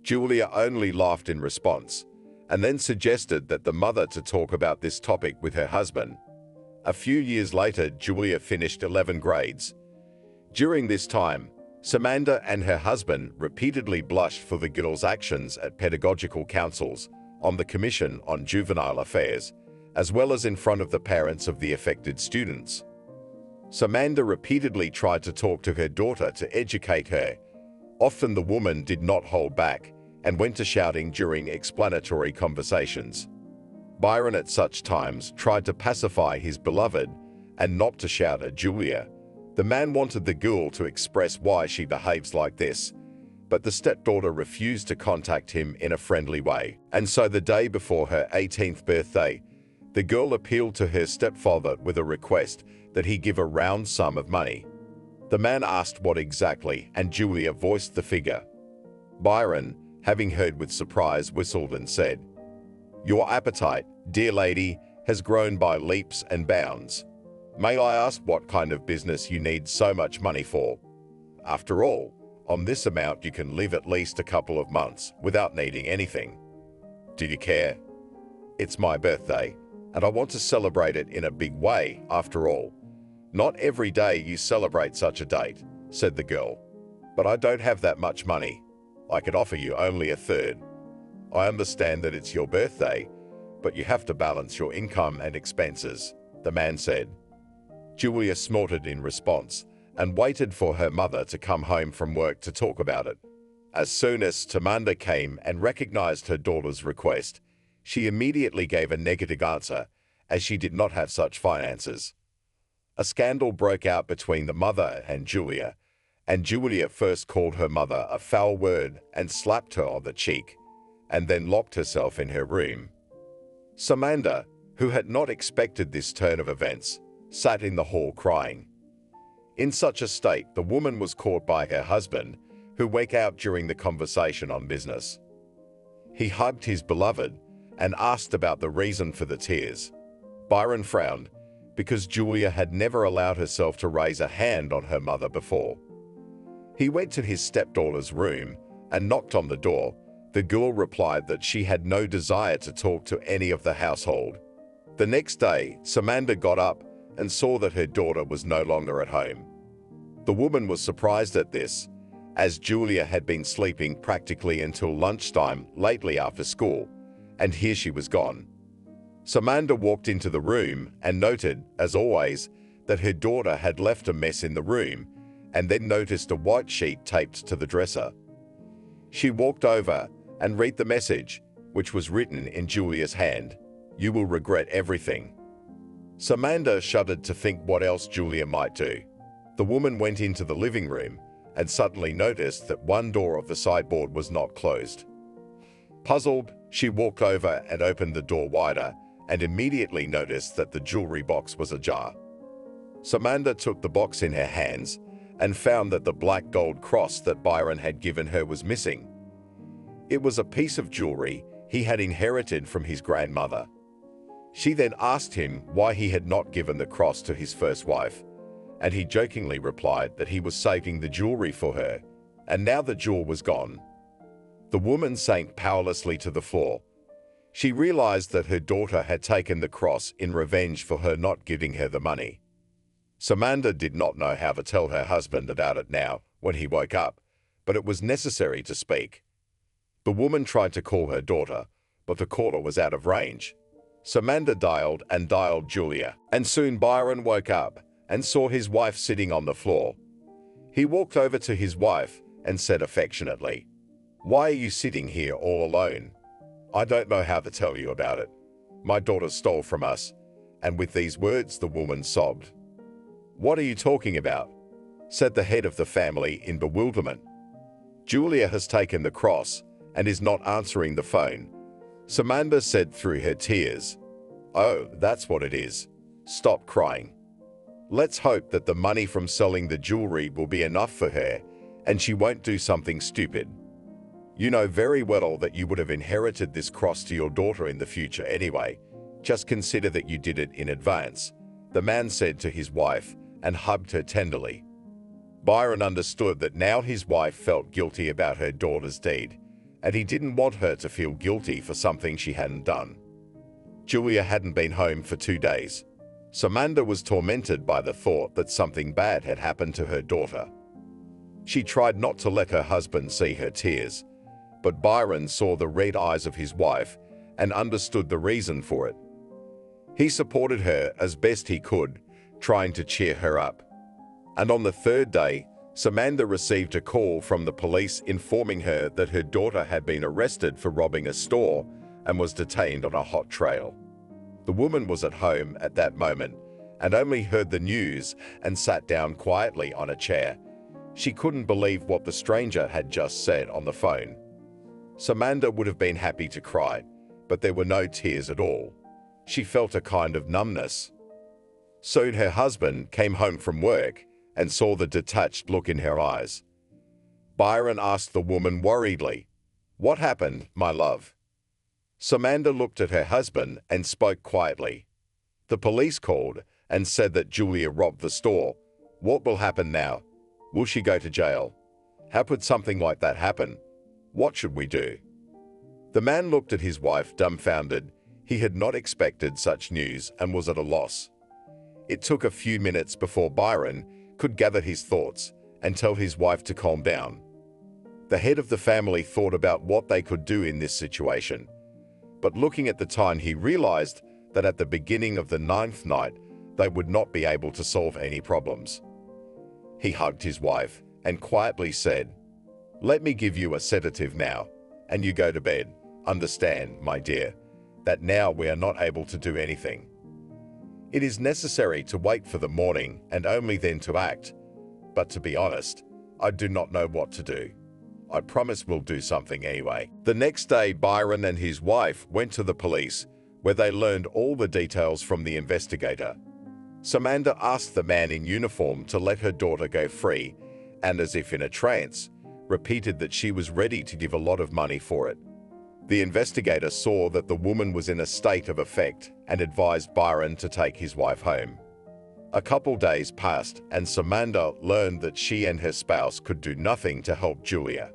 Julia only laughed in response, and then suggested that the mother to talk about this topic with her husband. A few years later, Julia finished 11 grades. During this time, Samantha and her husband repeatedly blushed for the girl's actions at pedagogical councils, on the Commission on Juvenile Affairs, as well as in front of the parents of the affected students. Samantha repeatedly tried to talk to her daughter to educate her. Often the woman did not hold back and went to shouting during explanatory conversations. Byron at such times tried to pacify his beloved and not to shout at Julia. The man wanted the girl to express why she behaves like this, but the stepdaughter refused to contact him in a friendly way. And so the day before her 18th birthday, the girl appealed to her stepfather with a request that he give a round sum of money. The man asked what exactly, and Julia voiced the figure. Byron, having heard with surprise, whistled and said, "Your appetite, dear lady, has grown by leaps and bounds. May I ask what kind of business you need so much money for? After all, on this amount you can live at least a couple of months without needing anything. Do you care? It's my birthday, and I want to celebrate it in a big way after all. Not every day you celebrate such a date," said the girl. "But I don't have that much money. I could offer you only a third. I understand that it's your birthday, but you have to balance your income and expenses," the man said. Julia snorted in response and waited for her mother to come home from work to talk about it. As soon as Samantha came and recognized her daughter's request, she immediately gave a negative answer, as she did not have such finances. A scandal broke out between the mother and Julia first called her mother a foul word and slapped her on the cheek, and then locked herself in her room. Samantha, who had not expected this turn of events, sat in the hall crying. In such a state, the woman was caught by her husband, who woke out during the conversation on business. He hugged his beloved and asked about the reason for the tears. Byron frowned, because Julia had never allowed herself to raise a hand on her mother before. He went to his stepdaughter's room and knocked on the door. The girl replied that she had no desire to talk to any of the household. The next day, Samantha got up and saw that her daughter was no longer at home. The woman was surprised at this as Julia had been sleeping practically until lunchtime lately after school, and here she was gone. Samantha walked into the room and noted, as always, that her daughter had left a mess in the room, and then noticed a white sheet taped to the dresser. She walked over and read the message, which was written in Julia's hand. "You will regret everything." Samantha shuddered to think what else Julia might do. The woman went into the living room and suddenly noticed that one door of the sideboard was not closed. Puzzled, she walked over and opened the door wider and immediately noticed that the jewelry box was ajar. Samantha took the box in her hands and found that the black gold cross that Byron had given her was missing. It was a piece of jewelry he had inherited from his grandmother. She then asked him why he had not given the cross to his first wife, and he jokingly replied that he was saving the jewelry for her, and now the jewel was gone. The woman sank powerlessly to the floor. She realized that her daughter had taken the cross in revenge for her not giving her the money. Samantha did not know how to tell her husband about it now when he woke up, but it was necessary to speak. The woman tried to call her daughter, but the caller was out of range. Samantha dialed and dialed Julia, and soon Byron woke up and saw his wife sitting on the floor. He walked over to his wife and said affectionately, "Why are you sitting here all alone? I don't know how to tell you about it. My daughter stole from us." And with these words, the woman sobbed. "What are you talking about?" said the head of the family in bewilderment. "Julia has taken the cross and is not answering the phone," Samantha said through her tears. "Oh, that's what it is. Stop crying. Let's hope that the money from selling the jewelry will be enough for her and she won't do something stupid. You know very well that you would have inherited this cross to your daughter in the future anyway. Just consider that you did it in advance," the man said to his wife and hugged her tenderly. Byron understood that now his wife felt guilty about her daughter's deed, and he didn't want her to feel guilty for something she hadn't done. Julia hadn't been home for 2 days. Samantha was tormented by the thought that something bad had happened to her daughter. She tried not to let her husband see her tears, but Byron saw the red eyes of his wife and understood the reason for it. He supported her as best he could, trying to cheer her up. And on the 3rd day, Samantha received a call from the police informing her that her daughter had been arrested for robbing a store and was detained on a hot trail. The woman was at home at that moment and only heard the news and sat down quietly on a chair. She couldn't believe what the stranger had just said on the phone. Samantha would have been happy to cry, but there were no tears at all. She felt a kind of numbness. Soon her husband came home from work and saw the detached look in her eyes. Byron asked the woman worriedly, "What happened, my love?" Samantha looked at her husband and spoke quietly. "The police called and said that Julia robbed the store. What will happen now? Will she go to jail? How could something like that happen? What should we do?" The man looked at his wife dumbfounded. He had not expected such news and was at a loss. It took a few minutes before Byron could gather his thoughts and tell his wife to calm down. The head of the family thought about what they could do in this situation, but looking at the time he realized that at the beginning of the 9th night they would not be able to solve any problems. He hugged his wife and quietly said, "Let me give you a sedative now, and you go to bed. Understand, my dear, that now we are not able to do anything. It is necessary to wait for the morning and only then to act. But to be honest, I do not know what to do. I promise we'll do something anyway." The next day, Byron and his wife went to the police, where they learned all the details from the investigator. Samantha asked the man in uniform to let her daughter go free, and as if in a trance, repeated that she was ready to give a lot of money for it. The investigator saw that the woman was in a state of affect and advised Byron to take his wife home. A couple days passed and Samantha learned that she and her spouse could do nothing to help Julia.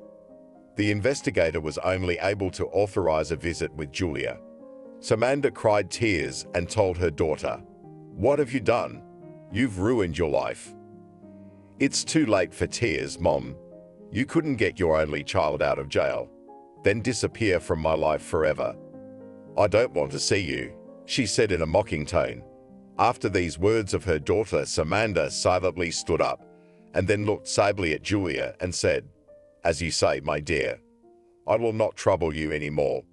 The investigator was only able to authorize a visit with Julia. Samantha cried tears and told her daughter, "What have you done? You've ruined your life." "It's too late for tears, Mom. You couldn't get your only child out of jail, then disappear from my life forever. I don't want to see you, she said in a mocking tone. After these words of her daughter, Samantha silently stood up and then looked sadly at Julia and said, "As you say, my dear, I will not trouble you any more."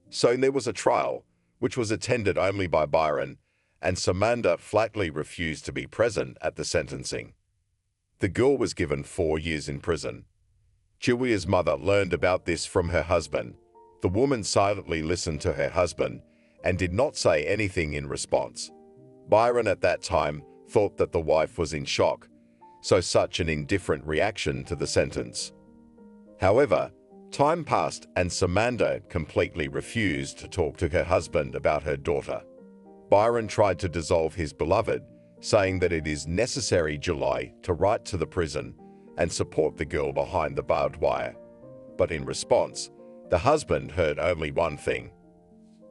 So there was a trial, which was attended only by Byron, and Samantha flatly refused to be present at the sentencing. The girl was given 4 years in prison. Julia's mother learned about this from her husband. The woman silently listened to her husband and did not say anything in response. Byron at that time thought that the wife was in shock, so such an indifferent reaction to the sentence. However, time passed and Samantha completely refused to talk to her husband about her daughter. Byron tried to dissolve his beloved, saying that it is necessary July to write to the prison and support the girl behind the barbed wire. But in response, the husband heard only one thing: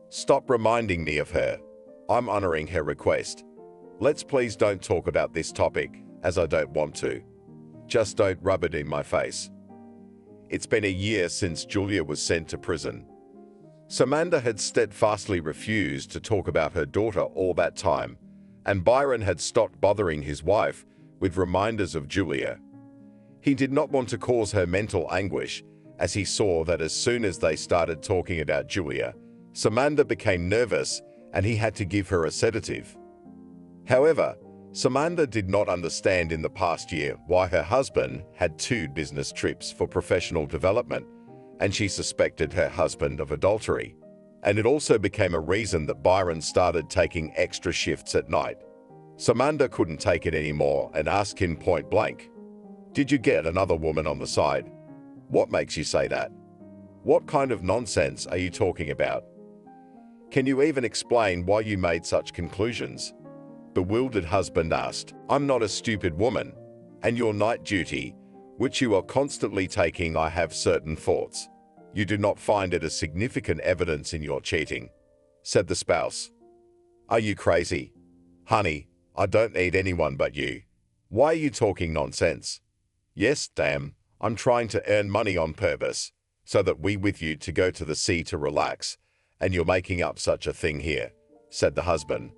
"Stop reminding me of her. I'm honoring her request. Let's please don't talk about this topic, as I don't want to. Just don't rub it in my face." It's been a year since Julia was sent to prison. Samantha had steadfastly refused to talk about her daughter all that time, and Byron had stopped bothering his wife with reminders of Julia. He did not want to cause her mental anguish, as he saw that as soon as they started talking about Julia, Samantha became nervous and he had to give her a sedative. However, Samantha did not understand in the past year why her husband had 2 business trips for professional development, and she suspected her husband of adultery. And it also became a reason that Byron started taking extra shifts at night. Samantha couldn't take it anymore and asked him point blank, "Did you get another woman on the side? What makes you say that? What kind of nonsense are you talking about? Can you even explain why you made such conclusions?" Bewildered husband asked, "I'm not a stupid woman, and your night duty, which you are constantly taking, I have certain thoughts. You do not find it a significant evidence in your cheating," said the spouse. "Are you crazy? Honey, I don't need anyone but you. Why are you talking nonsense?" "Yes, damn, I'm trying to earn money on purpose, so that we with you to go to the sea to relax, and you're making up such a thing here," said the husband.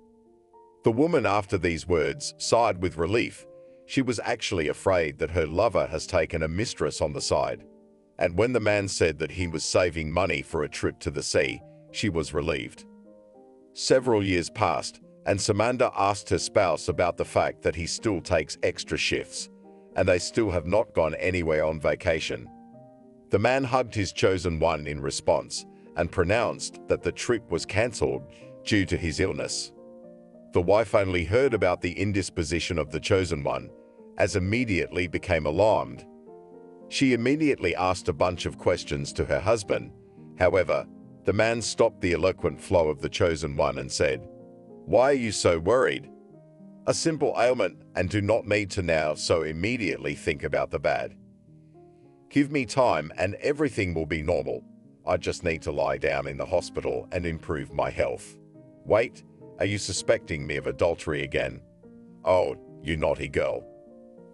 The woman, after these words, sighed with relief. She was actually afraid that her lover has taken a mistress on the side. And when the man said that he was saving money for a trip to the sea, she was relieved. Several years passed, and Samantha asked her spouse about the fact that he still takes extra shifts, and they still have not gone anywhere on vacation. The man hugged his chosen one in response and pronounced that the trip was cancelled due to his illness. The wife only heard about the indisposition of the chosen one, as immediately became alarmed. She immediately asked a bunch of questions to her husband. However, the man stopped the eloquent flow of the chosen one and said, "Why are you so worried? A simple ailment, and do not need to now so immediately think about the bad. Give me time and everything will be normal. I just need to lie down in the hospital and improve my health. Wait, are you suspecting me of adultery again? Oh, you naughty girl.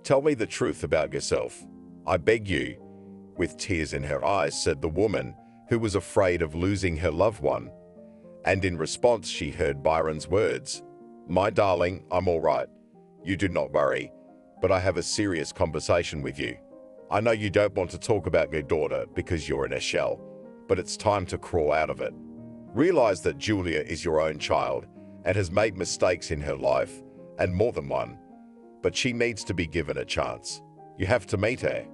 Tell me the truth about yourself. I beg you." With tears in her eyes, said the woman, who was afraid of losing her loved one. And in response, she heard Byron's words, "My darling, I'm all right. You do not worry, but I have a serious conversation with you. I know you don't want to talk about your daughter because you're in a shell, but it's time to crawl out of it. Realize that Julia is your own child and has made mistakes in her life, and more than one, but she needs to be given a chance. You have to meet her.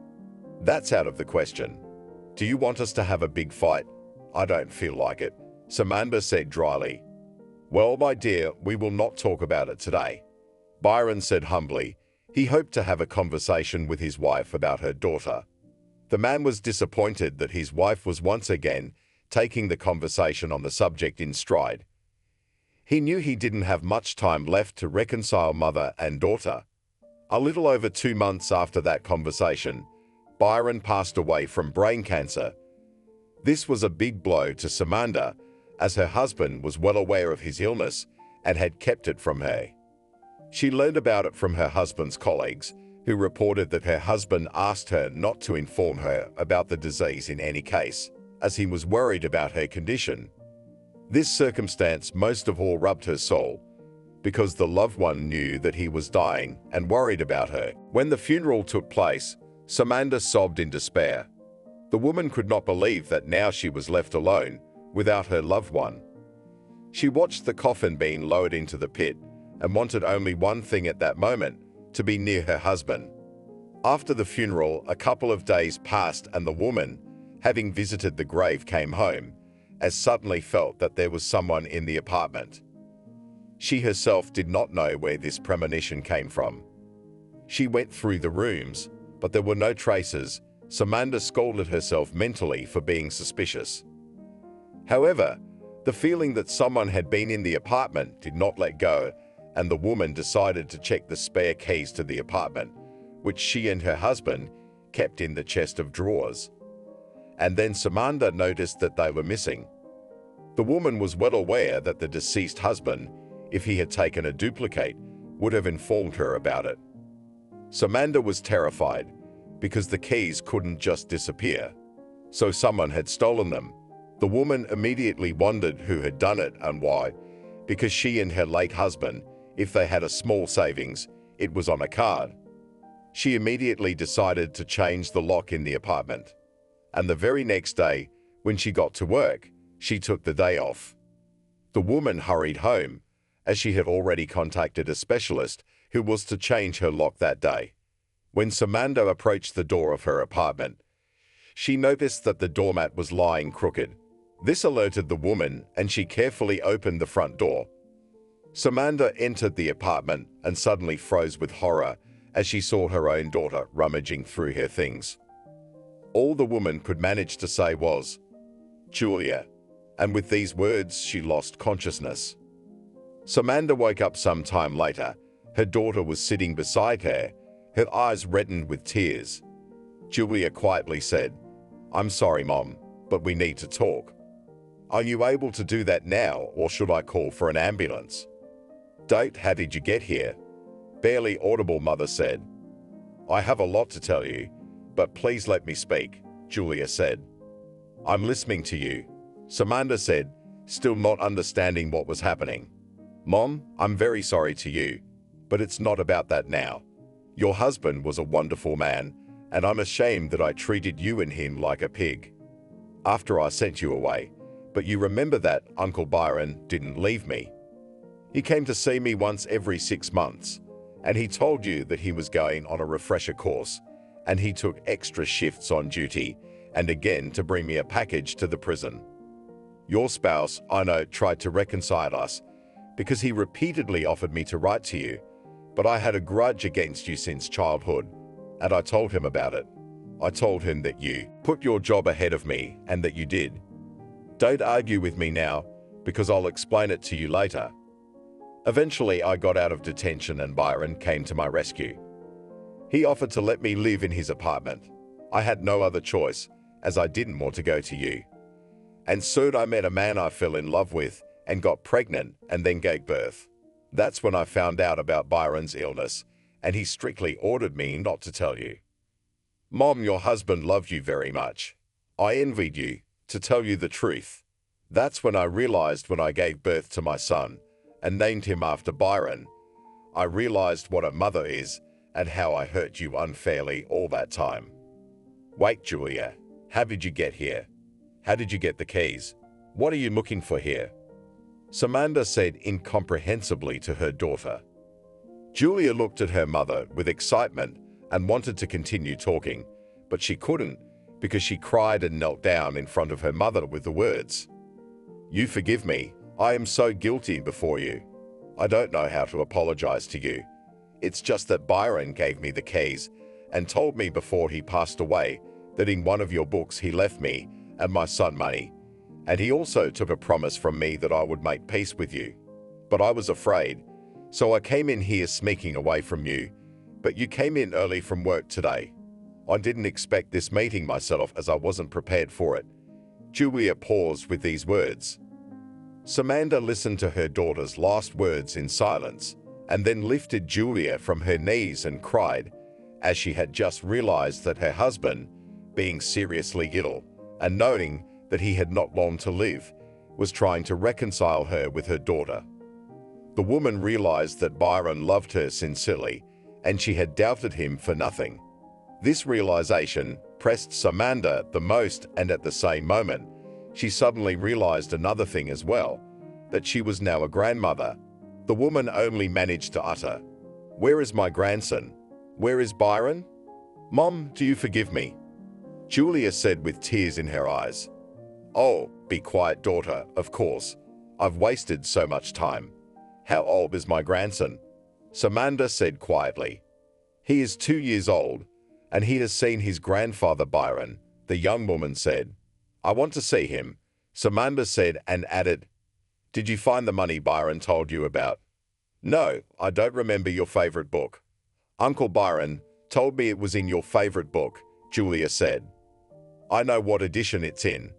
That's out of the question. Do you want us to have a big fight?" "I don't feel like it," Samantha said dryly. "Well, my dear, we will not talk about it today," Byron said humbly. He hoped to have a conversation with his wife about her daughter. The man was disappointed that his wife was once again taking the conversation on the subject in stride. He knew he didn't have much time left to reconcile mother and daughter. A little over 2 months after that conversation, Byron passed away from brain cancer. This was a big blow to Samantha, as her husband was well aware of his illness and had kept it from her. She learned about it from her husband's colleagues, who reported that her husband asked her not to inform her about the disease in any case, as he was worried about her condition. This circumstance most of all rubbed her soul, because the loved one knew that he was dying and worried about her. When the funeral took place, Samantha sobbed in despair. The woman could not believe that now she was left alone without her loved one. She watched the coffin being lowered into the pit and wanted only one thing at that moment, to be near her husband. After the funeral, a couple of days passed and the woman, having visited the grave, came home, as suddenly felt that there was someone in the apartment. She herself did not know where this premonition came from. She went through the rooms, but there were no traces. Samantha scolded herself mentally for being suspicious. However, the feeling that someone had been in the apartment did not let go, and the woman decided to check the spare keys to the apartment, which she and her husband kept in the chest of drawers. And then Samantha noticed that they were missing. The woman was well aware that the deceased husband, if he had taken a duplicate, would have informed her about it. Samantha was terrified, because the keys couldn't just disappear. So someone had stolen them. The woman immediately wondered who had done it and why, because she and her late husband, if they had a small savings, it was on a card. She immediately decided to change the lock in the apartment. And the very next day, when she got to work, she took the day off. The woman hurried home, as she had already contacted a specialist who was to change her lock that day. When Samantha approached the door of her apartment, she noticed that the doormat was lying crooked. This alerted the woman, and she carefully opened the front door. Samantha entered the apartment and suddenly froze with horror as she saw her own daughter rummaging through her things. All the woman could manage to say was, "Julia," and with these words she lost consciousness. Samantha woke up some time later. Her daughter was sitting beside her, her eyes reddened with tears. Julia quietly said, "I'm sorry, Mom, but we need to talk. Are you able to do that now, or should I call for an ambulance?" "Date, how did you get here?" Barely audible mother said. "I have a lot to tell you, but please let me speak," Julia said. "I'm listening to you," Samantha said, still not understanding what was happening. "Mom, I'm very sorry to you, but it's not about that now. Your husband was a wonderful man, and I'm ashamed that I treated you and him like a pig after I sent you away. But you remember that Uncle Byron didn't leave me. He came to see me once every 6 months, and he told you that he was going on a refresher course, and he took extra shifts on duty, and again to bring me a package to the prison. Your spouse, I know, tried to reconcile us, because he repeatedly offered me to write to you, but I had a grudge against you since childhood, and I told him about it. I told him that you put your job ahead of me, and that you did. Don't argue with me now, because I'll explain it to you later. Eventually, I got out of detention and Byron came to my rescue. He offered to let me live in his apartment. I had no other choice, as I didn't want to go to you. And soon I met a man I fell in love with and got pregnant and then gave birth. That's when I found out about Byron's illness, and he strictly ordered me not to tell you. Mom, your husband loved you very much. I envied you, to tell you the truth. That's when I realized when I gave birth to my son and named him after Byron, I realized what a mother is and how I hurt you unfairly all that time." "Wait, Julia, how did you get here? How did you get the keys? What are you looking for here?" Samantha said incomprehensibly to her daughter. Julia looked at her mother with excitement and wanted to continue talking, but she couldn't, because she cried and knelt down in front of her mother with the words, "You forgive me. I am so guilty before you. I don't know how to apologize to you. It's just that Byron gave me the keys and told me before he passed away that in one of your books he left me and my son money, and he also took a promise from me that I would make peace with you. But I was afraid, so I came in here sneaking away from you, but you came in early from work today. I didn't expect this meeting myself as I wasn't prepared for it." Julia paused with these words. Samantha listened to her daughter's last words in silence, and then lifted Julia from her knees and cried, as she had just realized that her husband, being seriously ill and noting that he had not long to live, was trying to reconcile her with her daughter. The woman realized that Byron loved her sincerely, and she had doubted him for nothing. This realization pressed Samantha the most, and at the same moment, she suddenly realized another thing as well, that she was now a grandmother. The woman only managed to utter, "Where is my grandson? Where is Byron? Mom, do you forgive me?" Julia said with tears in her eyes, "Oh, be quiet, daughter, of course. I've wasted so much time. How old is my grandson?" Samantha said quietly, "He is 2 years old, and he has seen his grandfather Byron." The young woman said, "I want to see him." Samantha said and added, "Did you find the money Byron told you about?" "No, I don't remember your favorite book." "Uncle Byron told me it was in your favorite book," Julia said. "I know what edition it's in.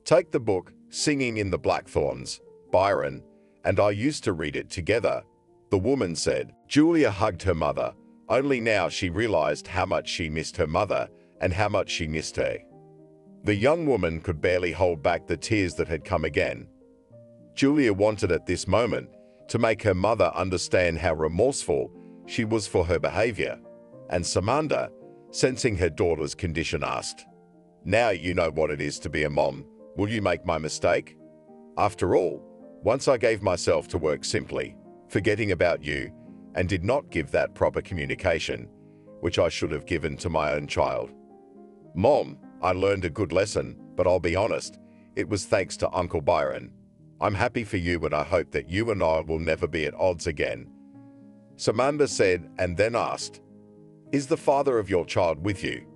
Take the book, Singing in the Blackthorns, Byron, and I used to read it together," the woman said. Julia hugged her mother. Only now she realized how much she missed her mother and how much she missed her. The young woman could barely hold back the tears that had come again. Julia wanted at this moment to make her mother understand how remorseful she was for her behavior, and Samantha, sensing her daughter's condition, asked, "Now you know what it is to be a mom. Will you make my mistake? After all, once I gave myself to work simply, forgetting about you, and did not give that proper communication, which I should have given to my own child. Mom, I learned a good lesson, but I'll be honest, it was thanks to Uncle Byron. I'm happy for you, and I hope that you and I will never be at odds again." Samantha said and then asked, "Is the father of your child with you?"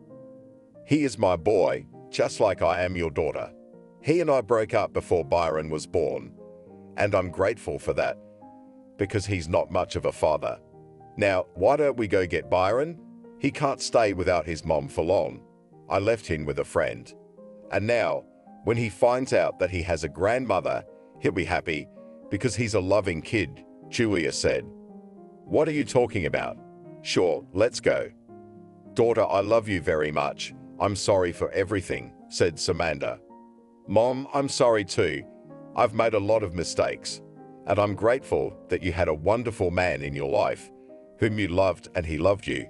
"He is my boy, just like I am your daughter. He and I broke up before Byron was born, and I'm grateful for that, because he's not much of a father. Now, why don't we go get Byron? He can't stay without his mom for long. I left him with a friend. And now, when he finds out that he has a grandmother, he'll be happy, because he's a loving kid," Julia said. "What are you talking about? Sure, let's go." "Daughter, I love you very much. I'm sorry for everything," said Samantha. "Mom, I'm sorry too. I've made a lot of mistakes, and I'm grateful that you had a wonderful man in your life, whom you loved and he loved you,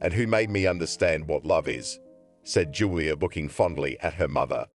and who made me understand what love is," said Julia, looking fondly at her mother.